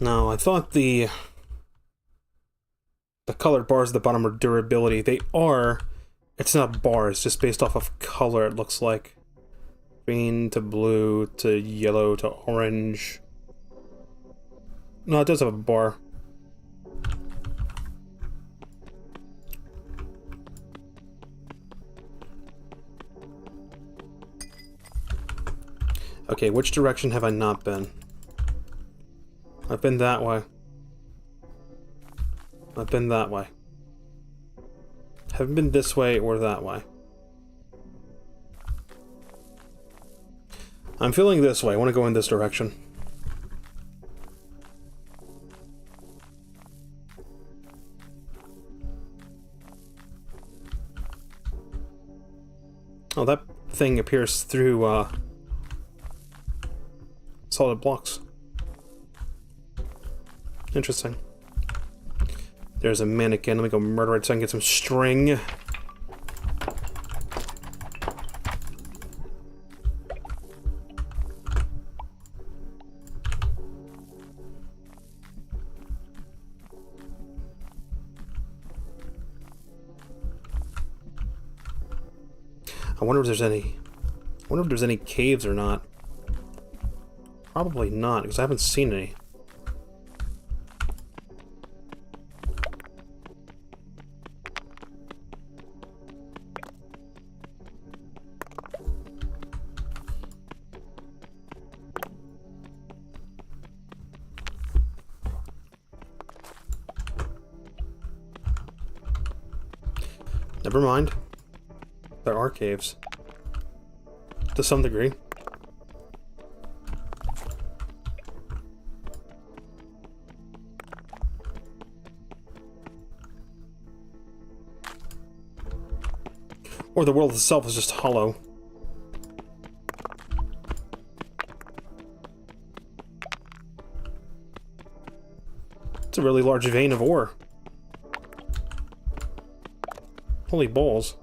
Speaker 1: No, I thought the colored bars at the bottom are durability. They are. It's not a bar, it's just based off of color, it looks like. Green to blue to yellow to orange. No, it does have a bar. Okay, which direction have I not been? I've been that way. I've been that way. Haven't been this way or that way. I'm feeling this way. I want to go in this direction. Oh, that thing appears through, solid blocks. Interesting. There's a mannequin. Let me go murder it so I can get some string. I wonder if there's any caves or not. Probably not, because I haven't seen any. Never mind. There are caves. To some degree. Or the world itself is just hollow. It's a really large vein of ore. Holy balls.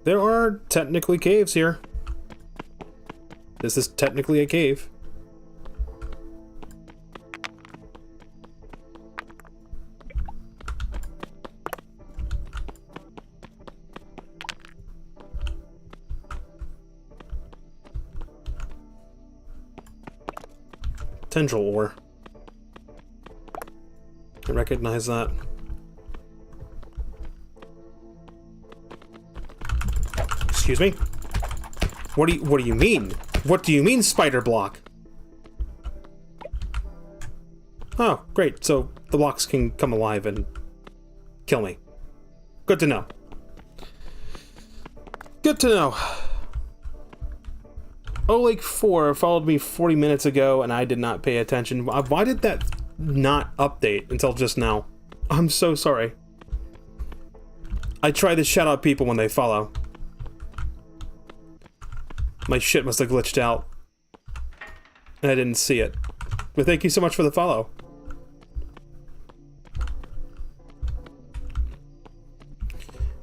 Speaker 1: There are technically caves here. This is technically a cave. Tendril ore. I recognize that. Excuse me? What do you mean? What do you mean, spider block? Oh, great. So the blocks can come alive and kill me. Good to know. Good to know. Lake 4 followed me 40 minutes ago and I did not pay attention. Why did that not update until just now? I'm so sorry. I try to shout out people when they follow. My shit must have glitched out. And I didn't see it. But thank you so much for the follow.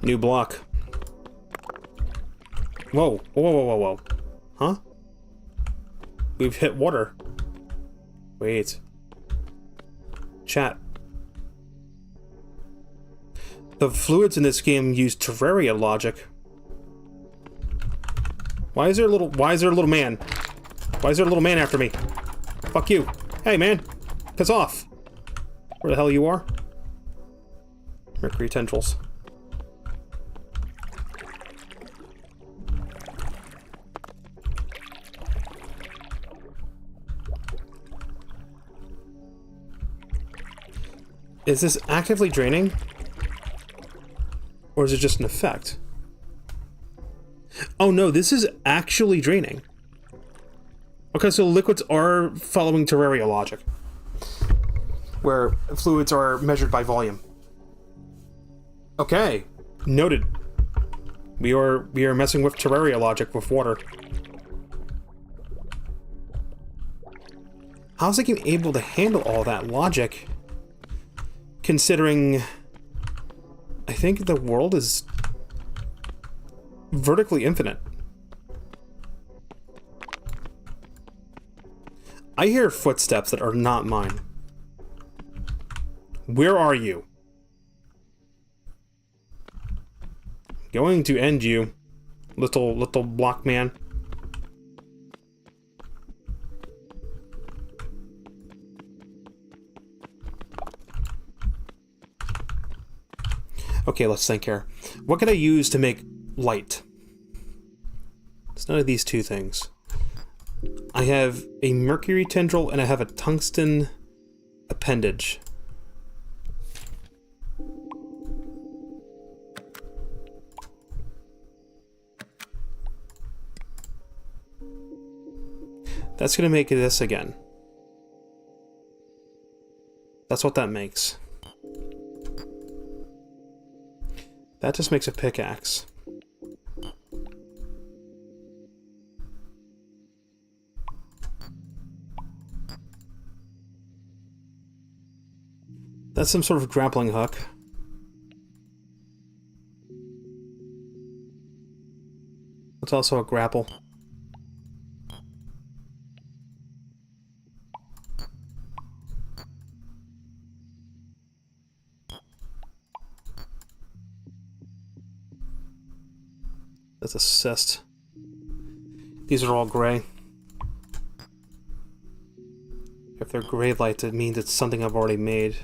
Speaker 1: New block. Whoa. Whoa, whoa, whoa, whoa. Huh? We've hit water. Wait. Chat. The fluids in this game use Terraria logic. Why is there a little man? Why is there a little man after me? Fuck you. Hey, man. Piss off. Where the hell you are? Mercury tendrils. Is this actively draining? Or is it just an effect? Oh no, this is actually draining. Okay, so liquids are following Terraria logic. Where fluids are measured by volume. Okay, noted. We are messing with Terraria logic with water. How's the game able to handle all that logic? Considering I think the world is vertically infinite. I hear footsteps that are not mine. Where are you? Going to end you, little block man. Okay, let's think here. What can I use to make light? It's none of these two things. I have a mercury tendril and I have a tungsten appendage. That's gonna make this again. That's what that makes. That just makes a pickaxe. That's some sort of grappling hook. It's also a grapple. That's a cyst. These are all gray. If they're gray lights, it means it's something I've already made.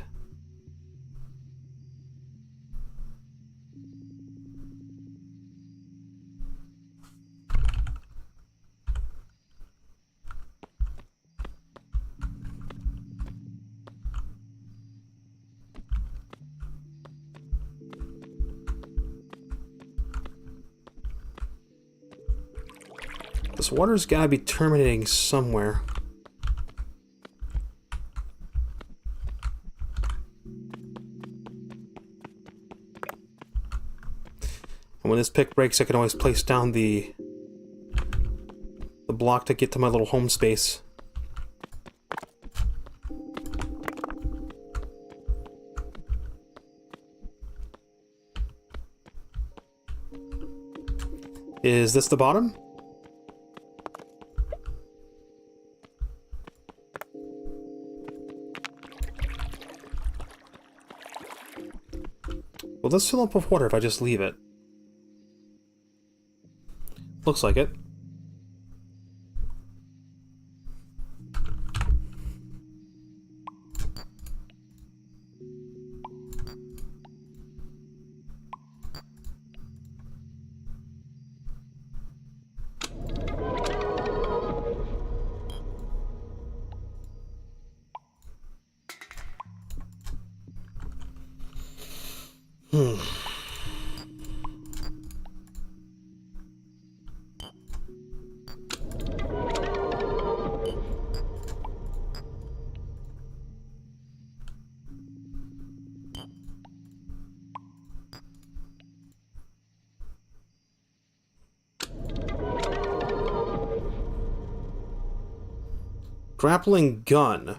Speaker 1: This water's gotta be terminating somewhere. And when this pick breaks, I can always place down the block to get to my little home space. Is this the bottom? Will this fill up with water if I just leave it? Looks like it. Grappling gun.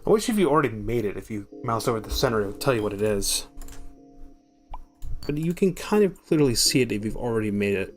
Speaker 1: I wish if you already made it, if you mouse over the center, it would tell you what it is. But you can kind of clearly see it if you've already made it.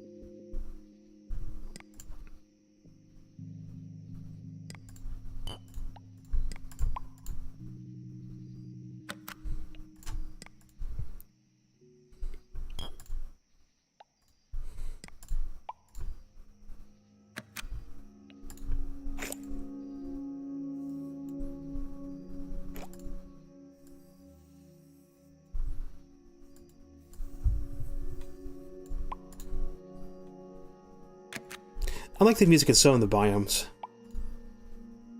Speaker 1: I like the music and so in the biomes.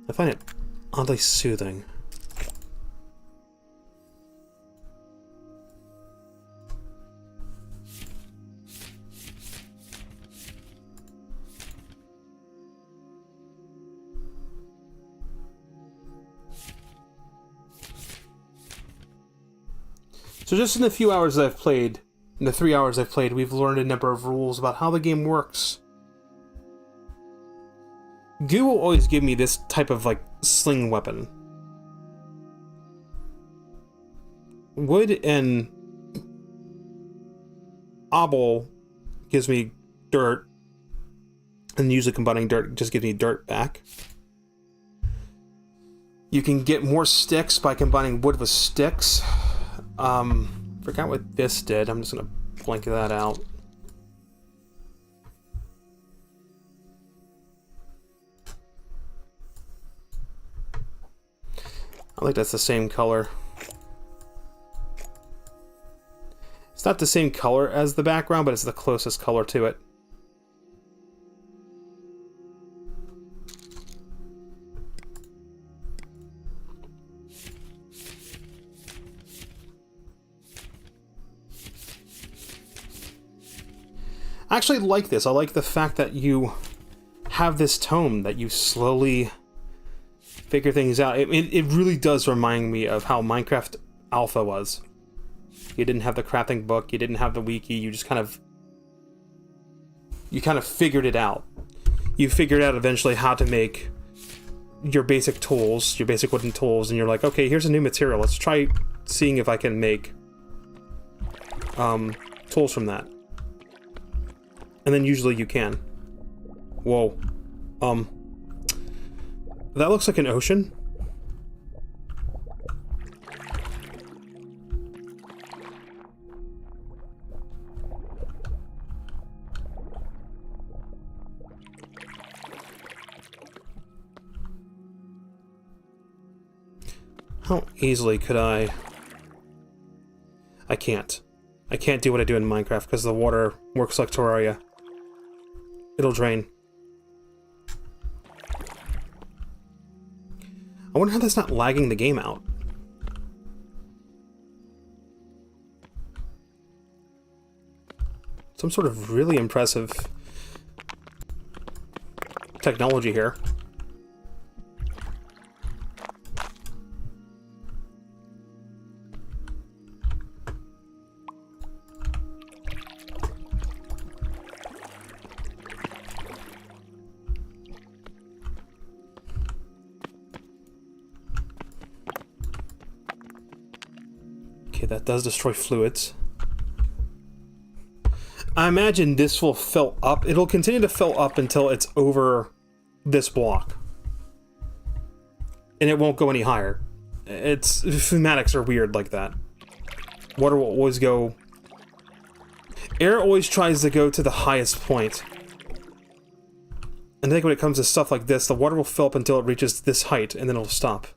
Speaker 1: I find it oddly soothing. So just in the few hours that I've played, in the 3 hours I've played, we've learned a number of rules about how the game works. Goo will always give me this type of, like, sling weapon. Wood and Obble gives me dirt, and usually combining dirt just gives me dirt back. You can get more sticks by combining wood with sticks. Forgot what this did. I'm just gonna blank that out. I think that's the same color. It's not the same color as the background, but it's the closest color to it. I actually like this. I like the fact that you have this tome, that you slowly figure things out. It really does remind me of how Minecraft Alpha was. You didn't have the crafting book, you didn't have the wiki, you just kind of figured it out. You figured out eventually how to make your basic tools, your basic wooden tools, and you're like, okay, here's a new material. Let's try seeing if I can make tools from that. And then usually you can. Whoa. That looks like an ocean. How easily could I can't. I can't do what I do in Minecraft because the water works like Terraria. It'll drain. I wonder how that's not lagging the game out. Some sort of really impressive technology here. That does destroy fluids. I imagine this will fill up. It'll continue to fill up until it's over this block. And it won't go any higher. Thematics are weird like that. Water will always go... Air always tries to go to the highest point. And I think when it comes to stuff like this, the water will fill up until it reaches this height, and then it'll stop.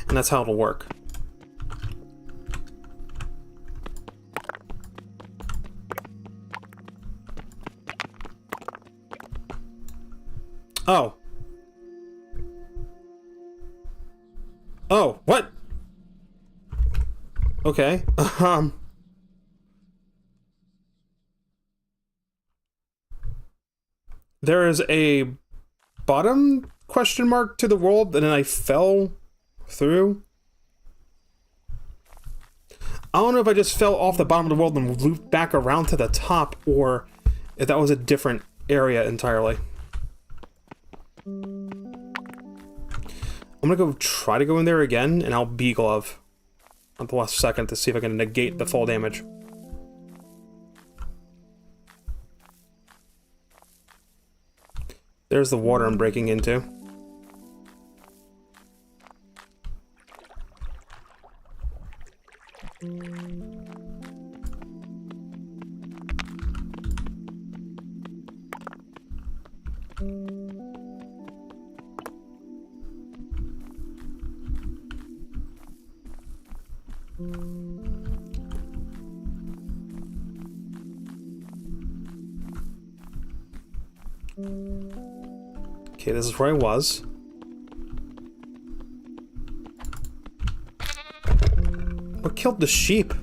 Speaker 1: And that's how it'll work. Oh. Oh, what? Okay. There is a bottom question mark to the world, and then I fell through. I don't know if I just fell off the bottom of the world and looped back around to the top, or if that was a different area entirely. I'm gonna go try to go in there again, and I'll B-glove at the last second to see if I can negate the fall damage. There's the water I'm breaking into. Okay, this is where I was. What killed the sheep?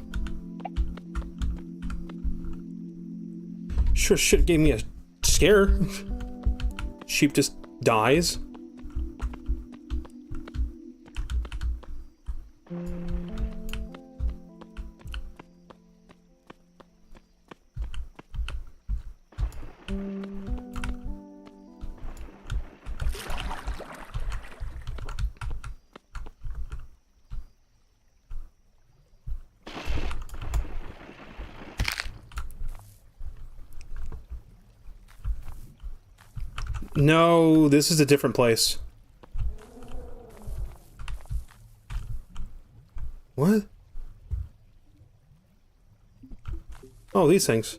Speaker 1: Sure shit gave me a scare. Sheep just dies. No, this is a different place. What? Oh, these things.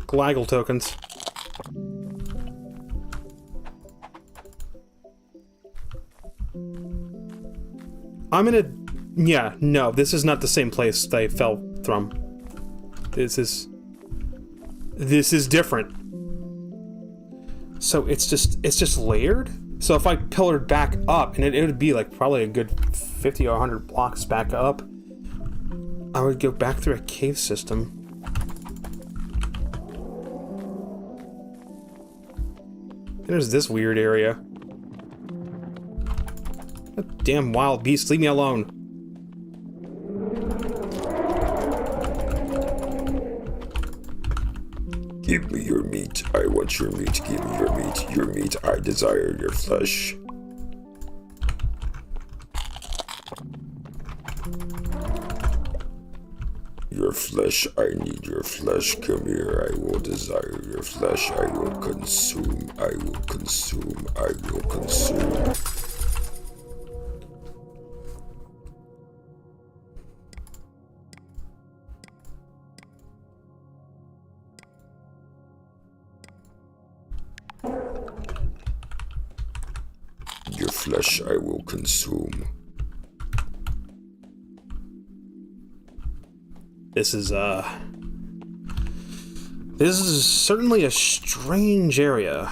Speaker 1: Glaggle tokens. I'm in a... Yeah, no, this is not the same place that I fell from. This is different. So it's just layered? So if I pillared back up, and it would be like probably a good 50 or 100 blocks back up, I would go back through a cave system. And there's this weird area. That damn wild beast, leave me alone.
Speaker 2: Give me your meat. I want your meat. Give me your meat. Your meat. I desire your flesh. Your flesh. I need your flesh. Come here. I will desire your flesh. I will consume. I will consume. I will consume. Your flesh I will consume.
Speaker 1: This is certainly a strange area.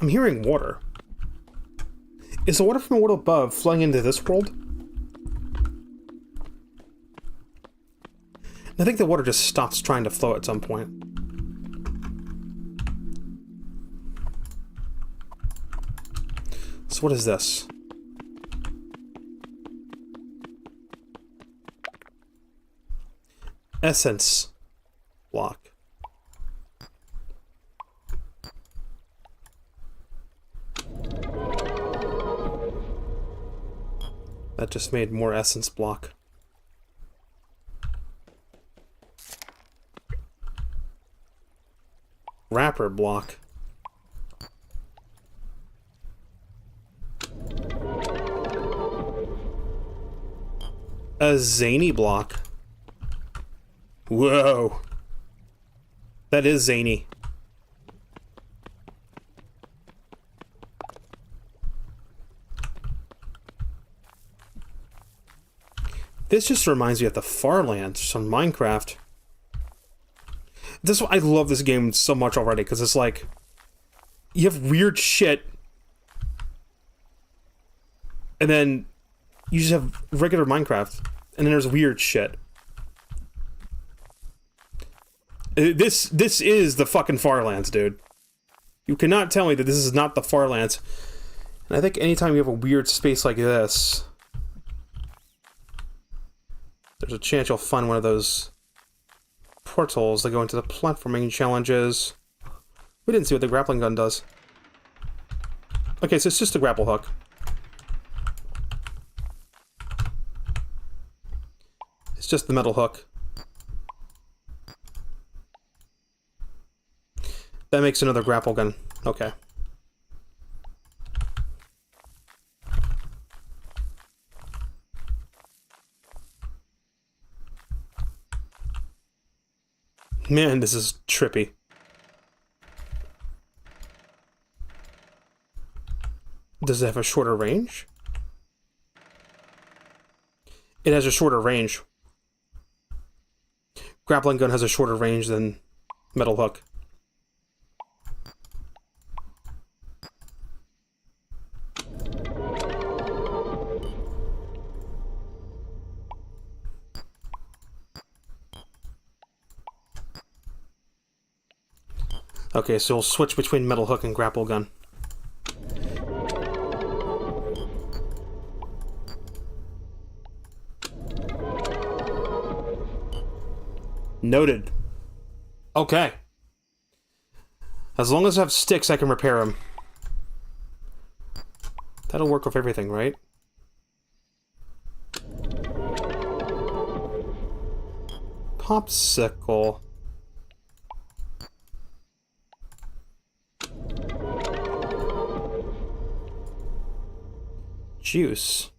Speaker 1: I'm hearing water. Is the water from the world above flowing into this world? I think the water just stops trying to flow at some point. So what is this? Essence block. That just made more essence block. Wrapper block. A zany block. Whoa. That is zany. This just reminds me of the Farlands on Minecraft. I love this game so much already, because it's like, you have weird shit, and then you just have regular Minecraft, and then there's weird shit. This is the fucking Farlands, dude. You cannot tell me that this is not the Farlands. And I think anytime you have a weird space like this, there's a chance you'll find one of those portals that go into the platforming challenges. We didn't see what the grappling gun does. Okay, so it's just a grapple hook. It's just the metal hook. That makes another grapple gun. Okay. Man, this is trippy. Does it have a shorter range? It has a shorter range. Grappling gun has a shorter range than metal hook. Okay, so we'll switch between metal hook and grapple gun. Noted. Okay. As long as I have sticks, I can repair them. That'll work with everything, right? Popsicle. Juice.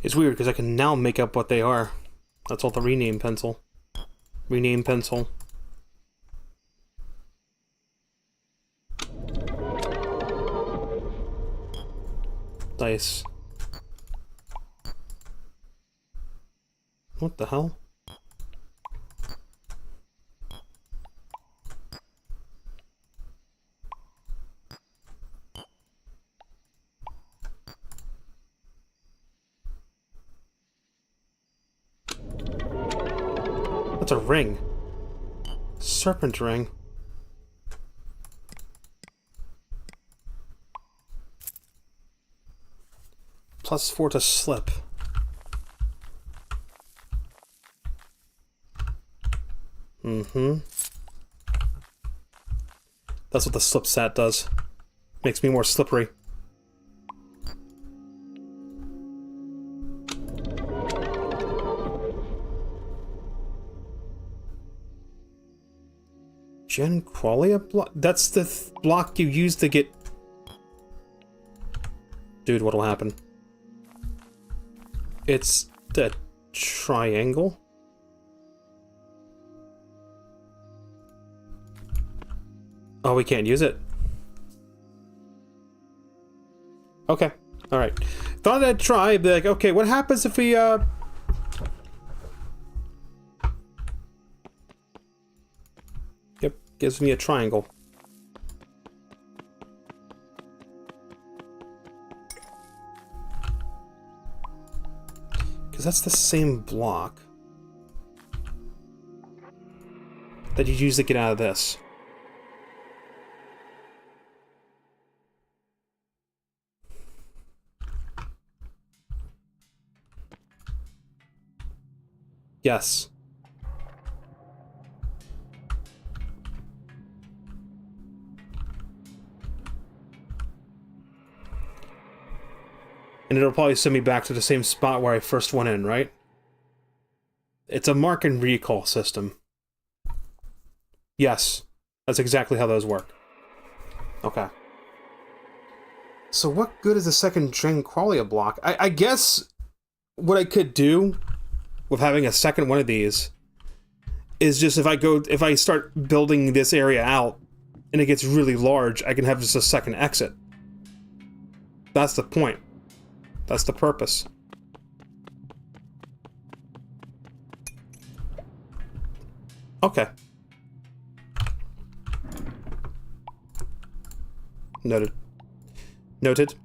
Speaker 1: It's weird because I can now make up what they are. That's all the rename pencil. Rename pencil. Dice. What the hell? That's a ring. Serpent ring. +4 to slip. Mm-hmm. That's what the slip stat does. Makes me more slippery. Gen Qualia block? That's the block you use to get... Dude, what'll happen? It's the triangle? Oh, we can't use it. Okay. Alright. Thought I'd try, be like, okay, what happens if we, Yep, gives me a triangle. Because that's the same block that you use to get out of this. Yes. And it'll probably send me back to the same spot where I first went in, right? It's a mark and recall system. Yes. That's exactly how those work. Okay. So what good is the second Gen Qualia block? I guess what I could do with having a second one of these is just if I start building this area out and it gets really large, I can have just a second exit. That's the point. That's the purpose. Okay. Noted. Noted.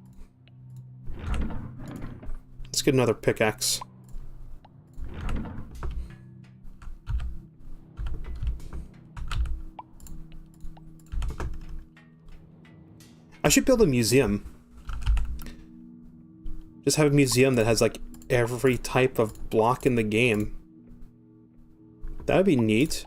Speaker 1: Let's get another pickaxe. I should build a museum. Just have a museum that has, like, every type of block in the game. That'd be neat.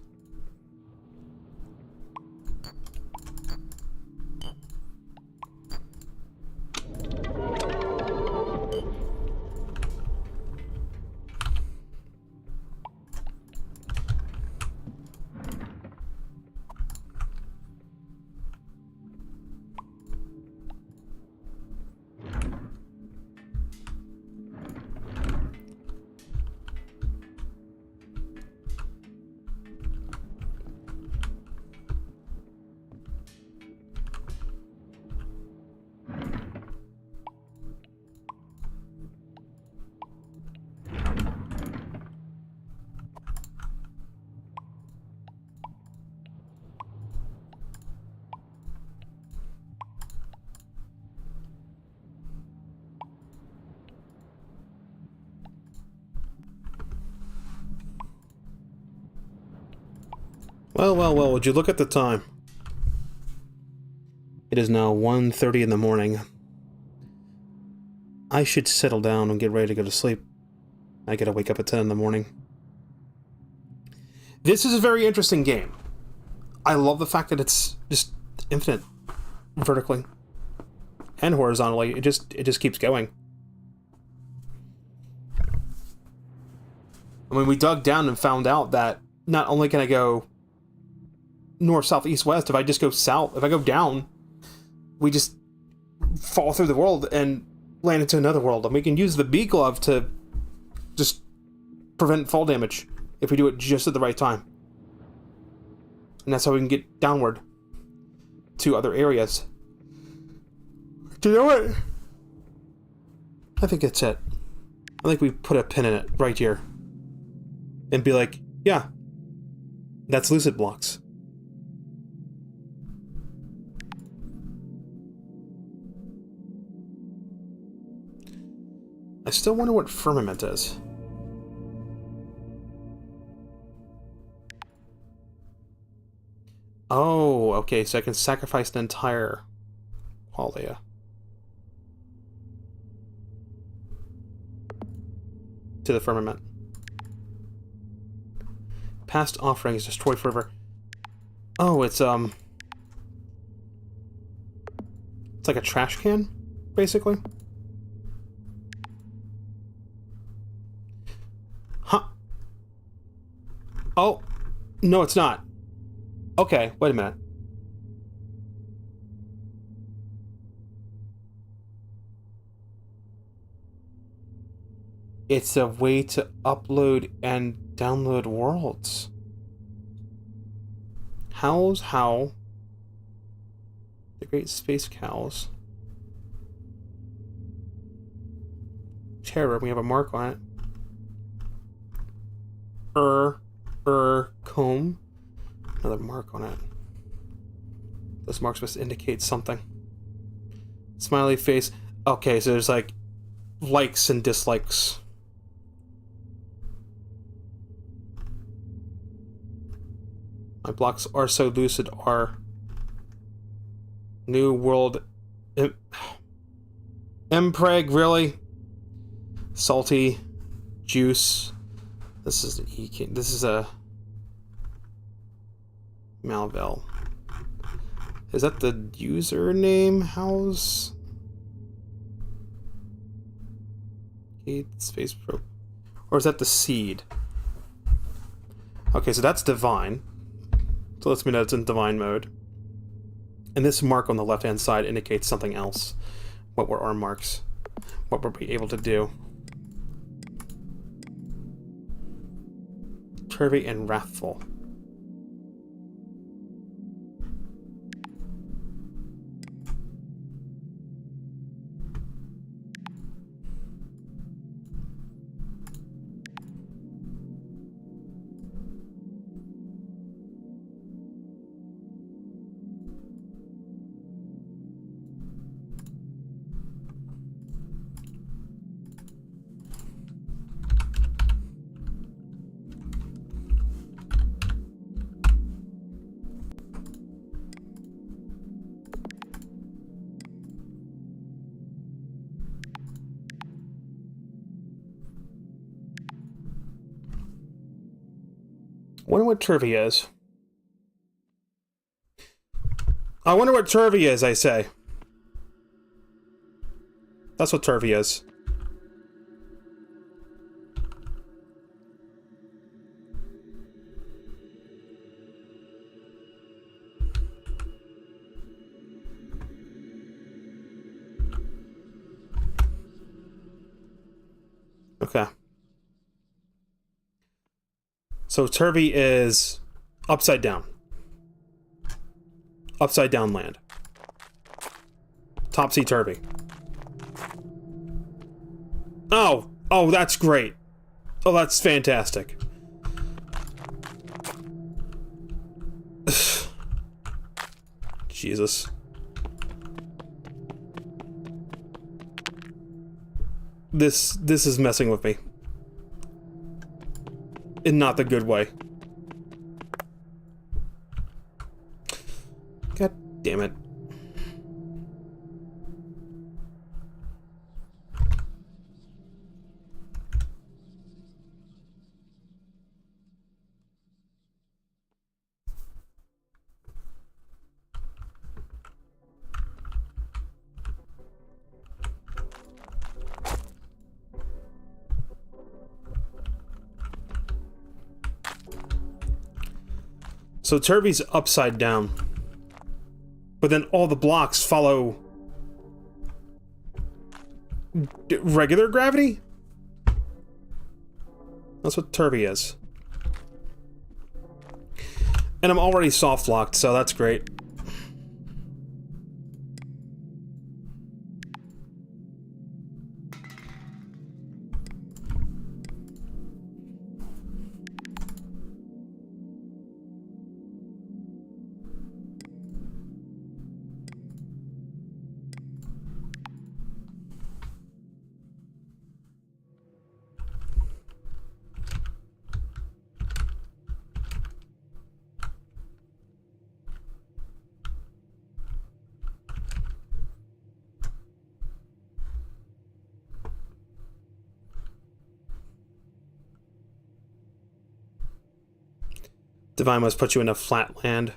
Speaker 1: Well, well, well, would you look at the time? It is now 1:30 in the morning. I should settle down and get ready to go to sleep. I gotta wake up at 10 in the morning. This is a very interesting game. I love the fact that it's just infinite, vertically and horizontally. It just keeps going. I mean, we dug down and found out that not only can I go north, south, east, west, if I just go south, if I go down, we just fall through the world and land into another world. And we can use the bee glove to just prevent fall damage if we do it just at the right time. And that's how we can get downward to other areas. Do you know what? I think that's it. I think we put a pin in it right here. And be like, yeah, that's Lucid Blocks. I still wonder what firmament is. Oh, okay, so I can sacrifice an entire qualia. To the firmament. Past offerings destroyed forever. Oh, it's like a trash can, basically. Huh. Oh, no, it's not. Okay, wait a minute. It's a way to upload and download worlds. How's how? The Great Space Cows. Terror, we have a mark on it. Comb. Another mark on it. Those marks must indicate something. Smiley face. Okay, so there's like likes and dislikes. My blocks are so lucid are New World Mpreg, really? Salty Juice. This is a Malvel. Is that the username? House? Gate Space Probe. Or is that the seed? Okay, so that's divine. So lets me know it's in divine mode. And this mark on the left-hand side indicates something else. What were our marks? What were we able to do? Turvy and wrathful. Wonder what Turvy is. I wonder what Turvy is, I say. That's what Turvy is. Okay. So Turvy is upside down. Upside down land. Topsy-turvy. Oh! Oh, that's great. Oh, that's fantastic. Jesus. This is messing with me. In not the good way. God damn it. So Turvy's upside down. But then all the blocks follow regular gravity? That's what Turvy is. And I'm already soft locked, so that's great. Divine must put you in a flat land.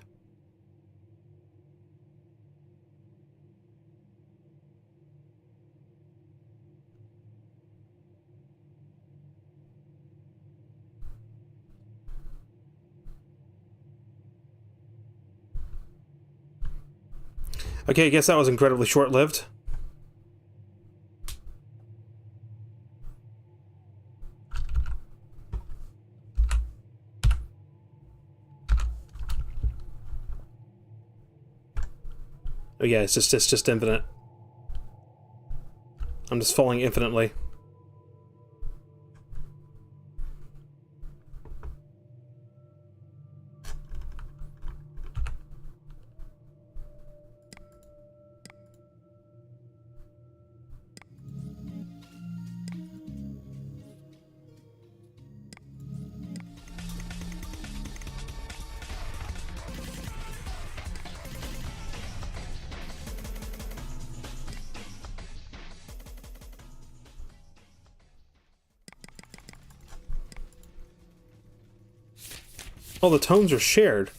Speaker 1: Okay, I guess that was incredibly short-lived. Oh yeah, it's just infinite. I'm just falling infinitely. All the tones are shared.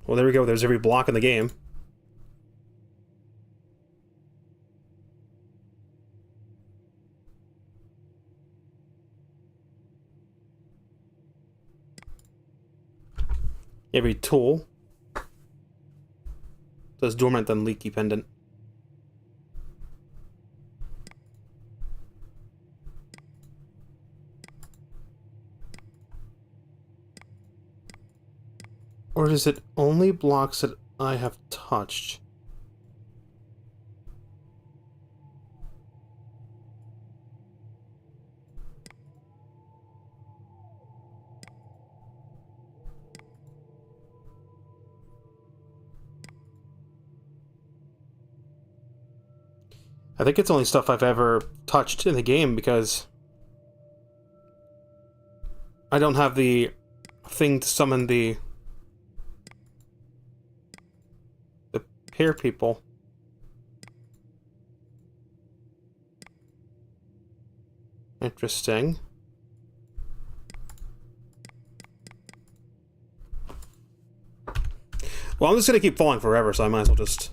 Speaker 1: Well, there we go. There's every block in the game. Every tool. Says dormant then leaky pendant. Or is it only blocks that I have touched? I think it's only stuff I've ever touched in the game because I don't have the thing to summon the pair people. Interesting. Well, I'm just gonna keep falling forever, so I might as well just...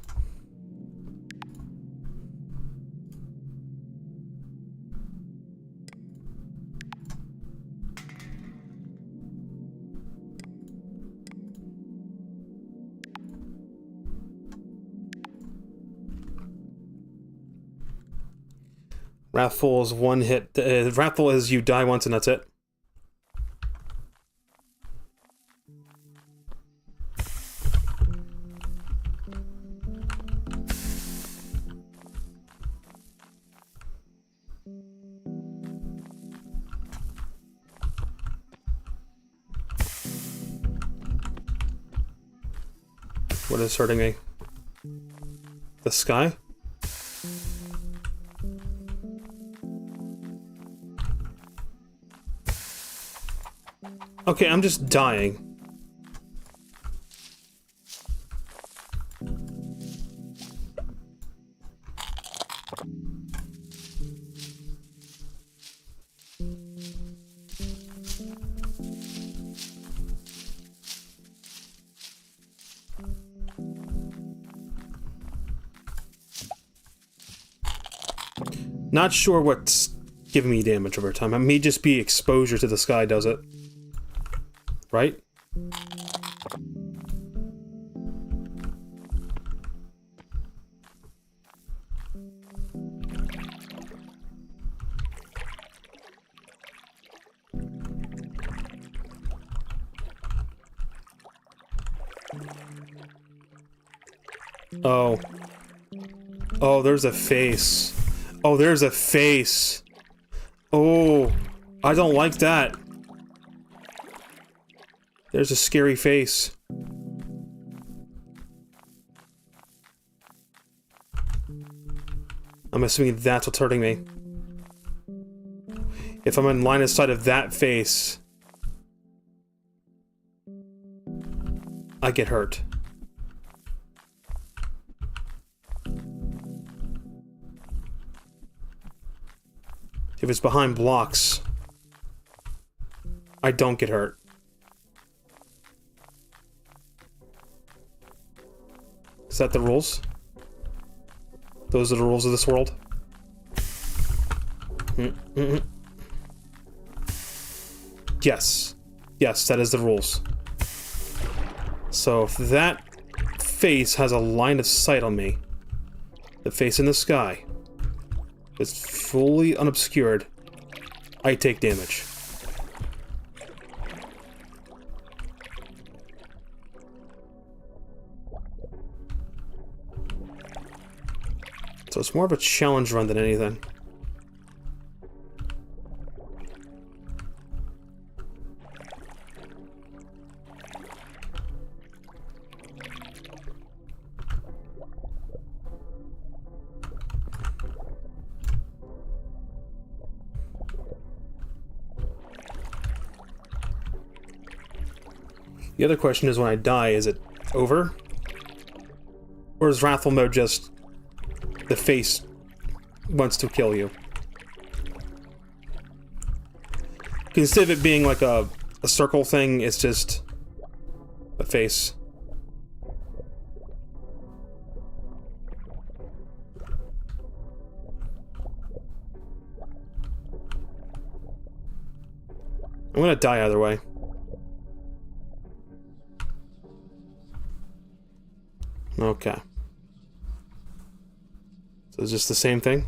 Speaker 1: Wrathful is one hit. Wrathful is you die once and that's it. What is hurting me? The sky? Okay, I'm just dying. Not sure what's giving me damage over time. It may just be exposure to the sky does it. Right? Oh. Oh, there's a face. Oh, there's a face. Oh, I don't like that. There's a scary face. I'm assuming that's what's hurting me. If I'm in line of sight of that face, I get hurt. If it's behind blocks, I don't get hurt. Is that the rules? Those are the rules of this world? Yes. Yes, that is the rules. So if that face has a line of sight on me, the face in the sky, is fully unobscured, I take damage. So it's more of a challenge run than anything. The other question is, when I die, is it over? Or is Wrathful mode just the face wants to kill you? Instead of it being like a circle thing, it's just a face. I'm gonna die either way. Okay. So it's just the same thing?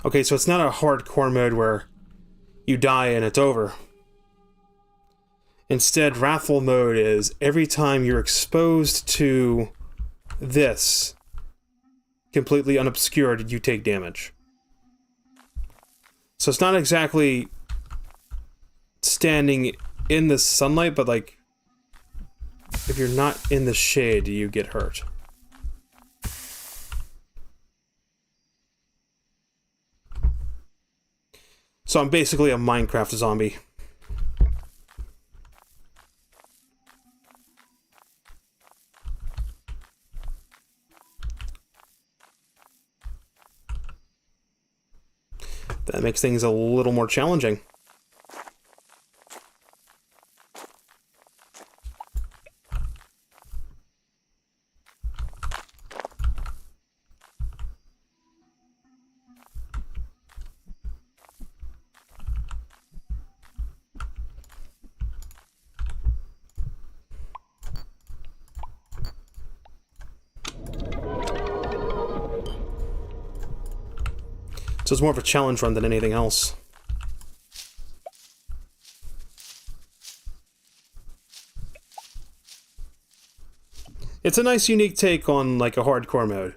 Speaker 1: Okay, so it's not a hardcore mode where you die and it's over. Instead, Wrathful mode is every time you're exposed to this, completely unobscured, you take damage. So it's not exactly standing in the sunlight, but like, if you're not in the shade, you get hurt. So I'm basically a Minecraft zombie. That makes things a little more challenging. So it's more of a challenge run than anything else. It's a nice, unique take on, like, a hardcore mode.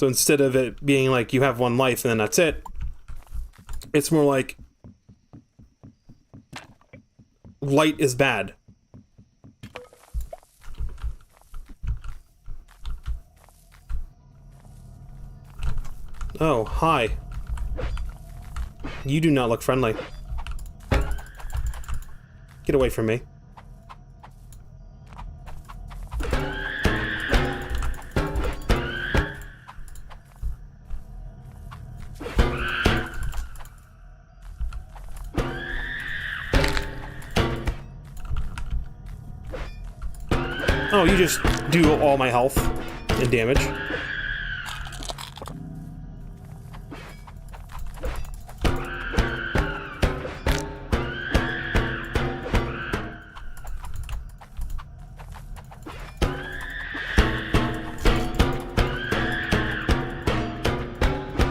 Speaker 1: So instead of it being like you have one life and then that's it, it's more like light is bad. Oh, hi. You do not look friendly. Get away from me. Oh, you just do all my health and damage.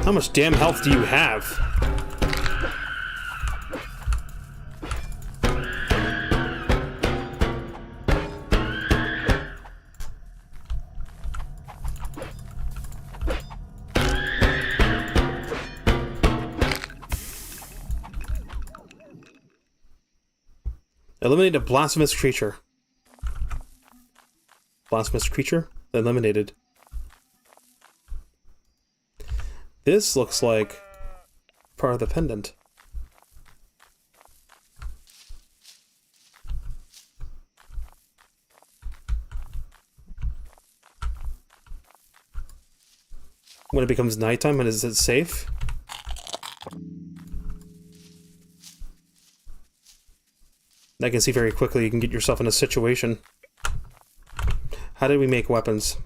Speaker 1: How much damn health do you have? Eliminate a blasphemous creature. Blasphemous creature? Eliminated. This looks like part of the pendant. When it becomes nighttime, and is it safe? I can see very quickly you can get yourself in a situation. How did we make weapons?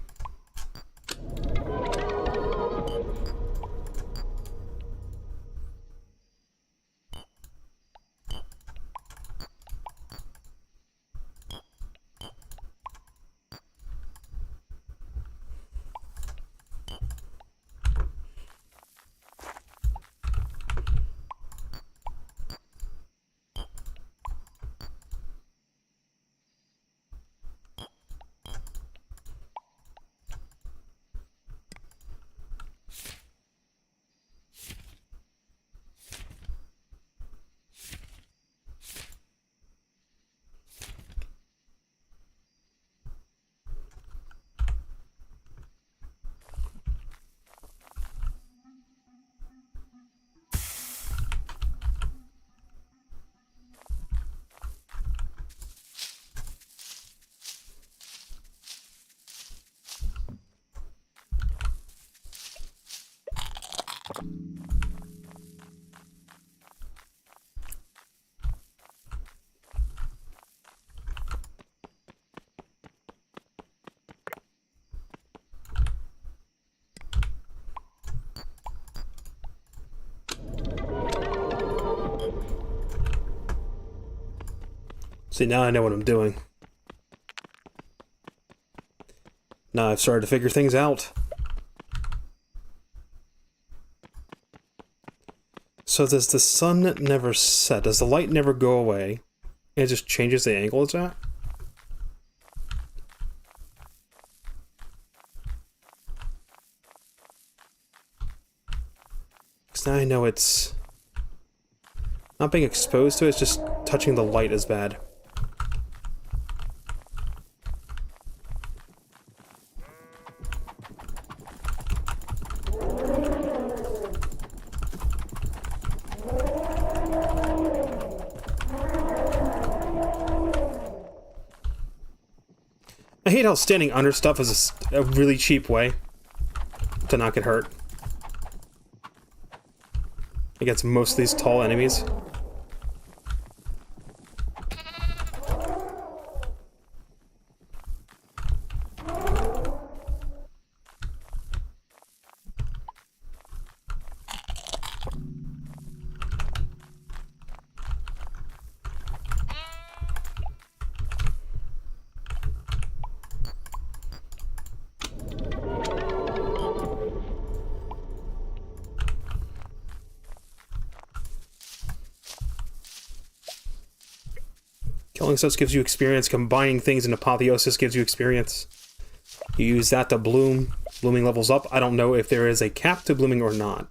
Speaker 1: See, now I know what I'm doing. Now I've started to figure things out. So does the sun never set? Does the light never go away? And it just changes the angle it's at? Because now I know it's not being exposed to it, it's just touching the light is bad. I hate how standing under stuff is a really cheap way to not get hurt against most of these tall enemies. Killing stuff gives you experience. Combining things in Apotheosis gives you experience. You use that to bloom. Blooming levels up. I don't know if there is a cap to blooming or not.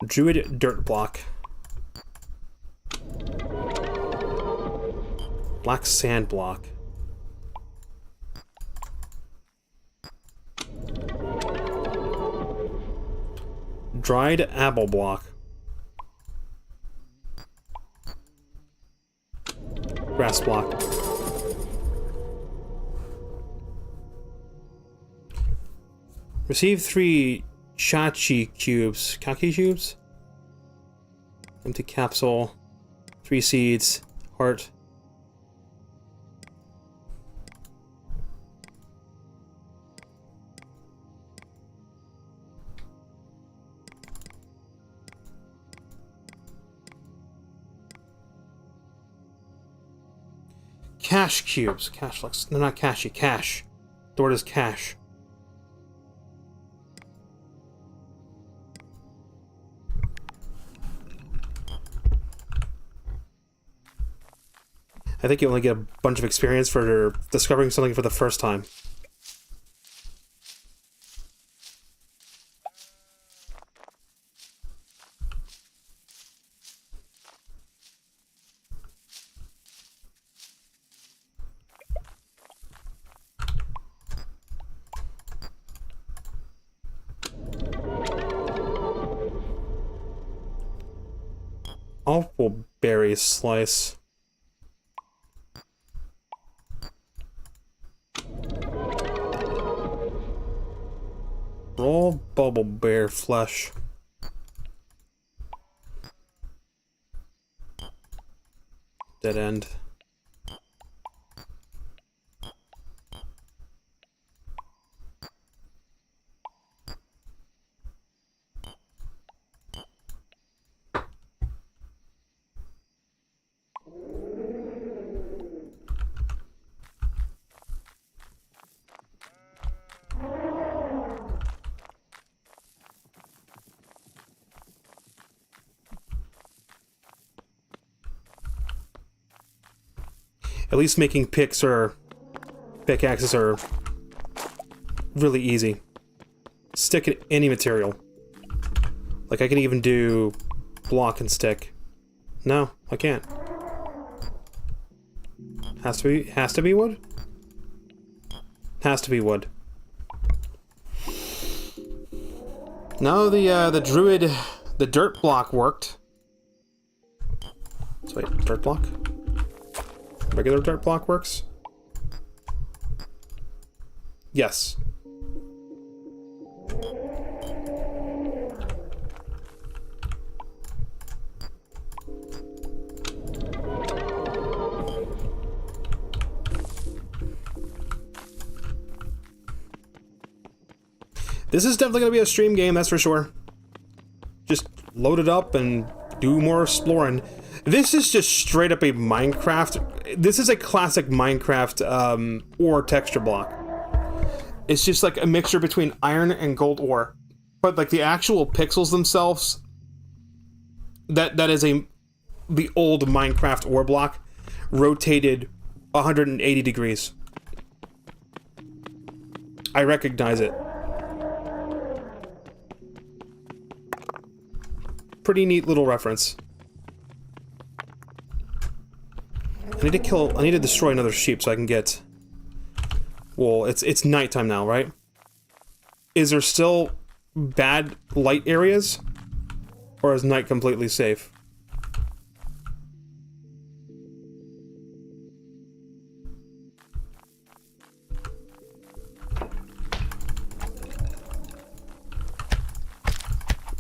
Speaker 1: Druid dirt block. Black sand block. Dried apple block. Grass block. Receive 3 Chachi cubes. Kaki cubes? Empty capsule. 3 seeds. Heart. Cash cubes. Cash flux. No, not cashy. Cash. The word is cash. I think you only get a bunch of experience for discovering something for the first time. Awful berry slice. Raw bubble bear flesh. Dead end. At least making pickaxes are really easy. Stick in any material. Like I can even do block and stick. No, I can't. Has to be wood? Has to be wood. No, the druid, the dirt block worked. So wait, dirt block? Regular dirt block works? Yes. This is definitely going to be a stream game, that's for sure. Just load it up and do more exploring. This is just straight up a Minecraft. This is a classic Minecraft ore texture block. It's just like a mixture between iron and gold ore. But like the actual pixels themselves, that is the old Minecraft ore block rotated 180 degrees. I recognize it. Pretty neat little reference. I need to destroy another sheep so I can get... Well, it's nighttime now, right? Is there still bad light areas? Or is night completely safe?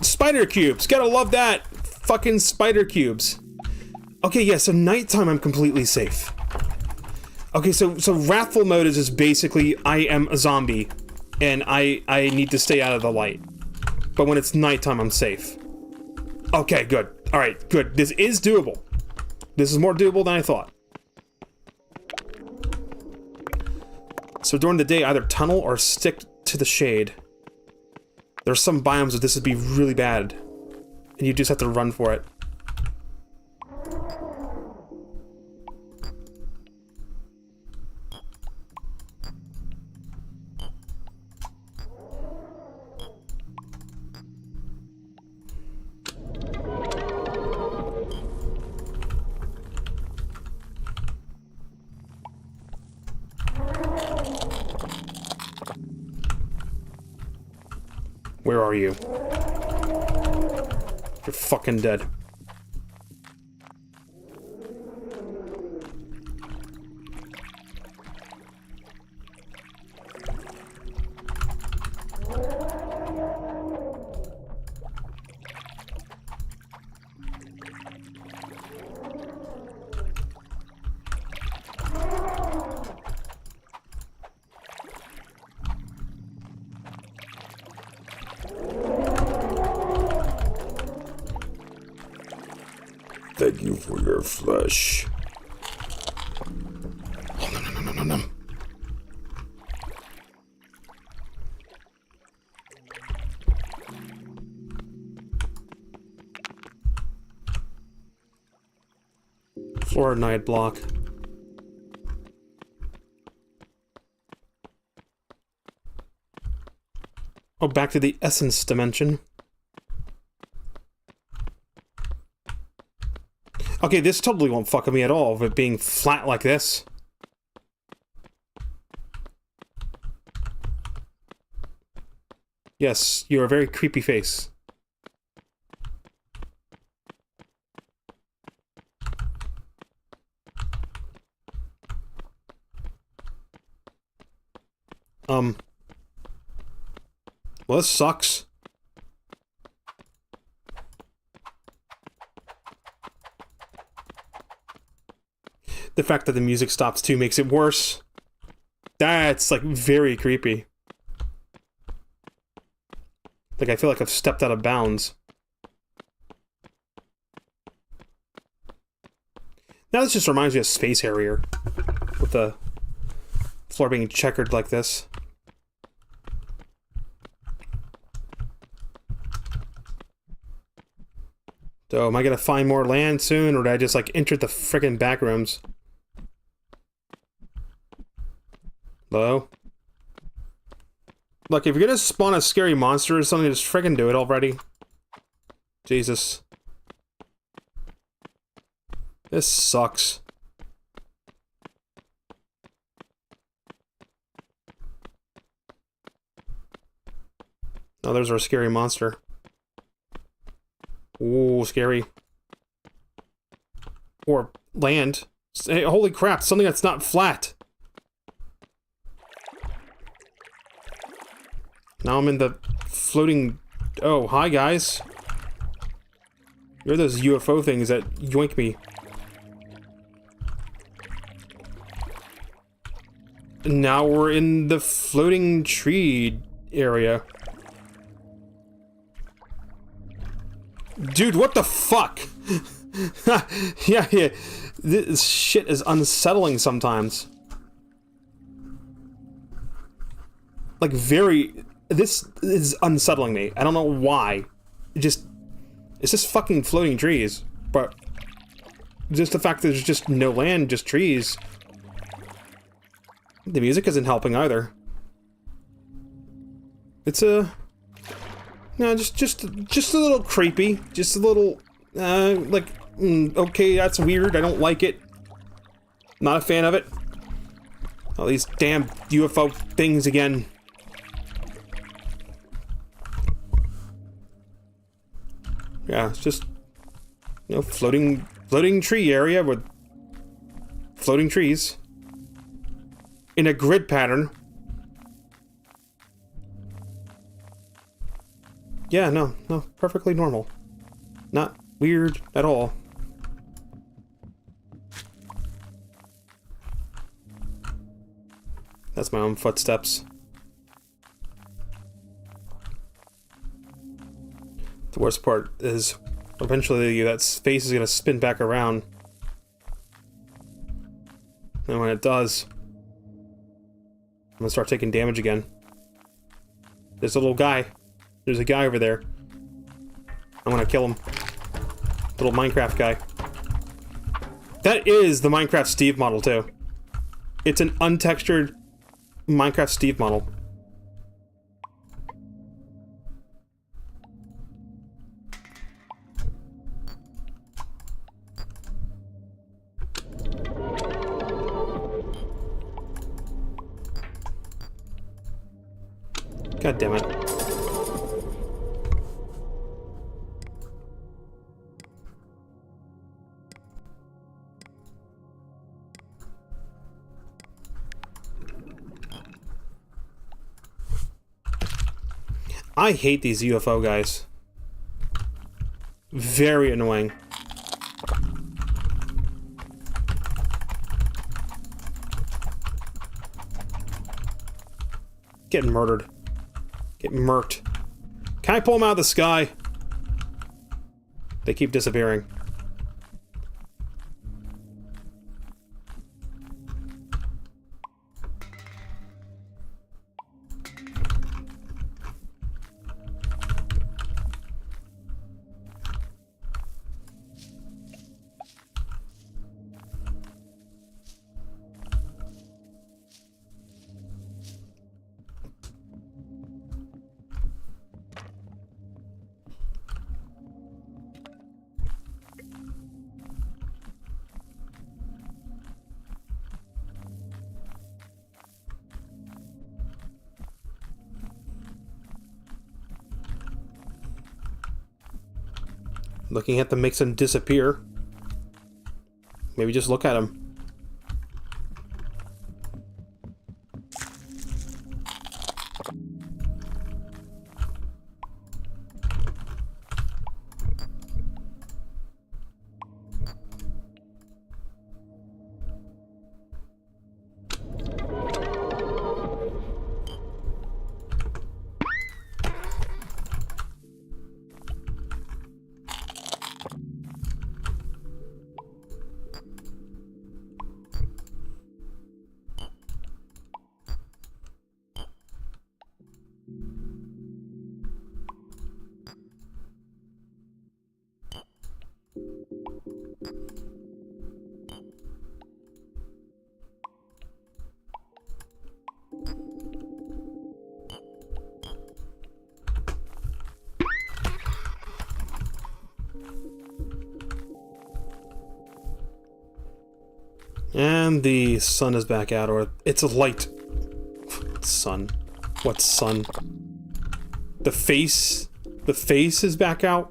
Speaker 1: Spider cubes! Gotta love that! Fucking spider cubes. Okay, yeah, so nighttime I'm completely safe. Okay, so Wrathful mode is just basically I am a zombie, and I need to stay out of the light. But when it's nighttime, I'm safe. Okay, good. Alright, good. This is doable. This is more doable than I thought. So during the day, either tunnel or stick to the shade. There's some biomes where this would be really bad, and you just have to run for it. Where are you? You're fucking dead.
Speaker 2: Thank you for your flesh.
Speaker 1: Oh, no. Fluoride block. Oh, back to the essence dimension. Okay, this totally won't fuck with me at all, of it being flat like this. Yes, you're a very creepy face. Well, this sucks. The fact that the music stops too makes it worse. That's, like, very creepy. Like, I feel like I've stepped out of bounds. Now this just reminds me of Space Harrier. With the floor being checkered like this. So, am I gonna find more land soon, or did I just, like, enter the friggin' back rooms? Hello? Look, if you're gonna spawn a scary monster or something, just friggin' do it already. Jesus. This sucks. Oh, there's our scary monster. Ooh, scary. Or land. Hey, holy crap, something that's not flat. Now I'm in the floating... Oh, hi guys. You're those UFO things that yoink me. Now we're in the floating tree area. Dude, what the fuck? yeah. This shit is unsettling sometimes. Like, very... This is unsettling me. I don't know why. It's just fucking floating trees. But just the fact that there's just no land, just trees. The music isn't helping either. It's a... No, just a little creepy. Just a little, like, okay, that's weird. I don't like it. Not a fan of it. All these damn UFO things again. Yeah, it's just, you know, floating tree area with floating trees in a grid pattern. Yeah, no, perfectly normal. Not weird at all. That's my own footsteps. The worst part is, eventually that face is gonna spin back around. And when it does, I'm gonna start taking damage again. There's a little guy. There's a guy over there. I'm gonna kill him. Little Minecraft guy. That is the Minecraft Steve model, too. It's an untextured Minecraft Steve model. God damn it. I hate these UFO guys. Very annoying. Getting murdered. Get murked. Can I pull them out of the sky? They keep disappearing. Looking at them makes them disappear. Maybe just look at them. And the sun is back out, or it's a light. Sun. What sun? The face is back out?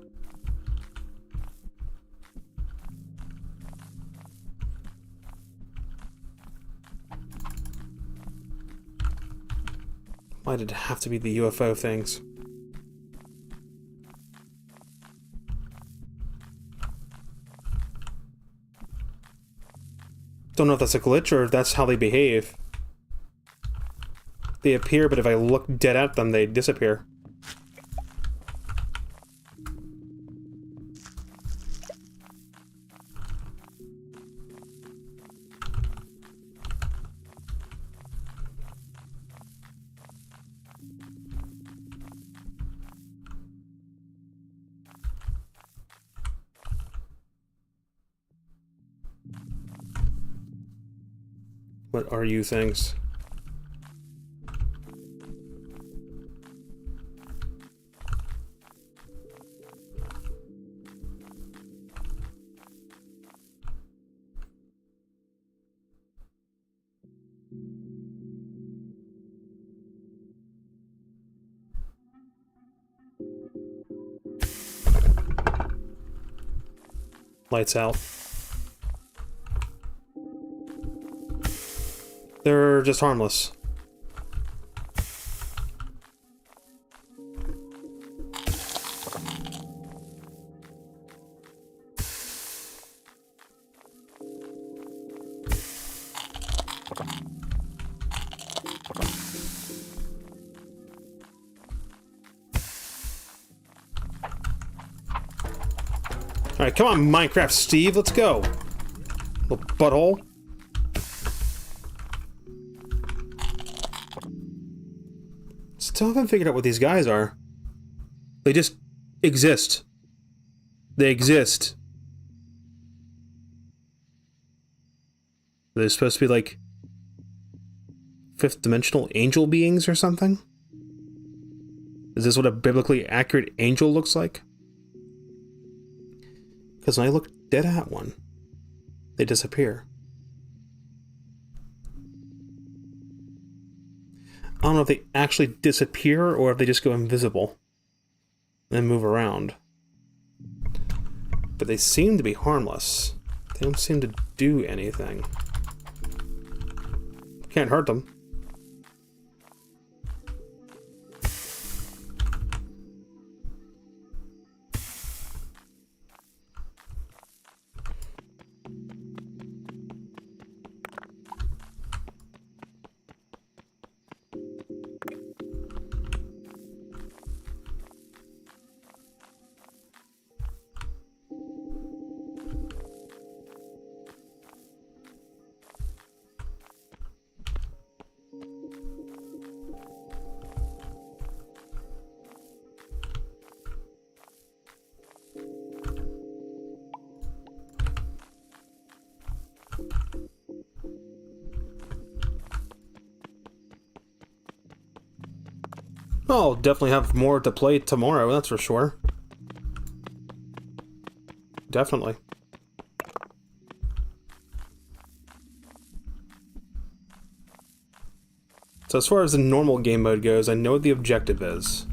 Speaker 1: Why did it have to be the UFO things? Don't know if that's a glitch or if that's how they behave. They appear, but if I look dead at them, they disappear. What are you things? Lights out. They're just harmless. Alright, come on, Minecraft Steve, let's go. Little butthole. Still haven't figured out what these guys are. They just exist. They exist. They're supposed to be like fifth dimensional angel beings or something? Is this what a biblically accurate angel looks like? Because when I look dead at one, they disappear. I don't know if they actually disappear or if they just go invisible and move around. But they seem to be harmless. They don't seem to do anything. Can't hurt them. I'll definitely have more to play tomorrow, that's for sure. Definitely. So as far as the normal game mode goes, I know what the objective is.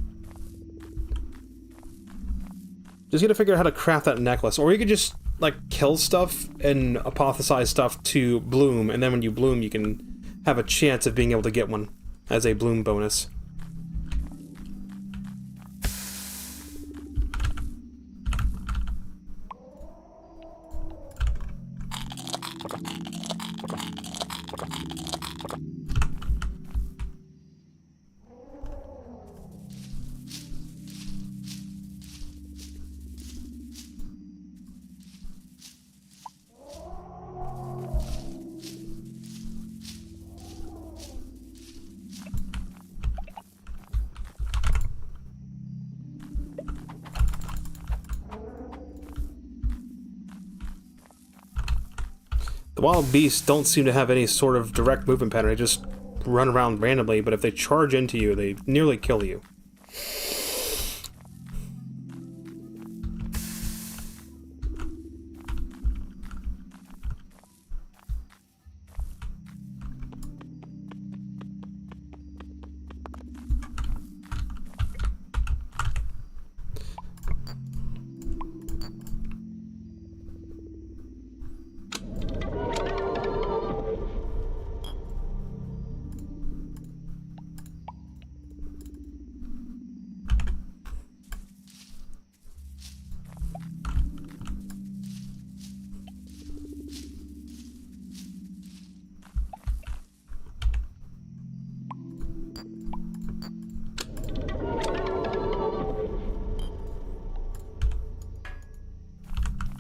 Speaker 1: Just gotta figure out how to craft that necklace. Or you could just, like, kill stuff and apothesize stuff to bloom, and then when you bloom you can have a chance of being able to get one as a bloom bonus. The wild beasts don't seem to have any sort of direct movement pattern, they just run around randomly, but if they charge into you, they nearly kill you.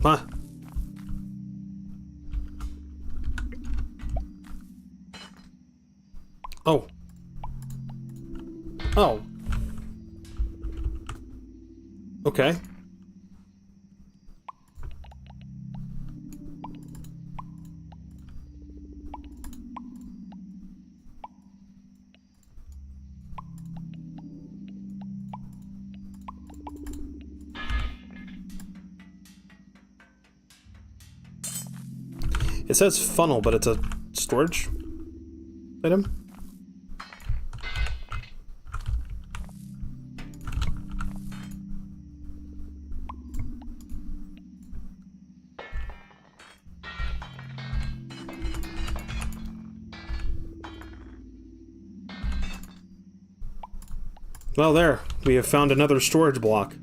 Speaker 1: Huh? Oh. Oh. Okay. It says funnel, but it's a storage item. Well, there. We have found another storage block.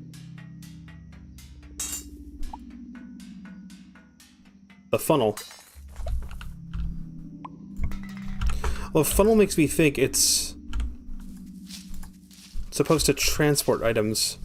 Speaker 1: The funnel. Well, the funnel makes me think it's supposed to transport items.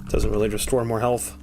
Speaker 1: Doesn't really restore more health.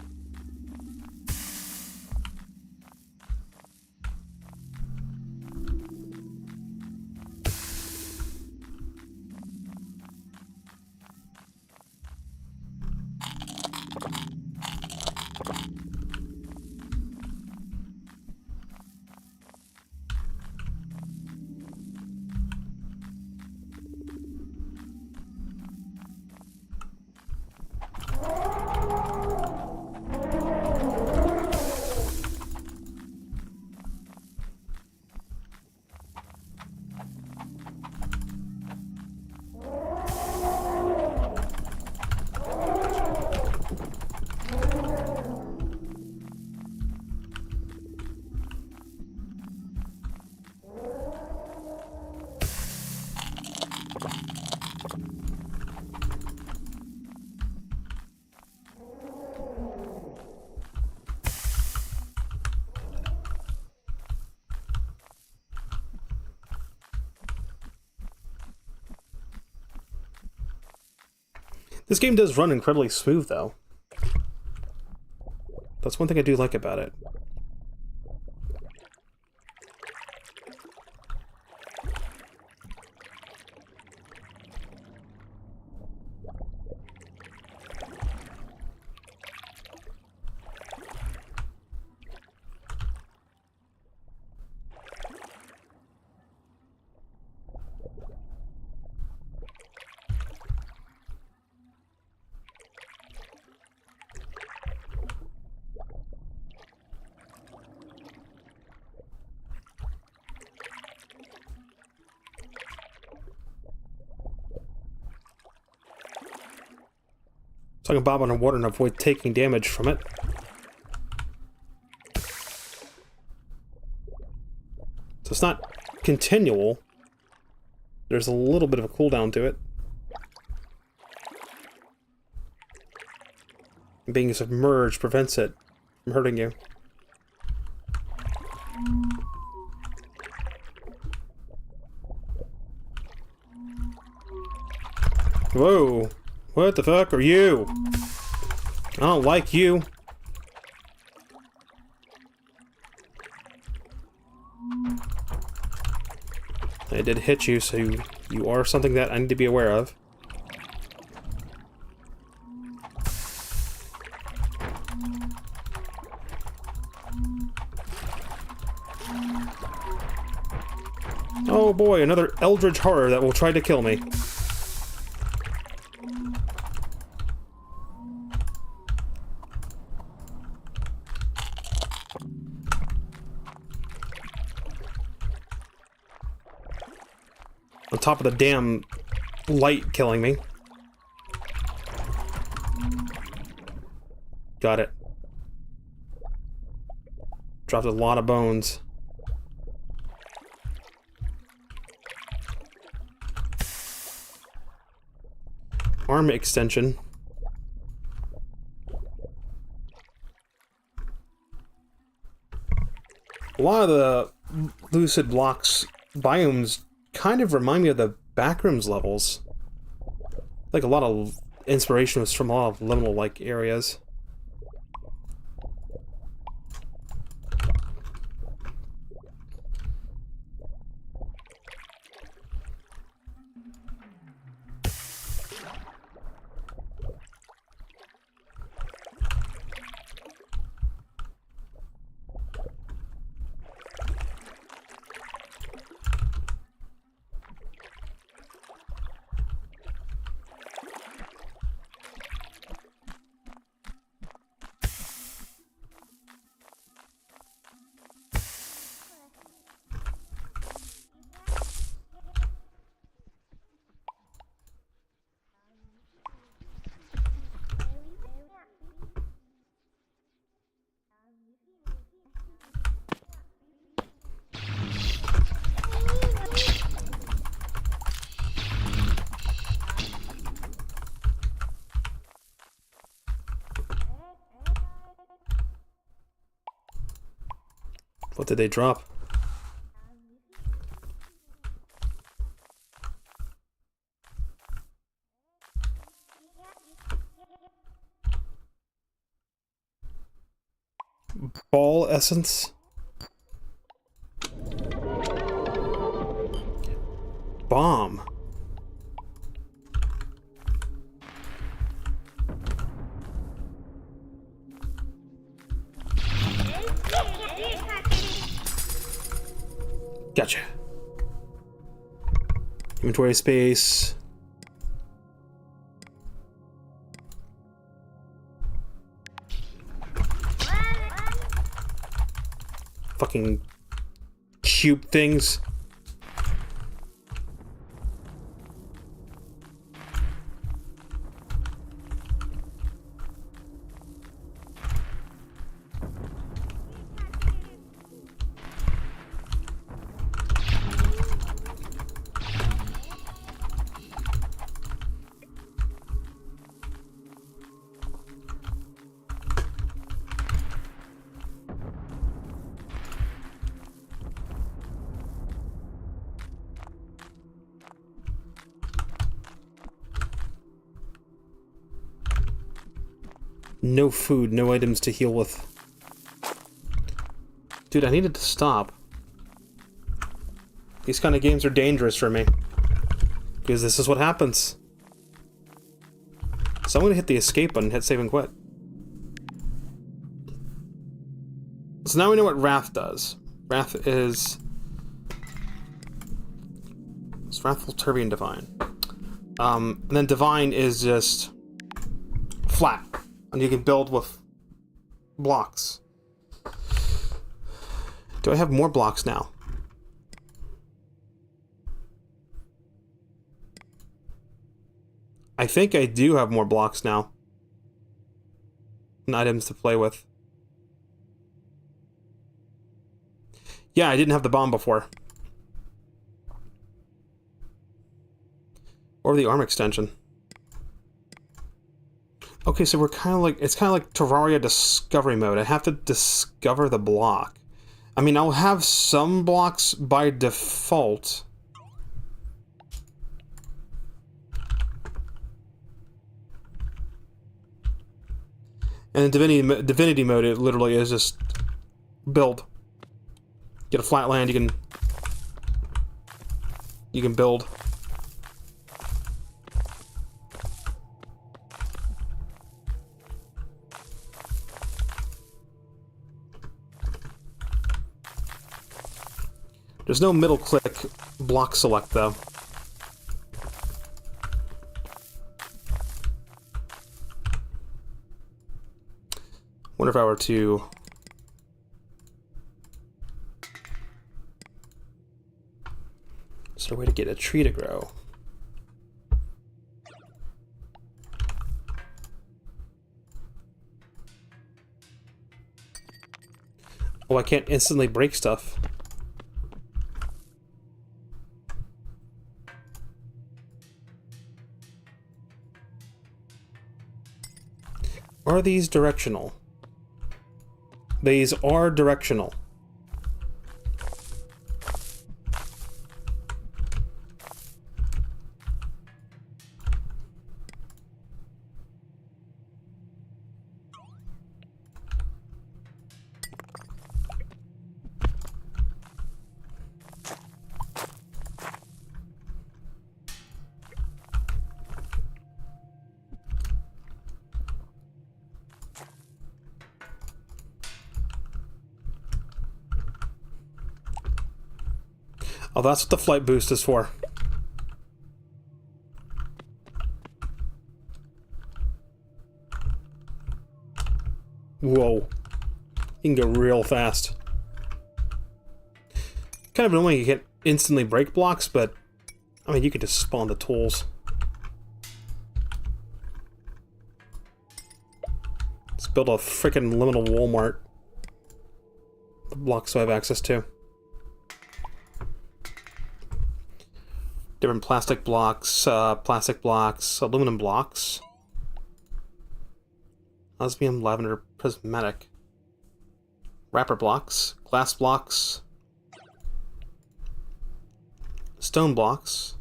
Speaker 1: This game does run incredibly smooth, though. That's one thing I do like about it. So I can bob underwater and avoid taking damage from it. So it's not continual. There's a little bit of a cooldown to it. Being submerged prevents it from hurting you. Whoa! What the fuck are you? I don't like you. I did hit you, so you are something that I need to be aware of. Oh boy, another eldritch horror that will try to kill me. On top of the damn light killing me. Got it. Dropped a lot of bones. Arm extension. A lot of the Lucid Blocks biomes kind of remind me of the Backrooms levels. Like a lot of inspiration was from a lot of liminal-like areas. What did they drop? Ball essence? Bomb. Gotcha. Inventory space. Fucking cube things. No food, no items to heal with. Dude, I needed to stop. These kind of games are dangerous for me. Because this is what happens. So I'm gonna hit the escape button, hit save and quit. So now we know what Wrath does. Wrath is... It's Wrathful, Turbine, Divine. And then Divine is just... flat. And you can build with blocks. Do I have more blocks now? I think I do have more blocks now. And items to play with. Yeah, I didn't have the bomb before. Or the arm extension. Okay, so we're kind of like... It's kind of like Terraria Discovery Mode. I have to discover the block. I mean, I'll have some blocks by default. And in Divinity Mode, it literally is just... build. Get a flat land, you can build. There's no middle click block select though. Wonder if I were to... Is there a way to get a tree to grow? Oh, I can't instantly break stuff. Are these directional? These are directional. Oh, that's what the flight boost is for. Whoa. You can go real fast. Kind of annoying you can't instantly break blocks, but I mean, you could just spawn the tools. Let's build a freaking liminal Walmart. The blocks I have access to. Different plastic blocks, aluminum blocks. Osmium, lavender, prismatic. wrapper blocks, glass blocks, stone blocks.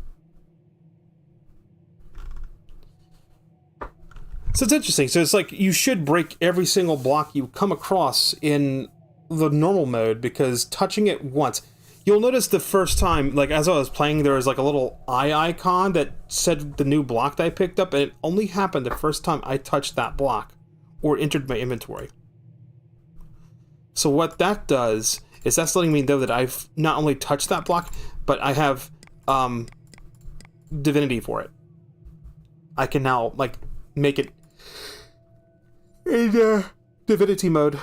Speaker 1: So it's interesting. So it's like you should break every single block you come across in the normal mode, because touching it once, you'll notice the first time, like as I was playing, there was like a little eye icon that said the new block that I picked up, and it only happened the first time I touched that block or entered my inventory. So what that does is that's letting me know that I've not only touched that block, but I have divinity for it. I can now like make it in divinity mode.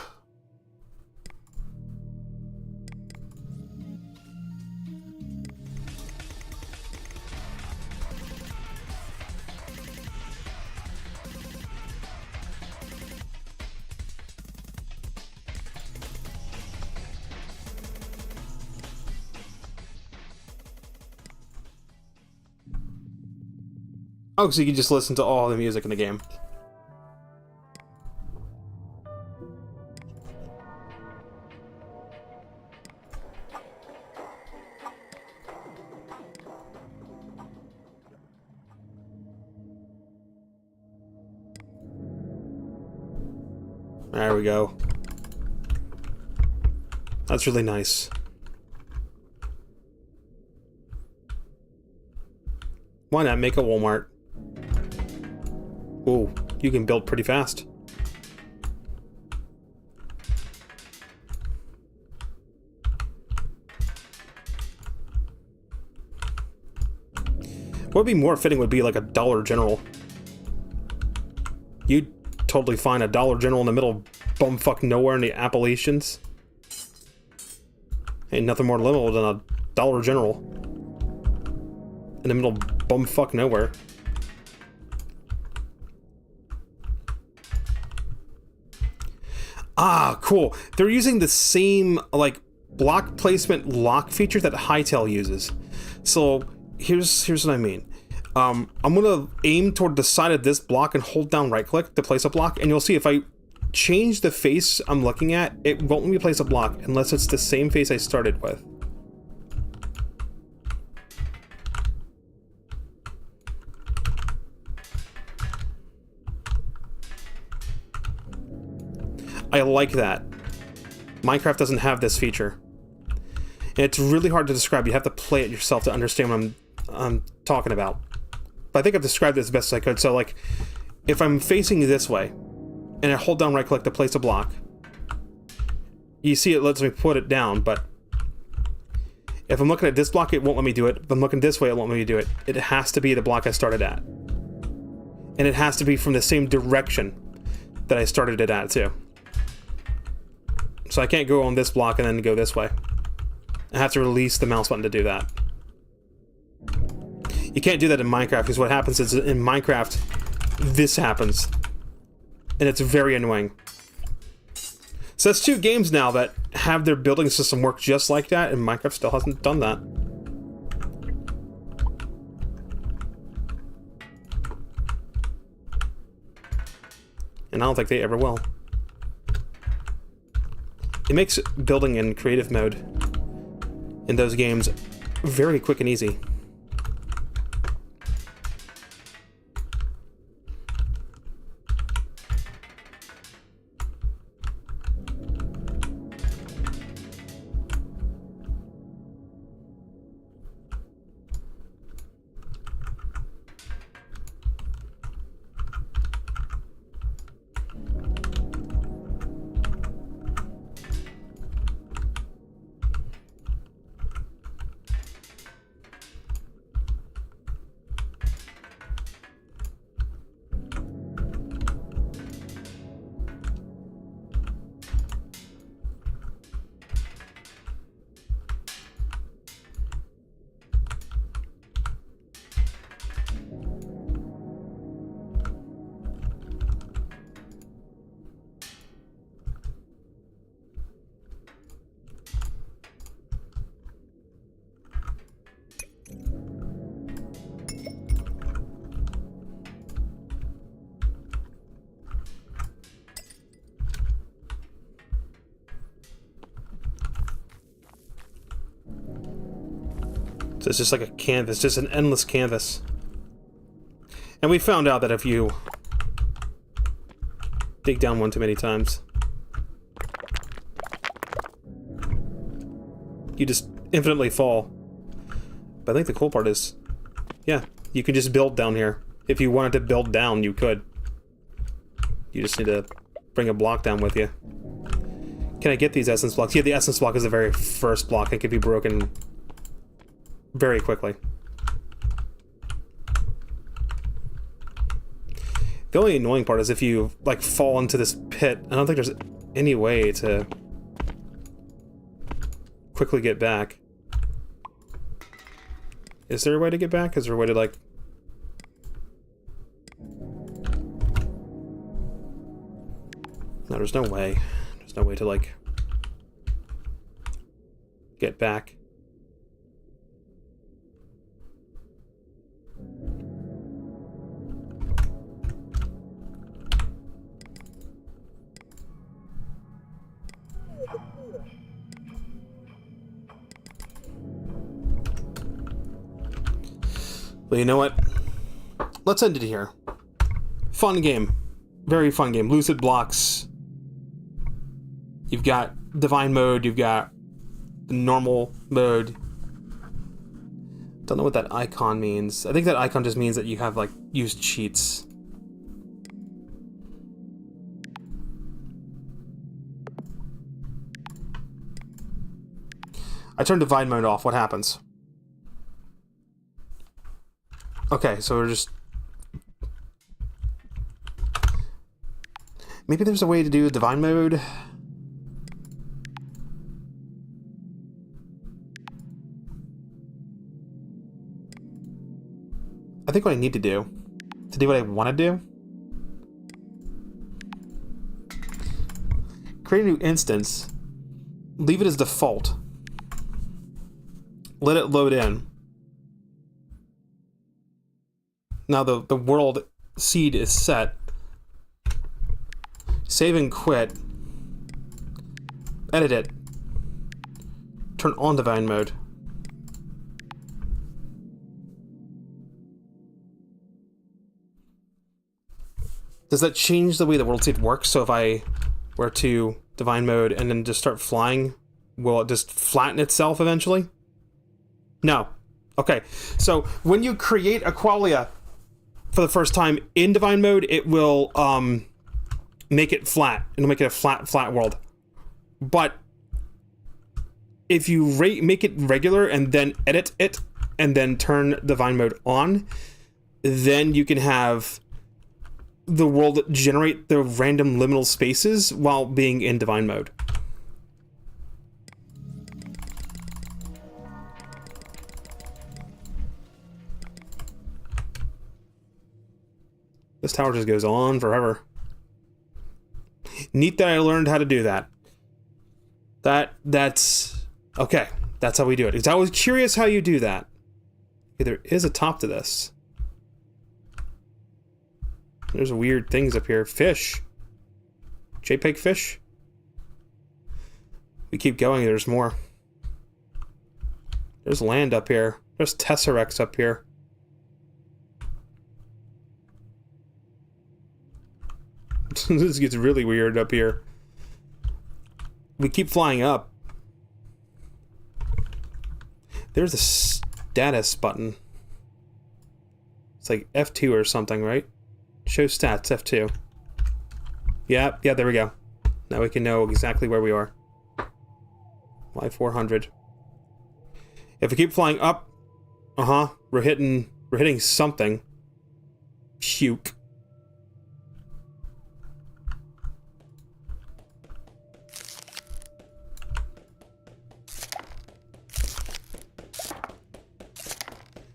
Speaker 1: Oh, so you can just listen to all the music in the game. There we go. That's really nice. Why not make a Walmart? Ooh, you can build pretty fast. What would be more fitting would be like a Dollar General. You'd totally find a Dollar General in the middle of bumfuck nowhere in the Appalachians. Ain't nothing more literal than a Dollar General in the middle of bumfuck nowhere. Ah, cool. They're using the same, like, block placement lock feature that Hytale uses. So, here's what I mean. I'm gonna aim toward the side of this block and hold down right-click to place a block, and you'll see if I change the face I'm looking at, it won't let me place a block unless it's the same face I started with. I like that. Minecraft doesn't have this feature. And it's really hard to describe. You have to play it yourself to understand what I'm talking about. But I think I've described it as best as I could. So, like, if I'm facing this way, and I hold down right-click to place a block, you see it lets me put it down, but if I'm looking at this block, it won't let me do it. If I'm looking this way, it won't let me do it. It has to be the block I started at. And it has to be from the same direction that I started it at, too. So I can't go on this block and then go this way. I have to release the mouse button to do that. You can't do that in Minecraft, because what happens is in Minecraft, this happens. And it's very annoying. So that's 2 games now that have their building system work just like that, and Minecraft still hasn't done that. And I don't think they ever will. It makes building in creative mode in those games very quick and easy. So it's just like a canvas, just an endless canvas. And we found out that if you dig down one too many times, you just infinitely fall. But I think the cool part is, yeah, you can just build down here. If you wanted to build down, you could. You just need to bring a block down with you. Can I get these essence blocks? Yeah, the essence block is the very first block. It could be broken very quickly. The only annoying part is if you, like, fall into this pit, I don't think there's any way to quickly get back. Is there a way to get back? Is there a way to, like... No, there's no way. There's no way to, like, get back. But you know what? Let's end it here. Fun game. Very fun game. Lucid Blocks. You've got Divine Mode, you've got the normal mode. Don't know what that icon means. I think that icon just means that you have, like, used cheats. I turn Divine Mode off. What happens? Okay, so we're just... Maybe there's a way to do Divine Mode. I think what I need to do what I want to do, create a new instance, leave it as default, let it load in. Now the world seed is set. Save and quit. Edit it. Turn on Divine Mode. Does that change the way the world seed works? So if I were to Divine Mode and then just start flying, will it just flatten itself eventually? No. Okay. So when you create a qualia for the first time in Divine Mode, it will make it flat. It'll make it a flat world. But if you make it regular and then edit it and then turn Divine Mode on, then you can have the world generate the random liminal spaces while being in Divine Mode. This tower just goes on forever. Neat that I learned how to do that. That's... Okay, that's how we do it. Because I was curious how you do that. Okay, there is a top to this. There's weird things up here. Fish. JPEG fish. We keep going, there's more. There's land up here. There's tesseracts up here. This gets really weird up here. We keep flying up. There's a status button. It's like F2 or something, right? Show stats, F2. Yeah, there we go. Now we can know exactly where we are. Y400. If we keep flying up, we're hitting something. Puke.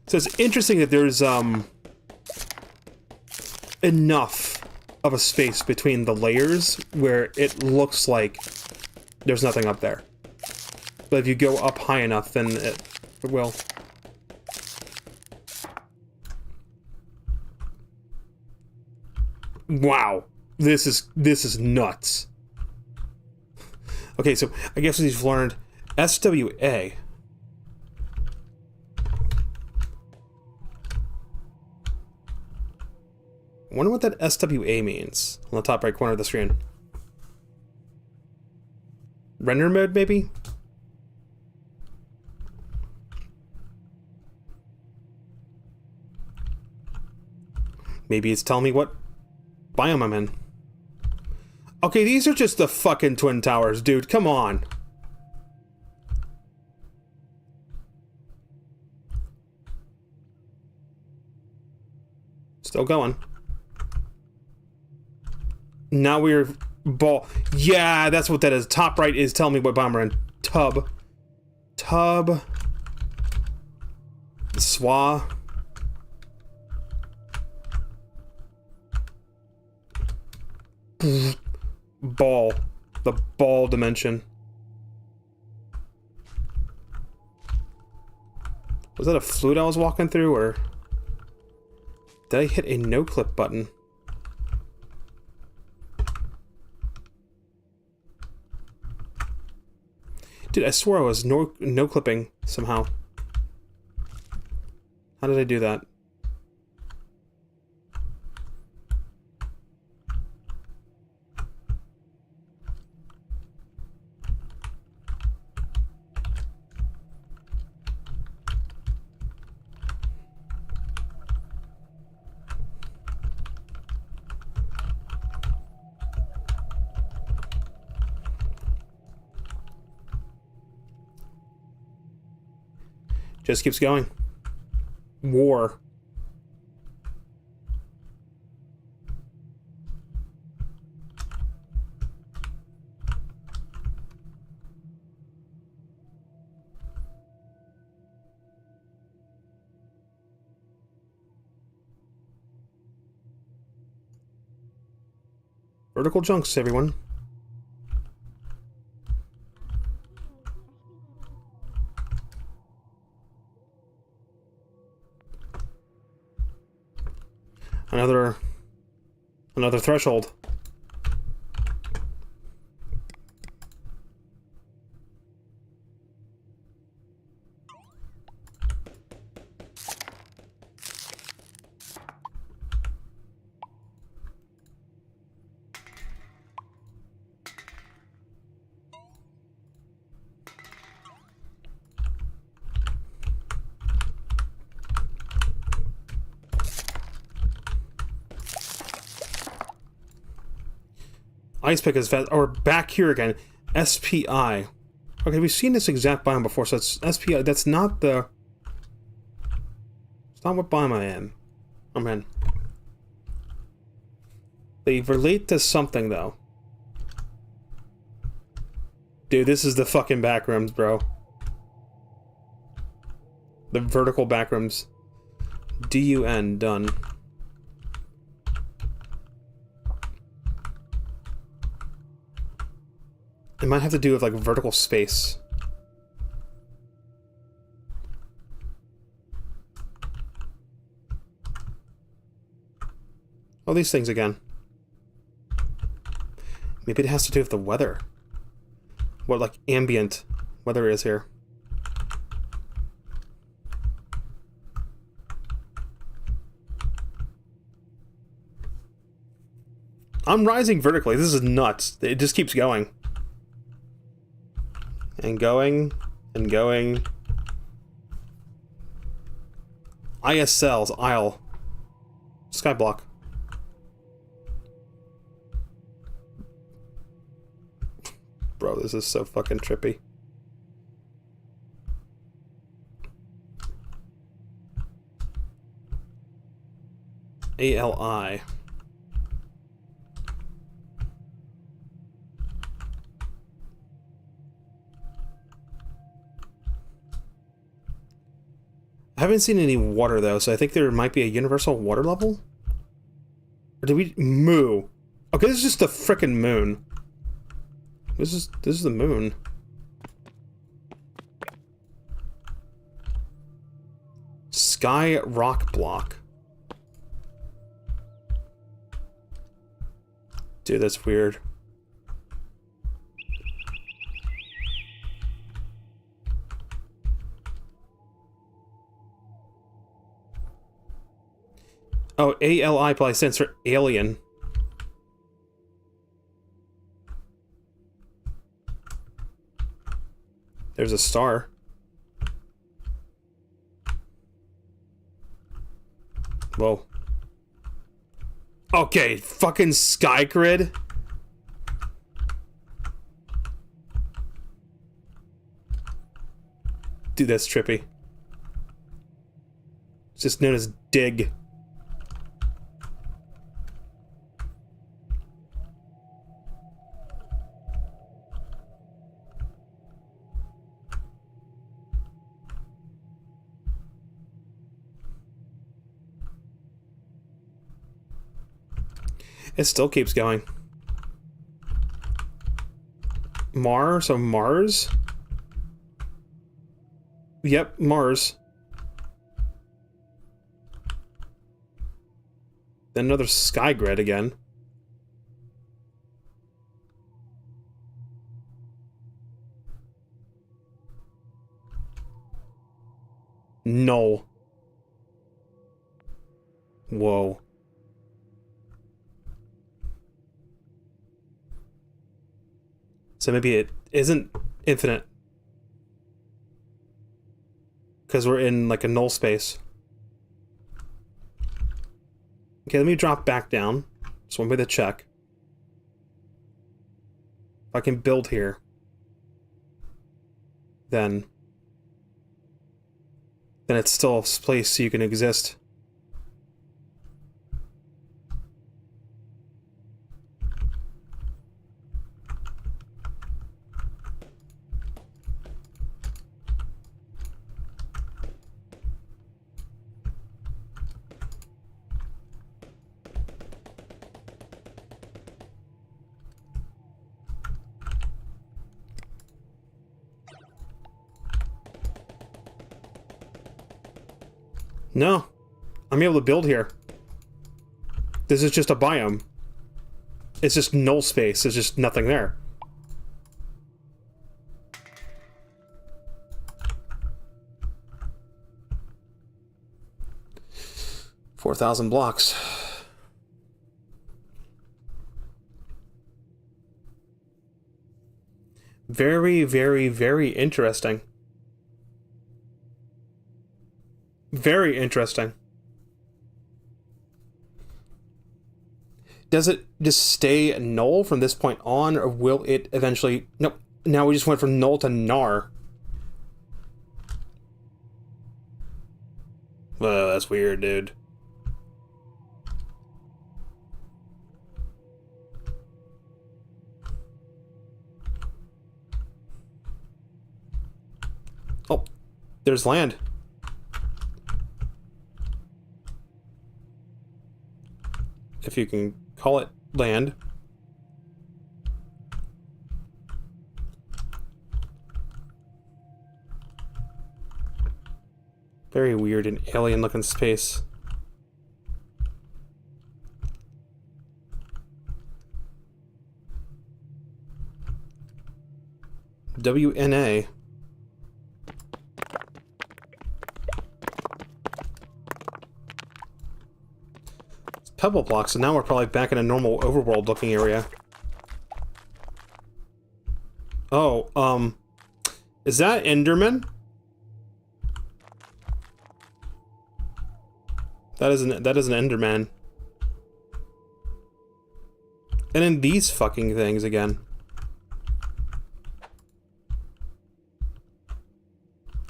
Speaker 1: So it's interesting that there's enough of a space between the layers where it looks like there's nothing up there. But if you go up high enough, then it will. Wow. This is nuts. Okay, so I guess we've learned SWA. I wonder what that SWA means on the top right corner of the screen. Render mode, maybe? Maybe it's telling me what biome I'm in. Okay, these are just the fucking Twin Towers, dude. Come on. Still going. Now we're ball. Yeah, that's what that is. Top right is telling me what biome we're in. Tub. Tub. Swa. Ball. The ball dimension. Was that a flute I was walking through, or did I hit a no-clip button? Dude, I swore I was no-clipping somehow. How did I do that? Just keeps going. War. Vertical chunks, everyone. Another threshold. Ice pick is fast. Or back here again. SPI. Okay, we've seen this exact biome before, so it's SPI. That's not the... It's not what biome I am. I'm in. They relate to something, though. Dude, this is the fucking backrooms, bro. The vertical backrooms. DUN, done. It might have to do with, like, vertical space. Oh, these things again. Maybe it has to do with the weather. What, like, ambient weather is here. I'm rising vertically. This is nuts. It just keeps going. And going, and going. IS cells, aisle. Skyblock. Bro, this is so fucking trippy. ALI. I haven't seen any water, though, so I think there might be a universal water level? Or did we... Moo. Okay, this is just the frickin' moon. This is the moon. Sky rock block. Dude, that's weird. Oh, ALI probably stands for alien. There's a star. Whoa. Okay, fucking sky grid. Dude, that's trippy. It's just known as dig. It still keeps going. So Mars? Yep, Mars. Then another sky grid again. No. Whoa. So maybe it isn't infinite. Because we're in, like, a null space. Okay, let me drop back down. Just one way to check. If I can build here, then it's still a place you can exist. No. I'm able to build here. This is just a biome. It's just null space. There's just nothing there. $4,000 blocks. Very, very, very interesting. Very interesting. Does it just stay null from this point on, or will it eventually... Nope. Now we just went from null to nar. Well, that's weird, dude. Oh, there's land. If you can call it land. Very weird and alien looking space. WNA. Pebble blocks, and now we're probably back in a normal overworld looking area. Oh, is that Enderman? That is an Enderman. And then these fucking things again.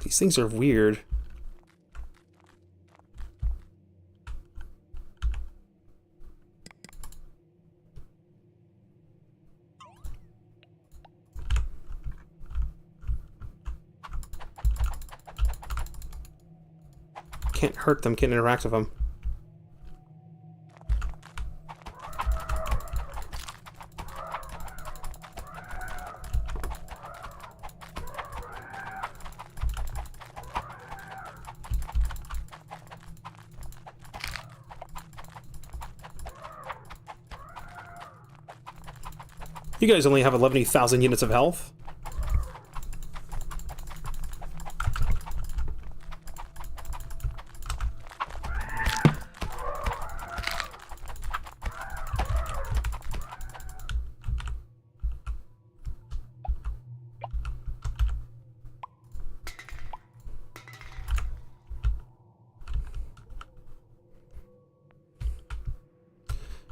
Speaker 1: These things are weird. Can't hurt them, can't interact with them. You guys only have 11,000 units of health.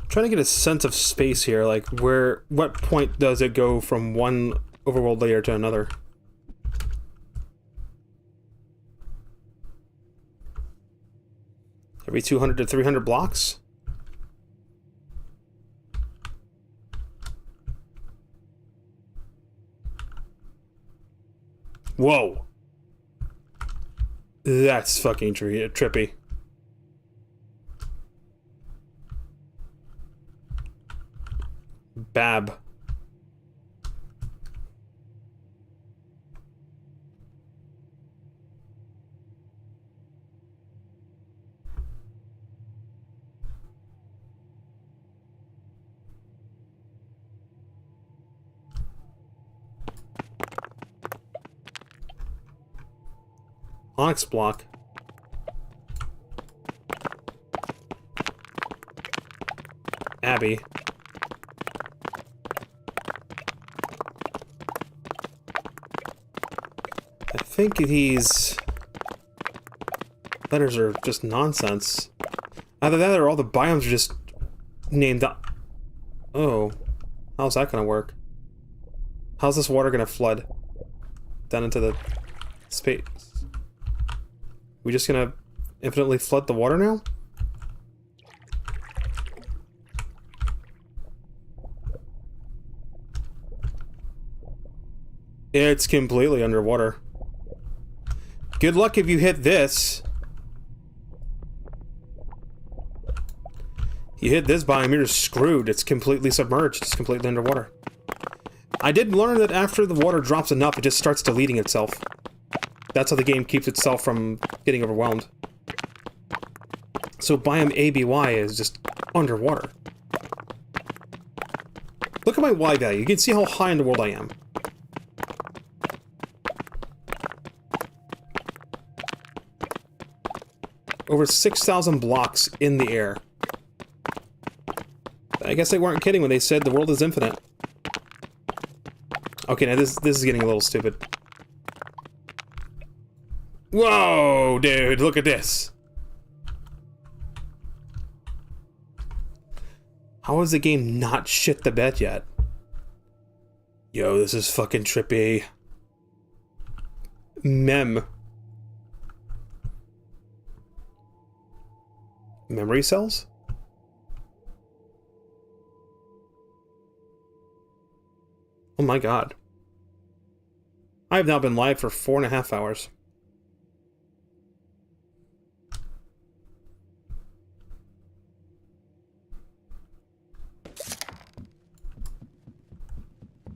Speaker 1: Trying to get a sense of space here, like what point does it go from one overworld layer to another? Every 200 to 300 blocks? Whoa! That's fucking trippy. Bab. Onyx block. Abby. I think these letters are just nonsense. Either that or all the biomes are just named up. Oh. How's that gonna work? How's this water gonna flood down into the space? We just gonna infinitely flood the water now? It's completely underwater. Good luck if you hit this. You hit this biome, you're screwed. It's completely submerged. It's completely underwater. I did learn that after the water drops enough, it just starts deleting itself. That's how the game keeps itself from getting overwhelmed. So biome ABY is just underwater. Look at my Y value. You can see how high in the world I am. Over 6,000 blocks in the air. I guess they weren't kidding when they said the world is infinite. Okay, now this is getting a little stupid. Whoa, dude, look at this. How has the game not shit the bed yet? Yo, this is fucking trippy. Mem. Memory cells? Oh my god. I have now been live for 4.5 hours.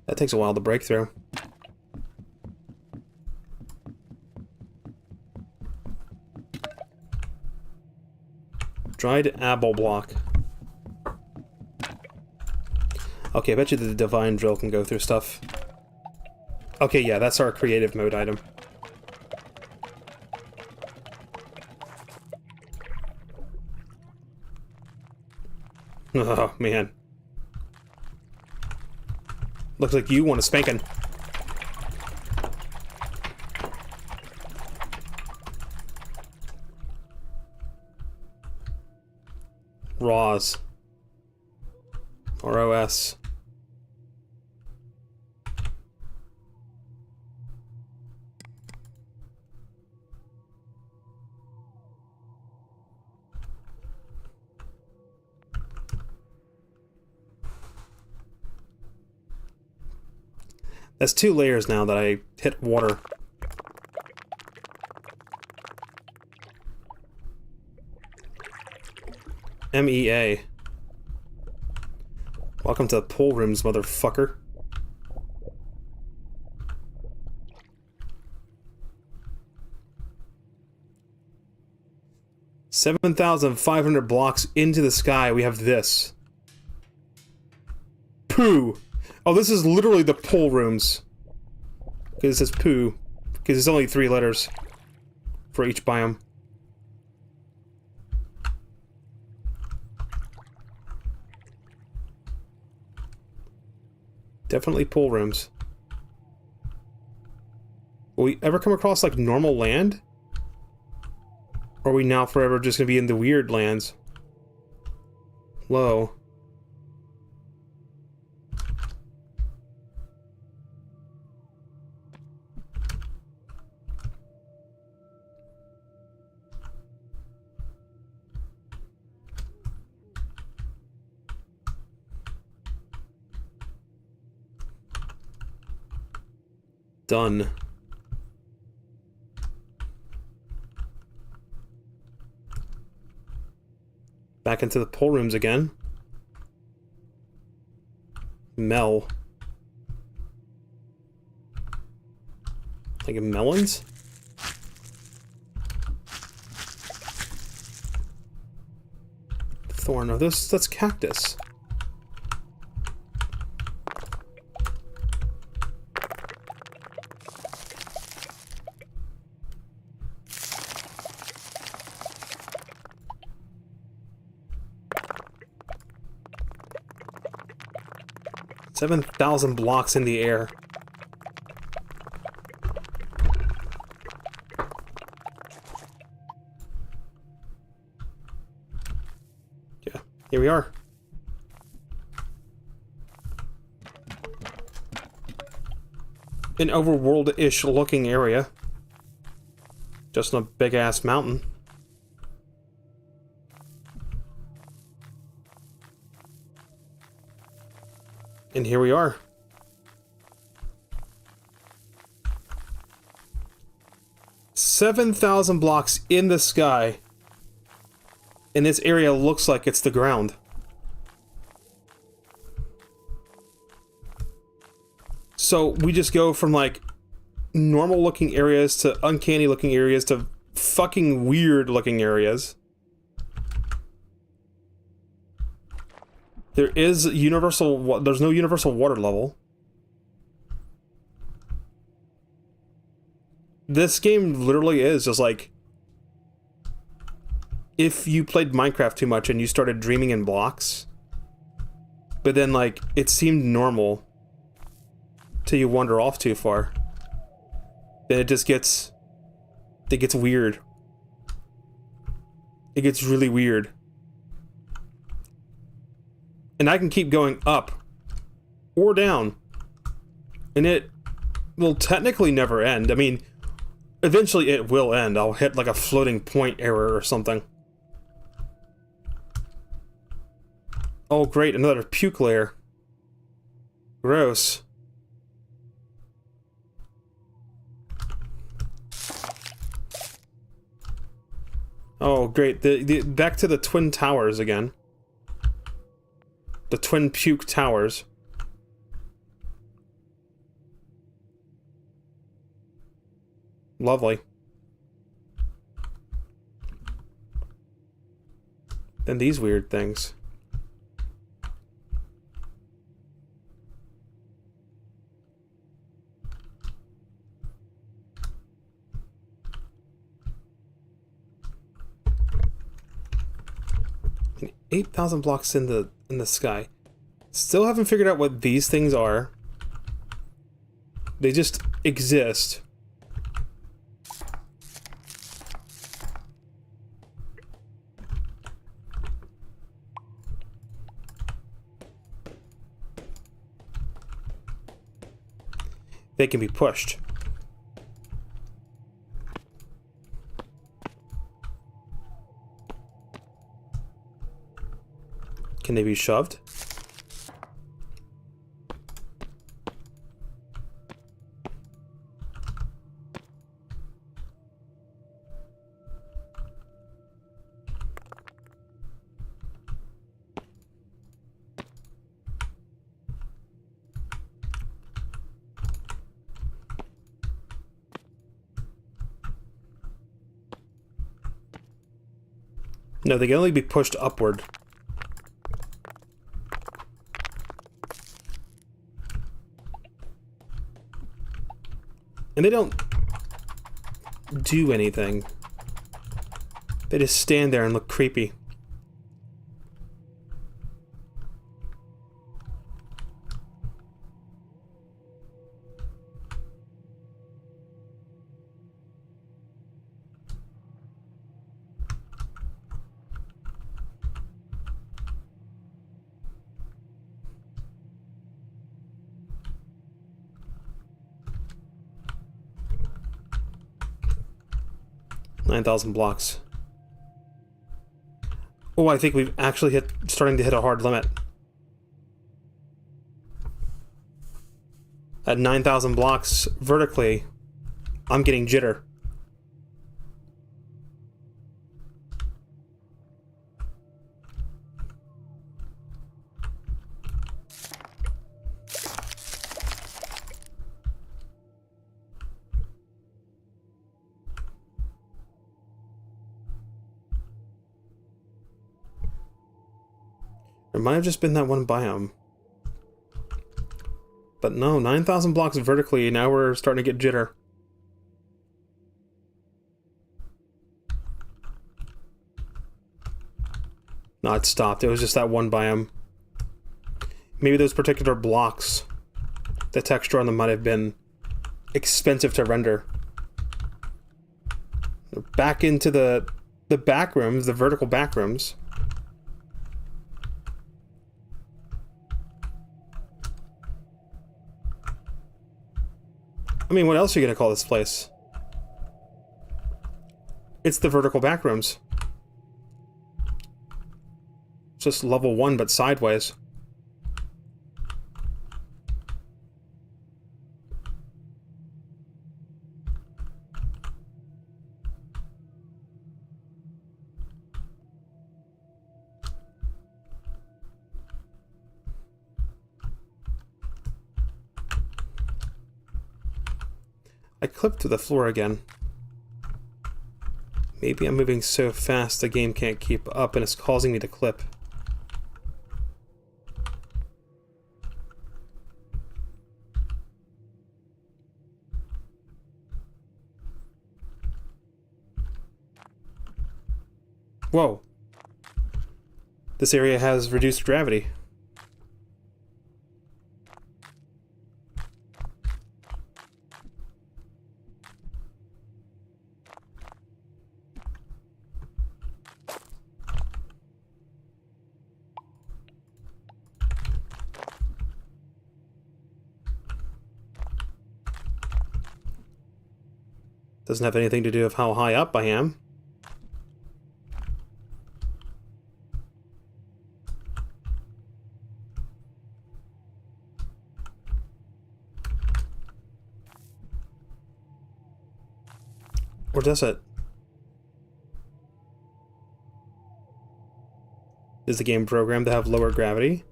Speaker 1: That takes a while to break through. Dried apple block. Okay, I bet you the divine drill can go through stuff. Okay, yeah, that's our creative mode item. Oh, man. Looks like you want a spanking. RAWs. ROS. That's 2 layers now that I hit water. MEA. Welcome to the pool rooms, motherfucker. $7,500 blocks into the sky, we have this. Poo! Oh, this is literally the pool rooms. Because it says poo. Because it's only 3 letters for each biome. Definitely pool rooms. Will we ever come across, like, normal land? Or are we now forever just gonna be in the weird lands? Low. Done. Back into the pool rooms again. Mel. Like melons? Thorn. Oh, that's cactus. $7,000 blocks in the air. Yeah, here we are. An overworld-ish looking area. Just on a big-ass mountain. And here we are. 7,000 blocks in the sky. And this area looks like it's the ground. So we just go from like normal looking areas to uncanny looking areas to fucking weird looking areas. There's no universal water level. This game literally is just like, if you played Minecraft too much and you started dreaming in blocks, but then like it seemed normal till you wander off too far, then it gets weird. It gets really weird. And I can keep going up or down, and it will technically never end. I mean, eventually it will end. I'll hit like a floating point error or something. Oh great, another puke layer. Gross. Oh great, back to the Twin Towers again. The Twin Puke Towers. Lovely. Then these weird things. And 8,000 blocks in the sky. Still haven't figured out what these things are. They just exist. They can be pushed. Can they be shoved? No, they can only be pushed upward. And they don't do anything. They just stand there and look creepy. $9,000 blocks. Oh, I think we've actually starting to hit a hard limit. At 9,000 blocks vertically, I'm getting jitter. It might have just been that one biome. But no, 9,000 blocks vertically, now we're starting to get jitter. No, it stopped. It was just that one biome. Maybe those particular blocks, the texture on them might have been expensive to render. Back into the back rooms, the vertical back rooms. I mean, what else are you gonna call this place? It's the vertical back rooms. It's just level 1, but sideways. I clipped to the floor again. Maybe I'm moving so fast the game can't keep up and it's causing me to clip. Whoa. This area has reduced gravity. Doesn't have anything to do with how high up I am. Or does it? Is the game programmed to have lower gravity?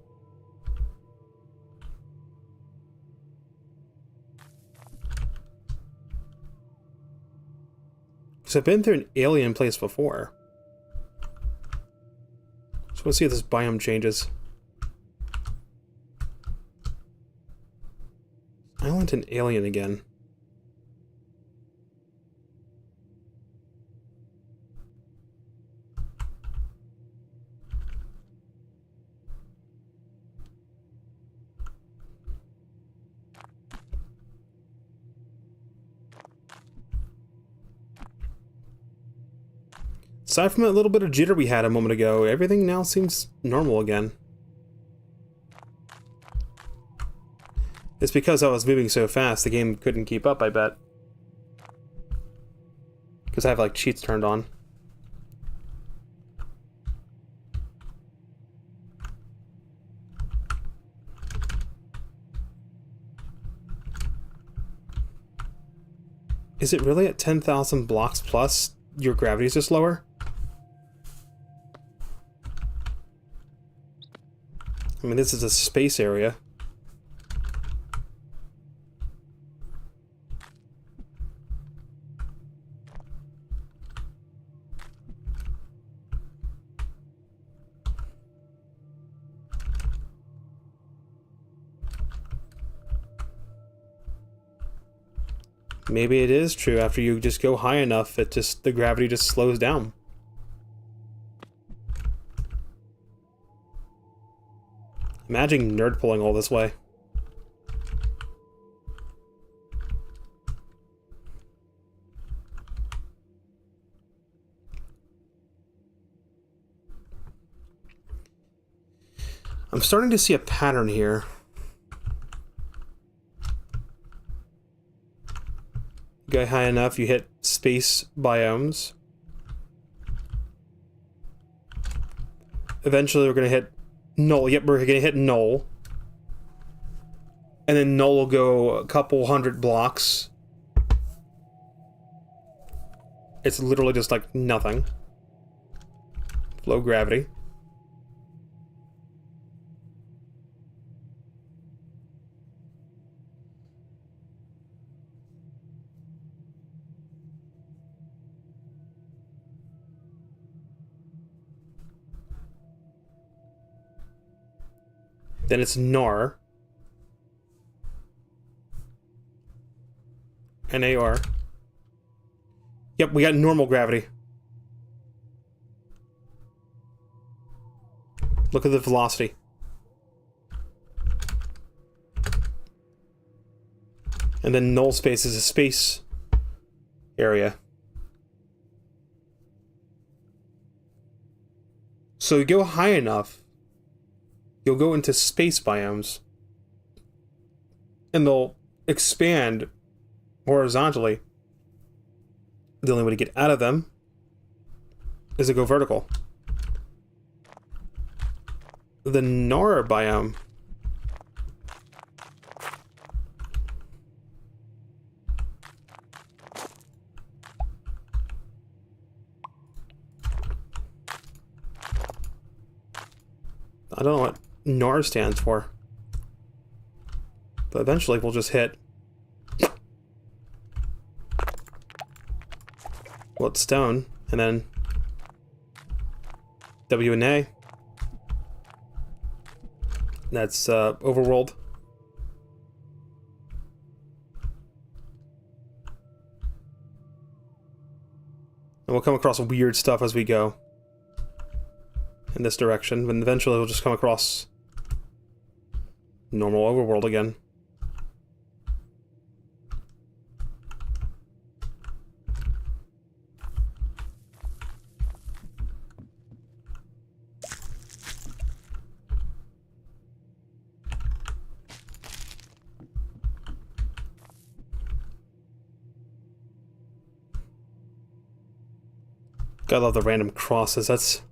Speaker 1: Because I've been through an alien place before. So let's see if this biome changes. I want an alien again. Aside from that little bit of jitter we had a moment ago, everything now seems normal again. It's because I was moving so fast, the game couldn't keep up, I bet. Because I have, like, cheats turned on. Is it really at 10,000 blocks plus, your gravity is just lower? I mean, this is a space area. Maybe it is true. After you just go high enough, the gravity just slows down. Imagine nerd pulling all this way. I'm starting to see a pattern here. You go high enough, you hit space biomes. Eventually we're gonna hit null. Yep, we're gonna hit null. And then null will go a couple hundred blocks. It's literally just like nothing. Low gravity. Then it's NAR. NAR. Yep, we got normal gravity. Look at the velocity. And then null space is a space area. So you go high enough, you'll go into space biomes, and they'll expand horizontally. The only way to get out of them is to go vertical. The NAR biome I don't know what NAR stands for, but eventually we'll just hit stone, and then W and A. That's overworld. And we'll come across weird stuff as we go in this direction, but eventually we'll just come across normal overworld again. I love the random crosses. That's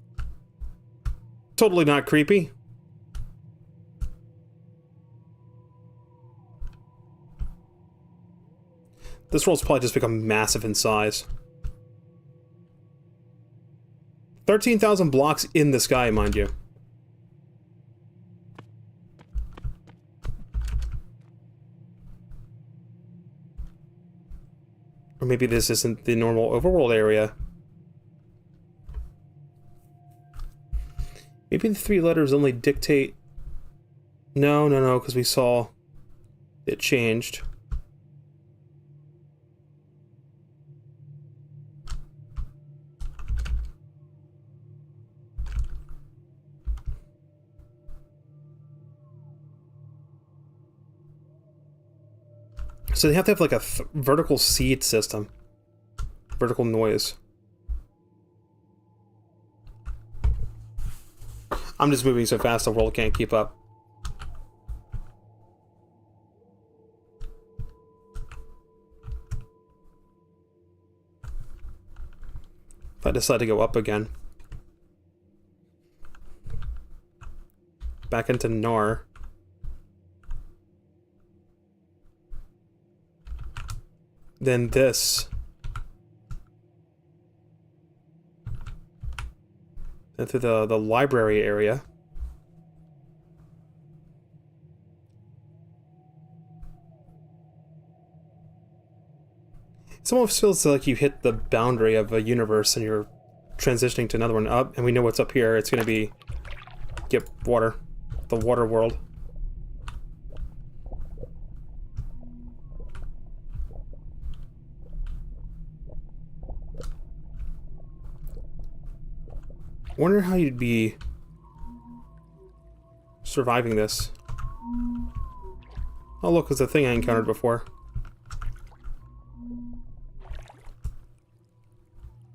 Speaker 1: totally not creepy. This world's probably just become massive in size. 13,000 blocks in the sky, mind you. Or maybe this isn't the normal overworld area. Maybe the 3 letters only dictate... No, because we saw it changed. So they have to have like a vertical seed system. Vertical noise. I'm just moving so fast the world can't keep up. If I decide to go up again. Back into NAR. Then this. And through the library area. It almost feels like you hit the boundary of a universe and you're transitioning to another one up, and we know what's up here. It's going to be... Get water. The water world. Wonder how you'd be surviving this. Oh look, it's a thing I encountered before.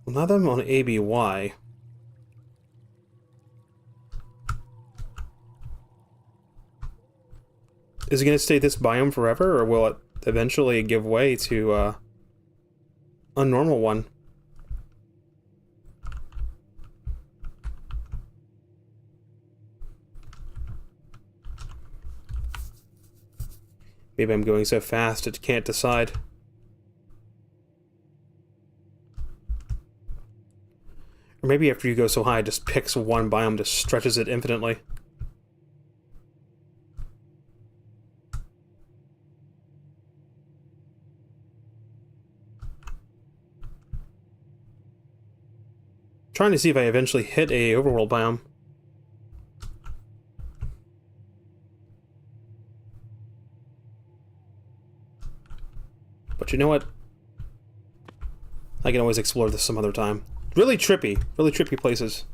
Speaker 1: Well, now that I'm on ABY... Is it going to stay this biome forever, or will it eventually give way to a normal one? Maybe I'm going so fast it can't decide. Or maybe after you go so high, it just picks one biome, just stretches it infinitely. Trying to see if I eventually hit a overworld biome. But you know what? I can always explore this some other time. Really trippy places.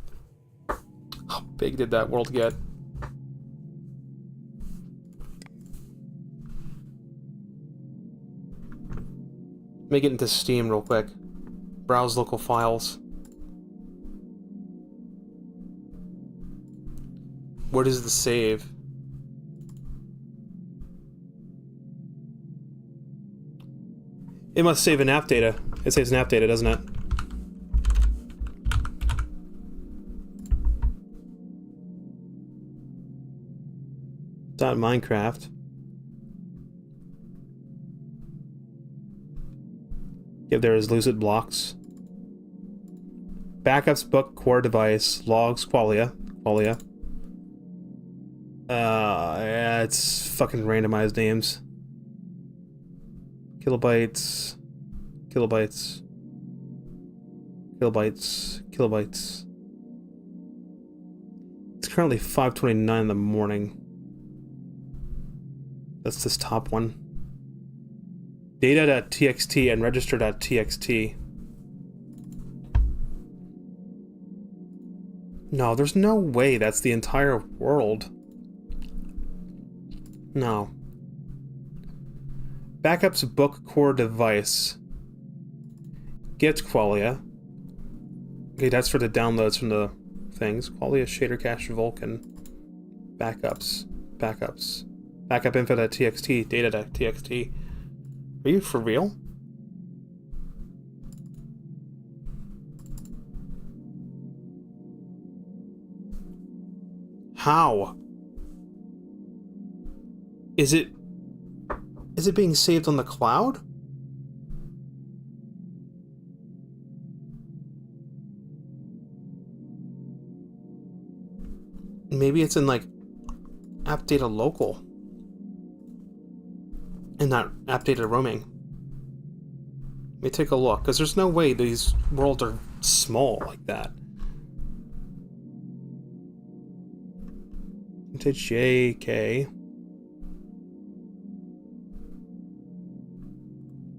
Speaker 1: How big did that world get? Let me get into Steam real quick. Browse local files. Where does the save? It must save in app data. It saves in app data, doesn't it? .minecraft. Yep, there is Lucid Blocks. Backups, book, core device, logs, qualia. Yeah, it's fucking randomized names. Kilobytes. It's currently 5:29 in the morning. That's this top one. Data.txt and register.txt. No, there's no way that's the entire world. No. Backups, book, core device. Get qualia. Okay, that's for the downloads from the things. Qualia, shader cache, Vulkan. Backups. Backup info.txt, data.txt. Are you for real? How? Is it being saved on the cloud? Maybe it's in like app data local and not app data roaming. Let me take a look, because there's no way these worlds are small like that. Into JK.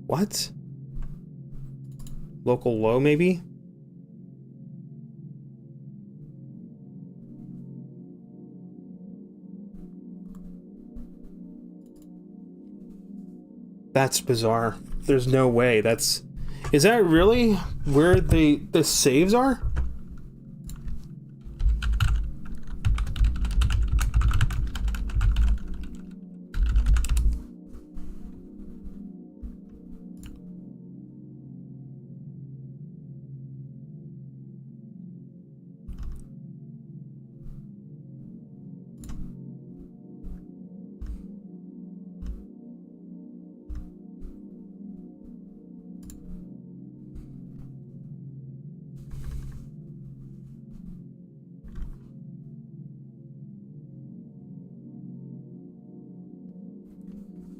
Speaker 1: What? Local low, maybe? That's bizarre. There's no way. That's... Is that really where the saves are?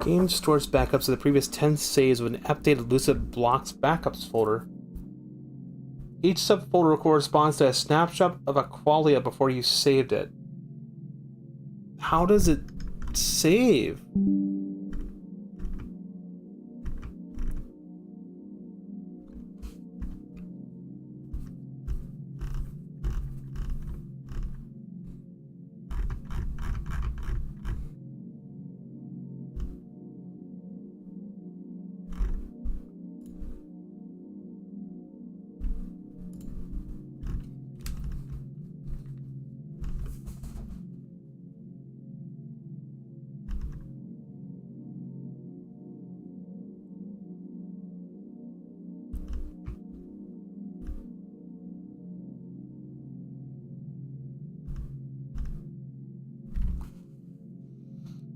Speaker 1: Game stores backups of the previous 10 saves with an updated Lucid Blocks backups folder. Each subfolder corresponds to a snapshot of a qualia before you saved it. How does it save?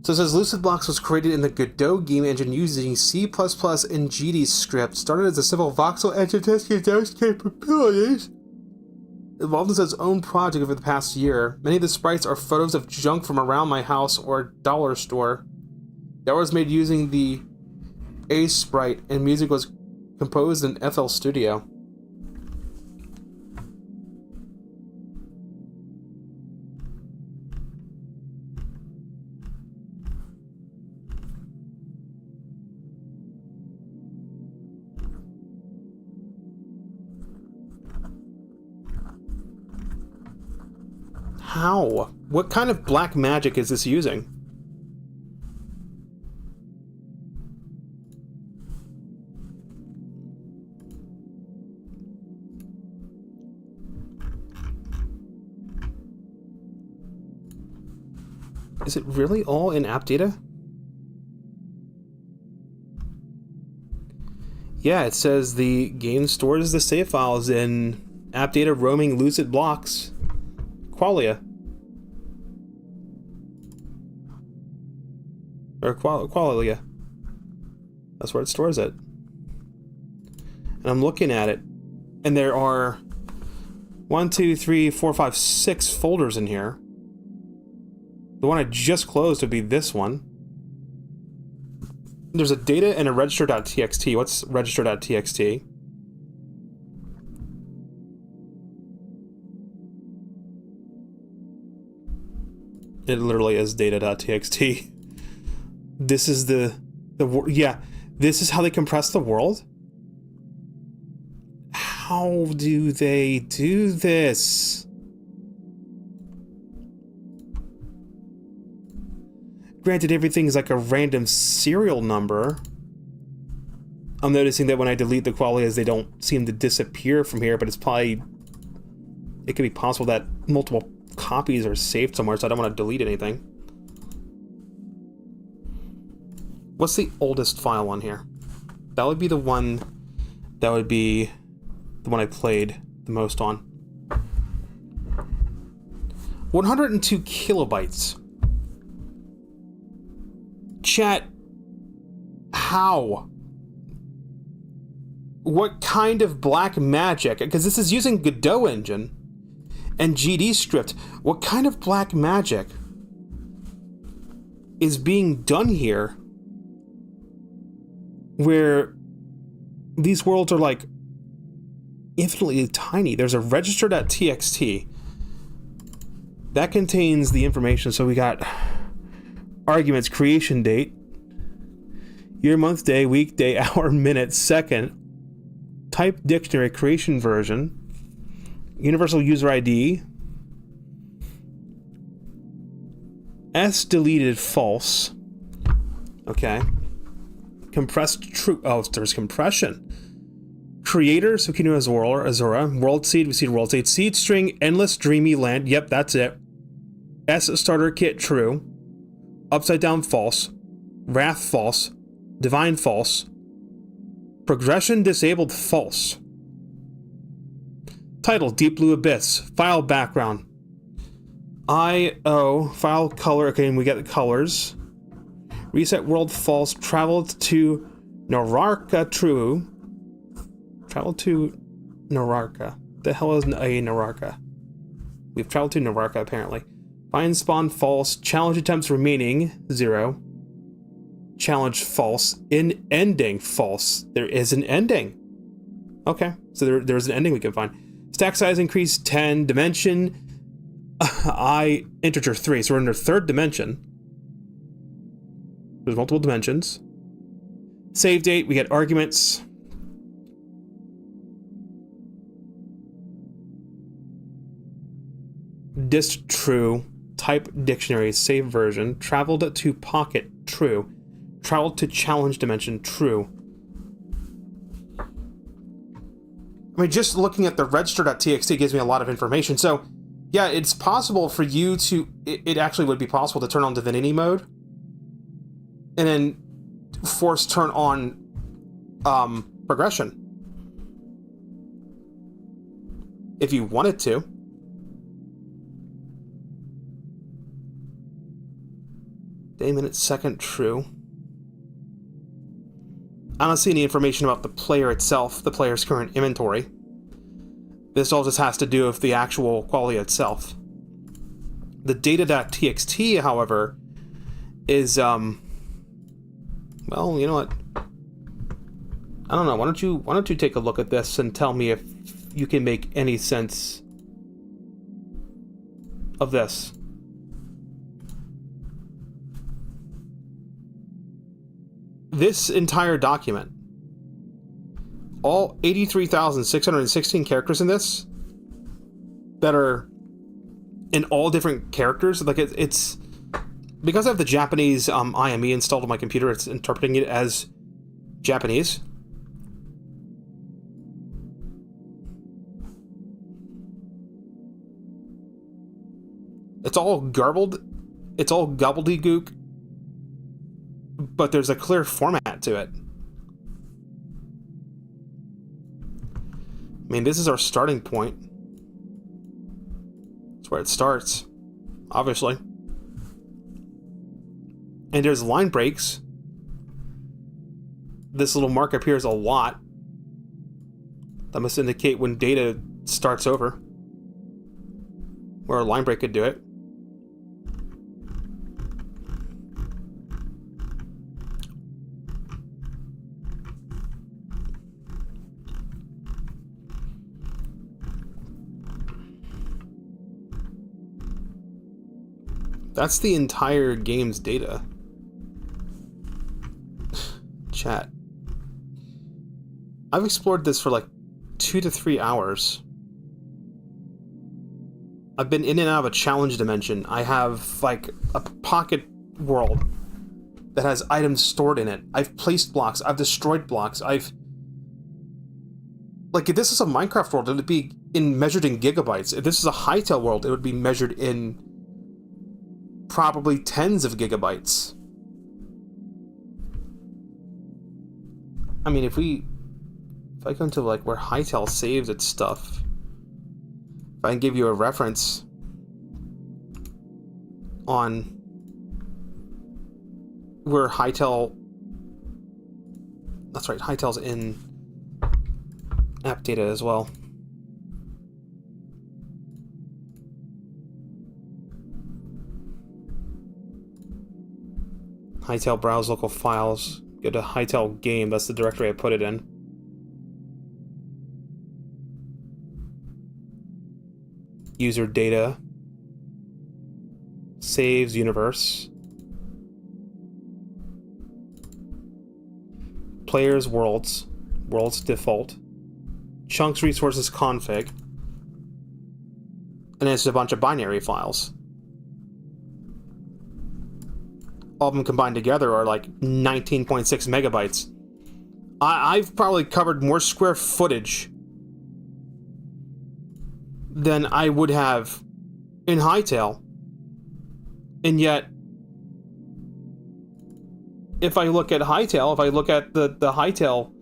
Speaker 1: So it says Lucid Blocks was created in the Godot game engine using C++ and GD script. Started as a simple voxel engine testing Godot's capabilities. Evolved as its own project over the past year. Many of the sprites are photos of junk from around my house or dollar store. The art was made using the A sprite, and music was composed in FL Studio. How? What kind of black magic is this using? Is it really all in app data? Yeah, it says the game stores the save files in app data roaming Lucid Blocks. Qualia. Or Qualia. That's where it stores it. And I'm looking at it, and there are 1, 2, 3, 4, 5, 6 folders in here. The one I just closed would be this one. There's a data and a register.txt. What's register.txt? It literally is data.txt. This is yeah, this is how they compress the world? How do they do this? Granted, everything's like a random serial number. I'm noticing that when I delete the qualias, they don't seem to disappear from here, but it's probably... It could be possible that multiple copies are saved somewhere, so I don't want to delete anything. What's the oldest file on here? That would be the one... That would be the one I played the most on. 102 kilobytes. Chat, how? What kind of black magic? Because this is using Godot engine and GD script. What kind of black magic is being done here where these worlds are like infinitely tiny? There's a register.txt that contains the information. So we got arguments, creation date, year, month, day, week, day, hour, minute, second, type dictionary, creation version, universal user ID, S deleted false, okay, compressed true, oh, there's compression, creator, Tsukino, Azura, world seed, we see world seed string, endless dreamy land, yep, that's it, S starter kit, true, upside down false, wrath false, divine false, progression disabled false, title deep blue abyss, file background, IO, file color, okay, and we get the colors, reset world false, traveled to Nararka true, traveled to Nararka, the hell is a Nararka? We've traveled to Nararka apparently. Find spawn false, challenge attempts remaining 0, challenge false, in ending false. There is an ending. Okay, so there's an ending we can find. Stack size increase 10, dimension I integer 3, so we're in the third dimension. There's multiple dimensions. Save date, we get arguments. Dist true. Type dictionary, save version, traveled to pocket, true, traveled to challenge dimension, true. I mean, just looking at the register.txt gives me a lot of information. So, yeah, it's possible for you to, it actually would be possible to turn on Divinity mode and then force turn on progression if you wanted to. Day, minute, second, true. I don't see any information about the player itself, the player's current inventory. This all just has to do with the actual quality itself. The data.txt, however, is, well, you know what? I don't know. Why don't you take a look at this and tell me if you can make any sense of this. This entire document, all 83,616 characters in this, that are in all different characters, like it's because I have the Japanese IME installed on my computer, it's interpreting it as Japanese. It's all garbled, it's all gobbledygook, but there's a clear format to it. I mean, this is our starting point. That's where it starts, obviously. And there's line breaks. This little mark appears a lot. That must indicate when data starts over, where a line break could do it. That's the entire game's data. Chat. I've explored this for like 2 to 3 hours. I've been in and out of a challenge dimension. I have like a pocket world that has items stored in it. I've placed blocks. I've destroyed blocks. Like, if this is a Minecraft world, it would be measured in gigabytes. If this is a Hytale world, it would be measured in probably tens of gigabytes. I mean, if I go into like where Hytale saves its stuff, if I can give you a reference on where Hytale, that's right, Hytale's in app data as well. Hytale browse local files. Go to Hytale game. That's the directory I put it in. User data. Saves universe. Players worlds. Worlds default. Chunks resources config. And it's a bunch of binary files. All of them combined together are like 19.6 megabytes. I've probably covered more square footage than I would have in Hytale. And yet, if I look at Hytale, if I look at the Hytale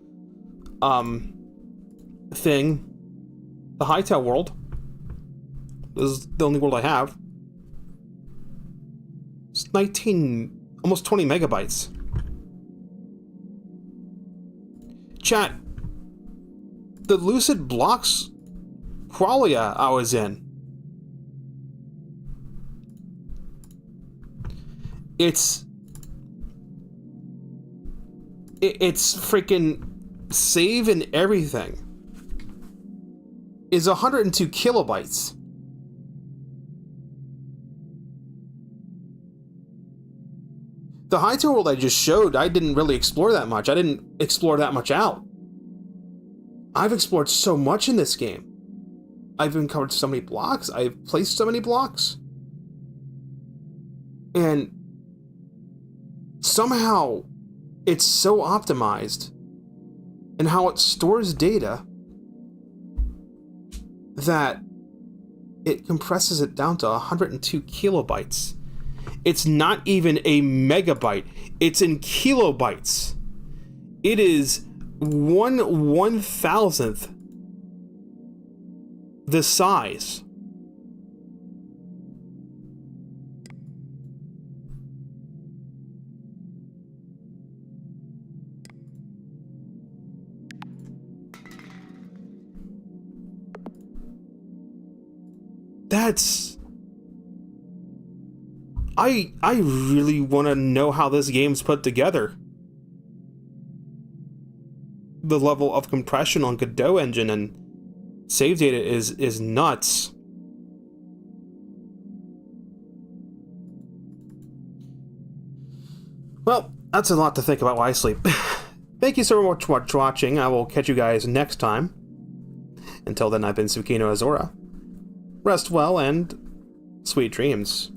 Speaker 1: thing, the Hytale world, this is the only world I have. It's 19, almost 20 megabytes. Chat, the Lucid Blocks qualia I was in, it's freaking save and everything is 102 kilobytes. The Hytale world I just showed, I didn't really explore that much. I didn't explore that much out. I've explored so much in this game. I've uncovered so many blocks. I've placed so many blocks. And somehow it's so optimized in how it stores data that it compresses it down to 102 kilobytes. It's not even a megabyte. It's in kilobytes. It is 1/1000th the size. that's... I really want to know how this game's put together. The level of compression on Godot engine and save data is nuts. Well, that's a lot to think about while I sleep. Thank you so much for watching. I will catch you guys next time. Until then, I've been Tsukino Azura. Rest well and sweet dreams.